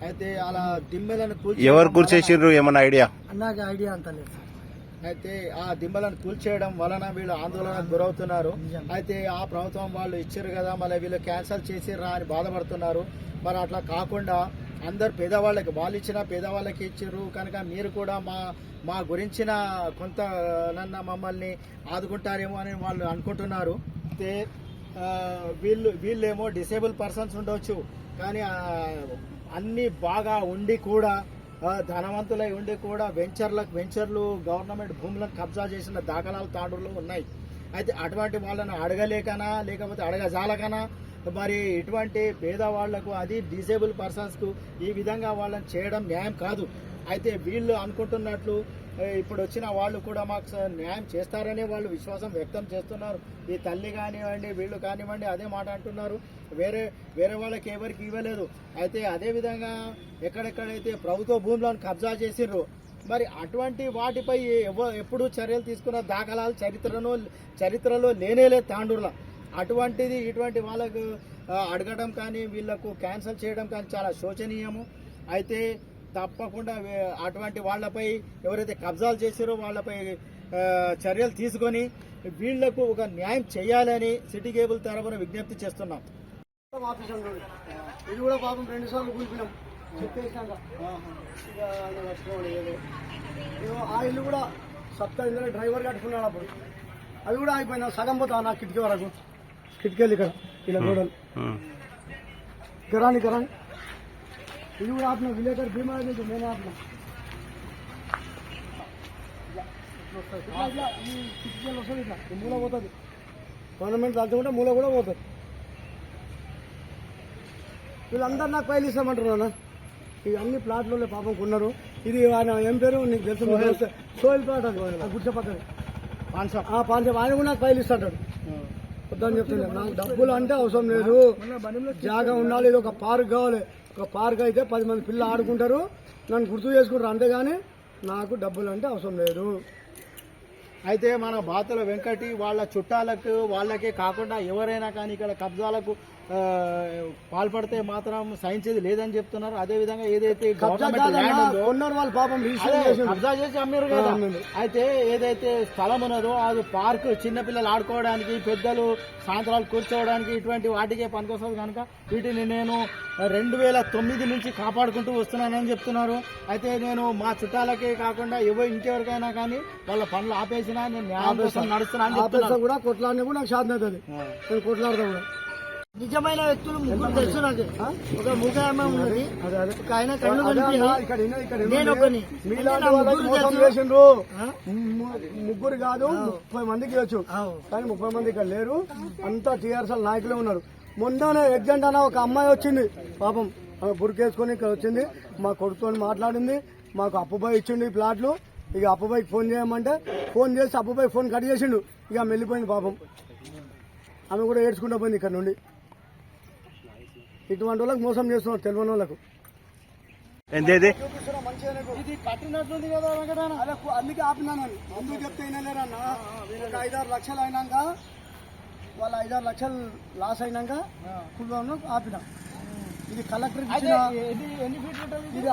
అయితే అలా దిమ్మెలను ఎవరు కూల్చేసిండ్రు, ఏమన్నా ఐడియా? నాకు ఐడియా అంత లేదు. అయితే ఆ దిమ్మలను కూల్చేయడం వలన వీళ్ళు ఆందోళనకు గురవుతున్నారు. అయితే ఆ ప్రభుత్వం వాళ్ళు ఇచ్చారు కదా, మళ్ళీ వీళ్ళు క్యాన్సల్ చేసిర్రా అని బాధపడుతున్నారు. మరి అట్లా కాకుండా అందరు పేదవాళ్ళకి వాళ్ళు ఇచ్చిన పేదవాళ్ళకి ఇచ్చారు కనుక మీరు కూడా మా గురించిన కొంత మమ్మల్ని ఆదుకుంటారేమో అని వాళ్ళు అనుకుంటున్నారు. అయితే వీళ్ళేమో డిసేబుల్ పర్సన్స్ ఉండొచ్చు, కానీ అన్ని బాగా ఉండి కూడా ధనవంతులై ఉండి కూడా వెంచర్లు గవర్నమెంట్ భూములను కబ్జా చేసిన దాఖలాలు తాండూరులో ఉన్నాయి. అయితే అటువంటి వాళ్ళని అడగలేకనా లేకపోతే అడగజాలకనా మరి ఇటువంటి పేదవాళ్లకు అది డిసేబుల్ పర్సన్స్కు ఈ విధంగా వాళ్ళని చేయడం న్యాయం కాదు. అయితే వీళ్ళు అనుకుంటున్నట్లు ఇప్పుడు వచ్చిన వాళ్ళు కూడా మాకు న్యాయం చేస్తారనే వాళ్ళు విశ్వాసం వ్యక్తం చేస్తున్నారు. ఈ తల్లి కానివ్వండి వీళ్ళు కానివ్వండి అదే మాట అంటున్నారు. వేరే వాళ్ళకి ఎవరికి ఇవ్వలేదు. అయితే అదేవిధంగా ఎక్కడెక్కడైతే ప్రభుత్వ భూములను కబ్జా చేసిర్రు మరి అటువంటి వాటిపై ఎప్పుడు చర్యలు తీసుకున్న దాఖలాలు చరిత్రలో లేనేలేదు తాండూరులో. అటువంటిది ఇటువంటి వాళ్ళకు అడగడం కానీ వీళ్లకు క్యాన్సిల్ చేయడం కానీ చాలా శోచనీయము. అయితే తప్పకుండా అటువంటి వాళ్ళపై ఎవరైతే కబ్జాలు చేశారో వాళ్ళపై చర్యలు తీసుకొని వీళ్లకు ఒక న్యాయం చేయాలని సిటీ కేబుల్ తరఫున విజ్ఞప్తి చేస్తున్నాం. ఇది కూడా పాపం 2 సార్లు కూల్పినాం చెప్పేసినాక. ఆ ఇల్లు కూడా సప్తా ఇందులో డ్రైవర్ కట్టుకున్నాడు. అప్పుడు అది కూడా అయిపోయింది, సగం పోతా నా కిటికీ వరకు. కిటికీలు ఇక్కడ ఇలా గోడలు గరాని ఇది కూడా ఆపినాం. విలేకర్ బీమా నుంచి నేనే ఆపినాం. ఈ కిటికీలు వస్తుంది ఇట్లా మూల పోతుంది. గవర్నమెంట్ తలుచుకుంటే మూల కూడా పోతుంది. వీళ్ళందరూ నాకు ఫైల్ ఇస్తామంటారు అన్న. ఇవి అన్ని ప్లాట్లలో పాపం కొన్నారు. ఇది ఆయన ఏం పేరు నీకు తెలుసు, సోయిల్ ప్లాట్ అది గుర్చ పక్కన పాన్షాప్. ఆయన కూడా నాకు ఫైల్ ఇస్తాడు. వద్దని చెప్తున్నాను. నాకు డబ్బులు అంటే అవసరం లేదు, జాగా ఉండాలి. ఇది ఒక పార్క్ కావాలి. ఒక పార్క్ అయితే 10 మంది పిల్లలు ఆడుకుంటారు, నన్ను గుర్తు చేసుకుంటారు, అంతేగాని నాకు డబ్బులు అంటే అవసరం లేదు. అయితే మన బాతుల వెంకటి వాళ్ళ చుట్టాలకు వాళ్ళకే కాకుండా ఎవరైనా కానీ ఇక్కడ కబ్జాలకు పాల్పడితే మాత్రం సహించేది లేదని చెప్తున్నారు. అదే విధంగా ఏదైతే వాళ్ళు పాపం కబ్జా చేసి అమ్మారు కదా, అయితే ఏదైతే స్థలం ఉన్నదో అది పార్క్, చిన్నపిల్లలు ఆడుకోవడానికి, పెద్దలు సాయంత్రాలు కూర్చోవడానికి, ఇటువంటి వాటికే పనికొస్తుంది కనుక వీటిని నేను 2009 నుంచి కాపాడుకుంటూ వస్తున్నానని చెప్తున్నారు. అయితే నేను మా చుట్టాలకే కాకుండా ఇంకెవరికైనా కానీ వాళ్ళ పనులు ఆపేసినా నేను న్యాయం కోసం నడుస్తున్నాను కూడా. కొట్లాడినా కూడా నాకు సాధన అవుతుంది, నేను కొట్లాడతా కూడా. నిజమైన వ్యక్తులు ముగ్గురు తెలుసు నాకు. ఒక ముగ్గురు ఉన్నది, ఒక ఆయన కళ్ళు ముగ్గురు కాదు 30 మందికి వచ్చు, కానీ 30 మంది ఇక్కడ లేరు. అంతా టీఆర్ఎస్ నాయకులే ఉన్నారు. మొన్ననే ఎగ్జాంట్ అన్న ఒక అమ్మాయి వచ్చింది, పాపం బురికేసుకొని ఇక్కడ వచ్చింది, మా కొడుకుతో మాట్లాడింది, మాకు అప్పుబాయి ఇచ్చిండు ఈ ప్లాట్లు. ఇక అప్పుబాయికి ఫోన్ చేయమంటే ఫోన్ చేసి అప్పుబాయి ఫోన్ కట్ చేసిండు, ఇక ఆమె వెళ్ళిపోయింది పాపం. ఆమె కూడా ఏడ్చుకుంటూ పోయింది ఇక్కడ నుండి. ఇటువంటి వాళ్ళకి మోసం చేస్తున్నారు, తెలియని వాళ్ళకు. ఇది కట్టినట్లుంది కదా వెంకటన్న, అందుకే ఆపినాను. ముందుకు చెప్తే వినలేరన్న. ఒక 5-6 లక్షలు అయినాక, వాళ్ళ 5-6 లక్షలు లాస్ అయినాక కుటుంబంలో ఆపినా. ఇది కలెక్టర్ ఇది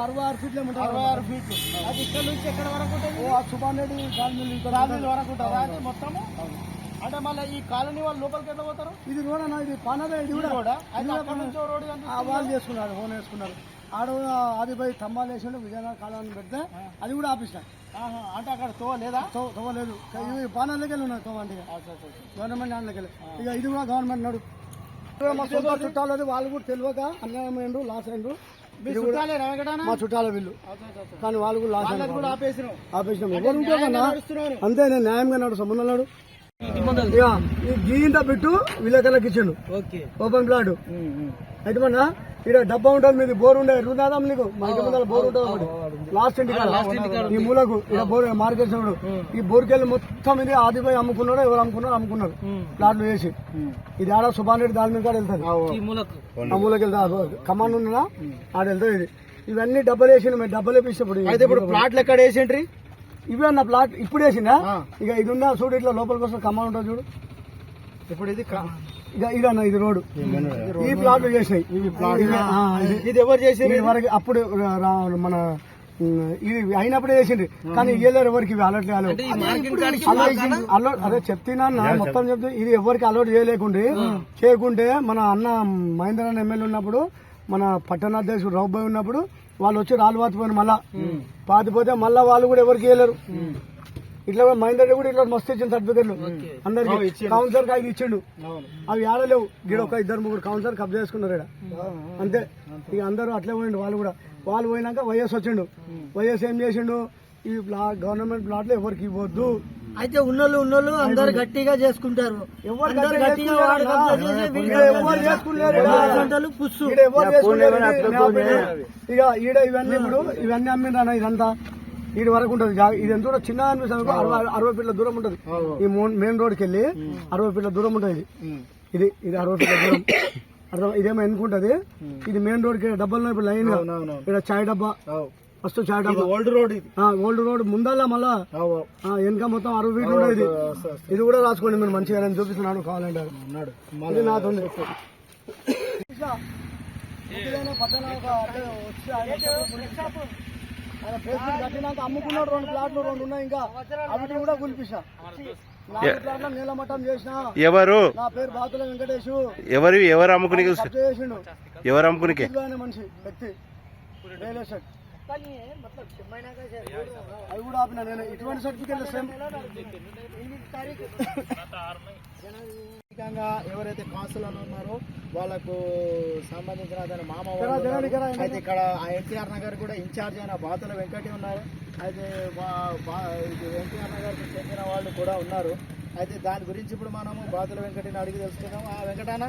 66 ఫీట్లు ఉంటుంది. 66 ఫీట్లు. అది ఇక్కడ నుంచి ఎక్కడ వరకు ఉంటుంది? సుభాన్ రెడ్డి కాలనీ వరకు ఉంటుంది. అది మొత్తము అంటే మళ్ళీ ఈ కాలనీ వాళ్ళు లోపలికి ఎట్లా పోతారు? ఇది రోడ్ అన్న, ఇది పానదే. ఇది కూడా వాళ్ళు చేసుకున్నారు, ఫోన్ వేసుకున్నారు. ఆదిపై స్తంభాలు వేసిండు, విజయనగరం కాలనీ పెడితే అది కూడా ఆపిస్తాను. అంటే అక్కడ తోవ లేదా? తోవ లేదు. ఇవి పానాలకి వెళ్ళి ఉన్నాయి తోవ, అంటే గవర్నమెంట్ దాంట్లోకి వెళ్ళి. ఇక ఇది కూడా గవర్నమెంట్ నాడు. మా సొంత చుట్టాలది, వాళ్ళు కూడా తెలియక అన్యాయం అయిండ్రు, లాస్ అయిండ్రు. మా చుట్టాల వీళ్ళు, కానీ వాళ్ళు కూడా లాస్ కూడా ఆపేసినాం. ఎవరు ఉంటే కన్నా అంతే, నేను న్యాయంగా నాడు సంబంధం నాడు. గీయింత పెట్టు విలేకరులకు ఇచ్చిండు ఓపెన్ ప్లాట్. అయితే మన ఇక్కడ డబ్బా ఉంటుంది, మీది బోర్ ఉండే రుదాదాం నీకు. మా ఇంటి ముందర బోర్ ఉంటుంది ఒకటి, లాస్ట్ ఇంటి ఈ మూలకు ఇక్కడ బోర్ మార్కెట్. ఈ బోర్కెళ్ళి మొత్తం ఇది ఆదిపోయి అమ్ముకున్నాడు, ఎవరు అమ్ముకున్నారు ప్లాట్లు వేసి. ఇది ఆడ సుభాన్ రెడ్డి దాని మీద వెళ్తుంది, ఆ మూలకి వెళ్తా. కమాండ్ ఉన్నా ఆడ వెళ్తుంది. ఇది ఇవన్నీ డబ్బలు వేసిండు, మేము డబ్బలు వేసినప్పుడు. అయితే ఇప్పుడు ప్లాట్లు ఎక్కడ వేసిండ్రి? ఇవే అన్న ప్లాట్ ఇప్పుడు వేసిందా? ఇక ఇది ఉన్నా చూడు, ఇట్లా లోపలికి వస్తే కమాండ్ ఉంటుంది చూడు. ఇప్పుడు ఇది ఇక ఇదన్న, ఇది రోడ్డు. ఈ ప్లాట్లు చేసినాయి. ఇది ఎవరు చేసింది వరకు? అప్పుడు మన ఇది అయినప్పుడే చేసిండ్రు, కానీ ఇవ్వలేరు ఎవరికి. ఇవి అలర్ట్ కాలేదు. అదే చెప్తున్నా మొత్తం చెప్తే, ఇది ఎవరికి అలర్ట్ చేయకుంటే మన అన్న మహేంద్ర ఎమ్మెల్యే ఉన్నప్పుడు, మన పట్టణాధ్యక్షుడు రావుబాయ్ ఉన్నప్పుడు వాళ్ళు వచ్చి రాళ్ళు పాతిపోయిన, మళ్ళా పాతిపోతే మళ్ళా వాళ్ళు కూడా ఎవరికి ఇవ్వలేరు. ఇట్లా మహేందర్ కూడా ఇట్లా మస్తు ఇచ్చిన సర్టిఫికెట్లు అందరికి. కౌన్సిలర్ కి ఇచ్చిండు, అవి ఆడలేవు. గిడ ఒక 2-3 కౌన్సిలర్ కబ్జా చేసుకున్నారు ఇక్కడ, అంతే. ఇక అందరూ అట్లే పోయిండు. వాళ్ళు పోయినాక వైఎస్ వచ్చిండు. వైఎస్ ఏం చేసిండు? ఈ గవర్నమెంట్ ప్లాట్లు ఎవరికి ఇవ్వద్దు. అయితే ఉన్నోళ్ళు అందరు గట్టిగా చేసుకుంటారు. ఇక ఈడ ఇవన్నీ ఇప్పుడు ఇవన్నీ అమ్మిండ్రన్న. ఇదంతా ఈడ వరకు ఉంటుంది. ఇది ఎంత చిన్న అనిపిస్తుంది, 60 ఫీట్ల దూరం ఉంటుంది. ఈ మెయిన్ రోడ్కి వెళ్ళి 60 ఫీట్ల దూరం ఉంటుంది. ఇది 60 ఫీట్ల దూరం. ఇదేమో ఎన్నుకుంటది. ఇది మెయిన్ రోడ్కి డబ్బాలు ఇప్పుడు లైన్. ఇక్కడ చాయ్ డబ్బా, ఫస్ట్ చాయ్ డబ్బా. ఓల్డ్ రోడ్ ముందల్లా మళ్ళా వెనక మొత్తం 60 ఫీట్లు ఉండేది. ఇది కూడా రాసుకోండి మీరు మంచిగా. నేను చూపిస్తున్నాను కావాలంటే. ఇది నాతో కట్టినాక అమ్ముకున్నాడు. 2 ప్లాట్లు 2 ఉన్నాయి ఇంకా, అవి కూడా కులిపిస్తా. 4 ప్లాట్ల నీలమట్టం చేసిన. ఎవరు? నా పేరు బాతుల వెంకటేష్. ఎవరు అమ్ముకుని చేసిండు? ఎవరు అమ్ముకుని? మనిషి వ్యక్తి రియల్ ఎస్టేట్. అవి కూడా ఆపిన నేను. ఇటువంటి సర్టిఫికెట్ సేమ్ ఎవరైతే కాన్సులర్ ఉన్నారో వాళ్ళకు సంబంధించిన అతని మామ. అయితే ఇక్కడ ఎన్టీఆర్ నగర్ కూడా ఇన్ఛార్జ్ అయిన బాతుల వెంకటి ఉన్నారు. అయితే ఎన్టీఆర్ నగర్ చెందిన వాళ్ళు కూడా ఉన్నారు. అయితే దాని గురించి ఇప్పుడు మనము బాతుల వెంకటని అడిగి తెలుసుకుందాం. ఆ వెంకటన్న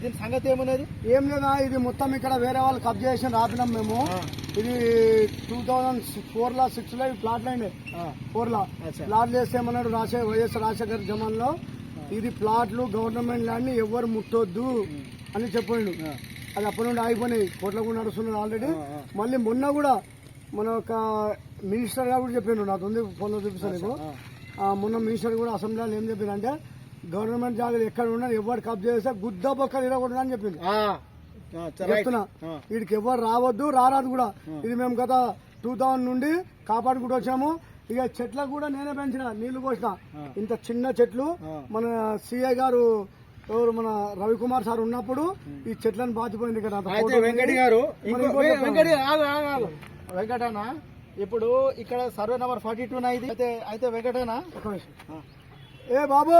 దీని సంగతి ఏమున్నది? ఏం లేదా, ఇది మొత్తం ఇక్కడ వేరే వాళ్ళు కబ్జా చేసి రాపినాం మేము. ఇది 2004లో 6లో ప్లాట్లు అయినాయి. 4లో ప్లాట్లు వేసేమన్నాడు వైఎస్ రాజశేఖర్ జమాన్లో. ఇది ప్లాట్లు గవర్నమెంట్ ల్యాండ్ ఎవరు ముట్టొద్దు అని చెప్పిండు. అది అప్పటి నుండి ఆగిపోయినాయి, కోట్ల కూడా నడుస్తున్నారు ఆల్రెడీ. మళ్ళీ మొన్న కూడా మన ఒక మినిస్టర్ గారు కూడా చెప్పిండు, నాకు ఉంది ఫోన్లో చూపిస్తాను నీకు. మొన్న మినిస్టర్ కూడా అసెంబ్లీలో ఏం చెప్పిందంటే గవర్నమెంట్ జాగ్రత్త ఎక్కడ ఉన్నారు ఎవరు కబ్జా చేస్తే గుద్ద బొక్క ఇరగకూడదు అని చెప్పింది. చెప్తున్నా, వీడికి ఎవరు రావద్దు, రారాదు కూడా. ఇది మేము గత 2000 నుండి కాపాడుకుంటూ వచ్చాము. ఇక చెట్లకు కూడా నేనే పెంచిన, నీళ్లు పోసిన. ఇంత చిన్న చెట్లు మన సిఐ గారు ఎవరు మన రవికుమార్ సార్ ఉన్నప్పుడు ఈ చెట్లను బాతిపోయింది కదా. వెంకట గారు వెంకటన్న ఇప్పుడు ఇక్కడ సర్వే నెంబర్ 42 అయితే వెంకటన్న ఏ బాబు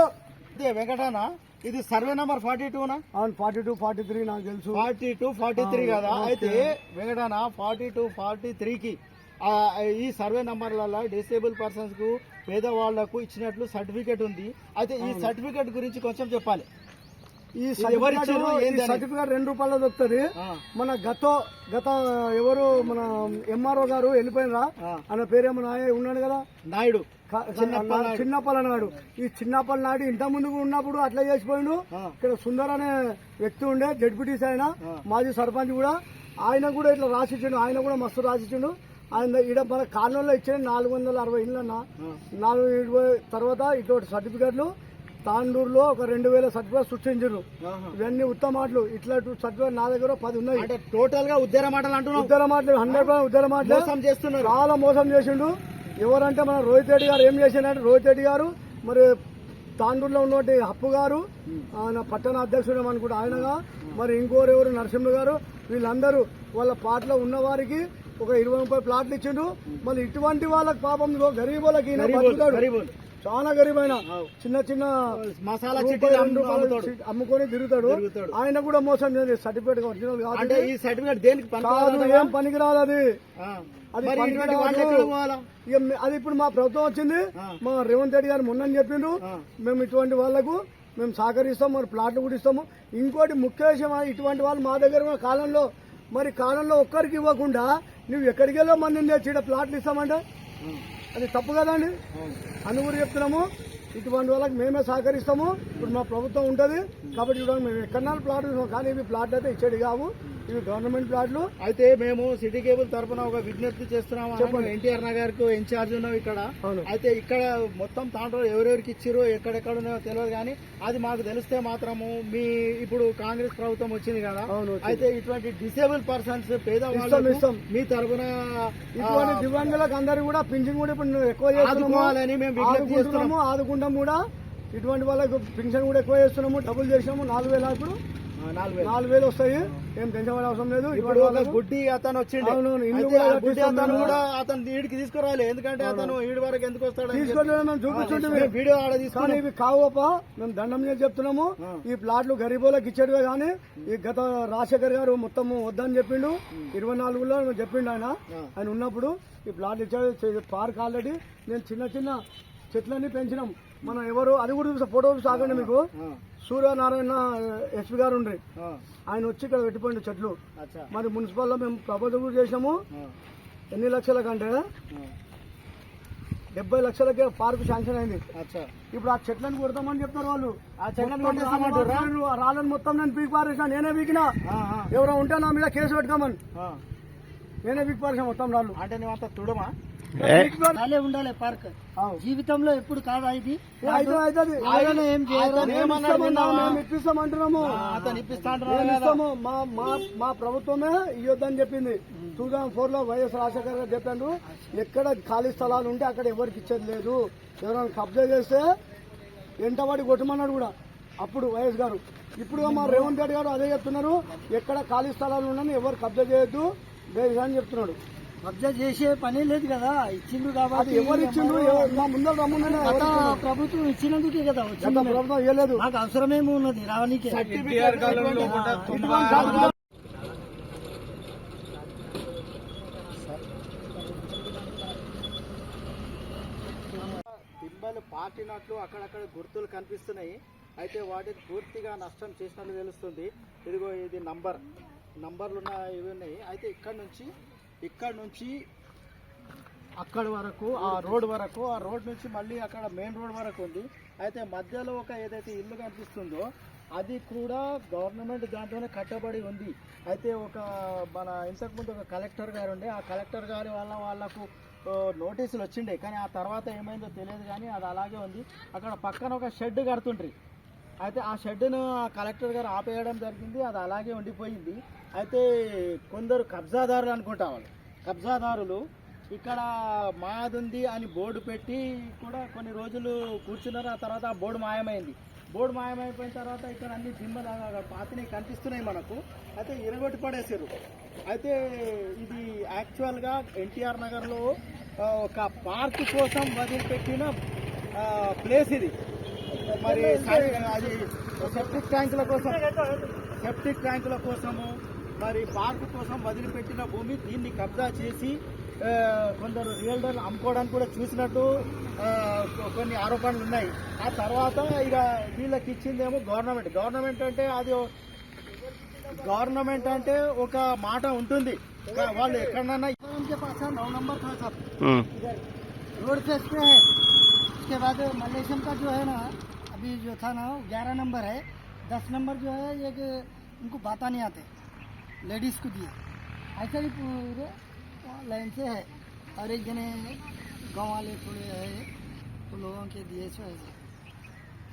వెంకటన్న ఇది సర్వే నెంబర్ 42నా? అవును, 42, 43 నాకు తెలుసు. 42, 43 కదా. అయితే వెంకటన్న 42, 43కి ఈ సర్వే నంబర్లలో డిసేబుల్ పర్సన్స్ కు పేదవాళ్లకు ఇచ్చినట్లు సర్టిఫికేట్ ఉంది. అయితే ఈ సర్టిఫికేట్ గురించి కొంచెం చెప్పాలి. ఈ సర్టిఫికేట్ 2 రూపాయలు దొరుకుతుంది. మన గత ఎవరు మన ఎంఆర్ఓ గారు వెళ్ళిపోయినరా, ఆయన పేరేమో ఉన్నాడు కదా, నాయుడు, చిన్నప్పల నాయుడు. ఈ చిన్నప్పల నాయుడు ఇంత ముందుకు ఉన్నప్పుడు అట్లా చేసిపోయిండు. ఇక్కడ సుందర్ అనే వ్యక్తి ఉండే, జడ్పీటీసీ ఆయన, మాజీ సర్పంచ్ కూడా. ఆయన కూడా ఇట్లా రాసిచ్చిండు, ఆయన కూడా మస్తు రాసిచ్చిండు. ఆయన ఈడ మన కాలనీలో ఇచ్చిన 460 ఇళ్ళన్నా 420 తర్వాత ఇటువంటి సర్టిఫికేట్లు తాండూరులో ఒక 2000 సర్టిఫికేట్ సృష్టించారు. ఇవన్నీ ఉత్తమ మాటలు. ఇట్లా సర్టిఫికేట్ నా దగ్గర 10 ఉన్నాయి. టోటల్ గా ఉద్దార మాటలు అంటున్నాం. ఉద్దార మాటలు 100% ఉద్దార మాటలు చేస్తున్నారు. చాలా మోసం చేసిండు. ఎవరంటే మన రోహిత్ రెడ్డి గారు ఏం చేసిందంటే, రోహిత్ రెడ్డి గారు మరి తాండూరులో ఉన్నటువంటి హప్పు గారు ఆయన పట్టణ అధ్యక్షుడు అనుకుంటా ఆయనగా, మరి ఇంకోరెవరు నరసింహ గారు, వీళ్ళందరూ వాళ్ళ పాటలో ఉన్న వారికి ఒక 20-30 ప్లాట్లు ఇచ్చిండు. మళ్ళీ ఇటువంటి వాళ్ళకి పాపం గరీబులకి చాలా గరీబైన చిన్న మసాలా అమ్ముకొని తిరుగుతాడు. ఆయన కూడా మోసం చేసి సర్టిఫికేట్ ఒరిజినల్ కాదు. ఈ సర్టిఫికేట్ దేనికి కాదు, ఏం పనికిరాదు అది. అది ఇప్పుడు మా ప్రభుత్వం వచ్చింది, మా రేవంత్ రెడ్డి గారు మొన్న చెప్పిండ్రు, మేము ఇటువంటి వాళ్లకు మేము సహకరిస్తాం, మరి ప్లాట్లు కూడా ఇస్తాము. ఇంకోటి ముఖ్య విషయం, ఇటువంటి వాళ్ళు మా దగ్గర కాలంలో ఒక్కరికి ఇవ్వకుండా నువ్వు ఎక్కడికి వెళ్ళో మందిని తెచ్చి ప్లాట్లు ఇస్తామంటే అది తప్పు కదండి. అని కూడా చెప్తున్నాము. ఇటువంటి వాళ్ళకి మేమే సహకరిస్తాము. ఇప్పుడు మా ప్రభుత్వం ఉంటుంది కాబట్టి చూడండి, మేము ఎక్కడన్నా ప్లాట్లు ఇస్తాం, కానీ ఇవి ప్లాట్లు అయితే ఇచ్చేది కావు, ఇవి గవర్నమెంట్ ప్లాట్లు. అయితే మేము సిటీ కేబుల్ తరఫున ఒక విజ్ఞప్తి చేస్తున్నాము. ఎన్టీఆర్ నగర్ కు ఇన్ఛార్జ్ ఉన్నాం ఇక్కడ. అయితే ఇక్కడ మొత్తం తాండ్రు ఎవరెవరికి ఇచ్చారో ఎక్కడెక్కడ ఉన్నాయో తెలియదు, కానీ అది మాకు తెలిస్తే మాత్రము మీ ఇప్పుడు కాంగ్రెస్ ప్రభుత్వం వచ్చింది కదా, అయితే ఇటువంటి డిసేబుల్ పర్సన్స్ పేదవాళ్ళు మీ తరఫున ఇటువంటి దివ్యాంగులకు అందరూ కూడా పింఛన్ కూడా ఇప్పుడు ఎక్కువ చేసుకోవాలని మేము విజ్ఞప్తి చేస్తున్నాము. ఆదుకుంటాం కూడా. ఇటువంటి వాళ్ళకు పింఛన్ కూడా ఎక్కువ చేస్తున్నాము, డబ్బులు చేసినాము. 4000 ఇప్పుడు 4000 వస్తాయి, ఏం టెన్షన్ పడే అవసరం లేదు. ఇప్పుడు గుడ్డి అతను వచ్చిండు, అతను కూడా అతను వీడికి తీసుకురావాలి. ఎందుకంటే అతను వీడి వరకు ఎందుకు వస్తాడు తీసుకోలేదు, మేము చూపించుంటే వీడియో ఆడ తీసుకొని. ఇవి కావప్ప, మేము దండం చేసి చెప్తున్నాము. ఈ ప్లాట్లు గరీబులకు ఇచ్చేటివే, కానీ ఈ గత రాజశేఖర్ గారు మొత్తం వద్దని చెప్పిండు. 24లో చెప్పిండు ఆయన ఉన్నప్పుడు ఈ ప్లాట్లు ఇచ్చాడు. పార్క్ ఆల్రెడీ నేను చిన్న చెట్లన్నీ పెంచినాం. మనం ఎవరు అది కూడా చూసా, ఫోటో సాగండి మీకు. సూర్యనారాయణ ఎస్పీ గారు ఉండ్రి, ఆయన వచ్చి ఇక్కడ పెట్టిపోయింది చెట్లు. మరి మున్సిపల్లో మేము ప్రపోజల్ కూడా చేసినాము. ఎన్ని లక్షల కంటే 70 లక్షలకే పార్కు శాంక్షన్ అయింది. ఇప్పుడు ఆ చెట్లను కొడతామని చెప్తారు వాళ్ళు. ఆ చెట్లను రాళ్ళని మొత్తం నేను పీకి పారేసిన, నేనే పీకినా. ఎవరో ఉంటే నా మీద కేసు పెట్టుకోమని నేనే పీకి పారేసా మొత్తం రాళ్ళు. అంటే నువ్వు అంత తుడమా? ఉండాలి పార్క్ జీవితంలో ఎప్పుడు కాదా ఇది ఇప్పిస్తామంటున్నాము. మా ప్రభుత్వమే ఇవ్వద్దని చెప్పింది. 2004లో వైఎస్ రాజశేఖర్ గారు చెప్పారు, ఎక్కడ ఖాళీ స్థలాలు ఉంటే అక్కడ ఎవరికి ఇచ్చేది లేదు, ఎవరైనా కబ్జా చేస్తే ఎంటవాడి కొట్టమన్నాడు కూడా అప్పుడు వైఎస్ గారు. ఇప్పుడు మా రేవంత్ రెడ్డి గారు అదే చెప్తున్నారు, ఎక్కడ ఖాళీ స్థలాలు ఉన్నాయని ఎవరు కబ్జా చేయొద్దు అని చెప్తున్నాడు. కబ్జా చేసే పని లేదు కదా, ఇచ్చిండ్రు కాబట్టి. ఎవరు ఇచ్చిండ్రు? మా ముందర రమ్మన్నా ప్రభుత్వం ఇచ్చినందుకే కదా వచ్చింది. ప్రభుత్వం ఇవ్వలేదు, నాకు అవసరమేమో ఉన్నది రావడానికి. మొబైల్ పాటినట్లు అక్కడక్కడ గుర్తులు కనిపిస్తున్నాయి. అయితే వాటికి పూర్తిగా నష్టం చేసినట్లు తెలుస్తుంది. ఇదిగో ఇది నంబర్లు ఇవి ఉన్నాయి. అయితే ఇక్కడ నుంచి అక్కడ వరకు ఆ రోడ్ నుంచి మళ్ళీ అక్కడ మెయిన్ రోడ్ వరకు ఉంది. అయితే మధ్యలో ఒక ఏదైతే ఇల్లు కనిపిస్తుందో అది కూడా గవర్నమెంట్ దాంట్లోనే కట్టబడి ఉంది. అయితే మన ఇంతకుముందు ఒక కలెక్టర్ గారు ఉండే, ఆ కలెక్టర్ గారి వాళ్ళకు నోటీసులు వచ్చిండే, కానీ ఆ తర్వాత ఏమైందో తెలియదు. కానీ అది అలాగే ఉంది. అక్కడ పక్కన ఒక షెడ్ కడుతుండ్రి. అయితే ఆ షెడ్ను కలెక్టర్ గారు ఆపేయడం జరిగింది. అది అలాగే ఉండిపోయింది. అయితే కొందరు కబ్జాదారులు అనుకుంటా, వాళ్ళు కబ్జాదారులు ఇక్కడ మాదుంది అని బోర్డు పెట్టి కూడా కొన్ని రోజులు కూర్చున్నారు. ఆ తర్వాత ఆ బోర్డు మాయమైంది. బోర్డు మాయమైపోయిన తర్వాత ఇక్కడ అన్ని దిమ్మలాగా పాతిని కనిపిస్తున్నాయి మనకు. అయితే ఇరగొట్టి పడేసారు. అయితే ఇది యాక్చువల్గా ఎన్టీఆర్ నగర్లో ఒక పార్క్ కోసం వదిలిపెట్టిన ప్లేస్ ఇది. మరి అది సెప్టిక్ ట్యాంకుల కోసము మరి పార్క్ కోసం వదిలిపెట్టిన భూమి. దీన్ని కబ్జా చేసి కొందరు రియల్టర్లు అమ్ముకోవడానికి కూడా చూసినట్టు కొన్ని ఆరోపణలు ఉన్నాయి. ఆ తర్వాత ఇక వీళ్ళకి ఇచ్చిందేమో గవర్నమెంట్ అంటే ఒక మాట ఉంటుంది. వాళ్ళు ఎక్కడన్నా 9 नंबर था सब इधर रोड फेस पे है. उसके बाद मलेशियन का जो है ना, अभी जो था ना 11 नंबर है. 10 नंबर जो है ये उनको बाता नहीं आते, लेडीज को दिए. ऐसा ही पूरे लाइन से है. और एक जने गांव वाले थोड़े है तो लोगों के दिए सो ऐसे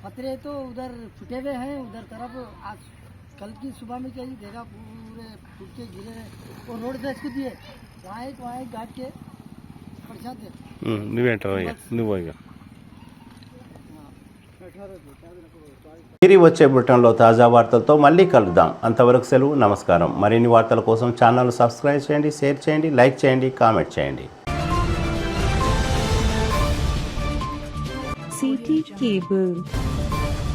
पतरे तो उधर फुटे हुए हैं. उधर तरफ आज कल की सुबह में क्या ही देखा पूरे फूट के गिरे वो रोड से इसको दिए. वहाँ एक गाट के परेशान నువ్వు తిరిగి వచ్చే బులెటిన్లో తాజా వార్తలతో మళ్ళీ కలుద్దాం. అంతవరకు సెలవు, నమస్కారం. మరిన్ని వార్తల కోసం ఛానల్ సబ్స్క్రైబ్ చేయండి, షేర్ చేయండి, లైక్ చేయండి, కామెంట్ చేయండి. City cable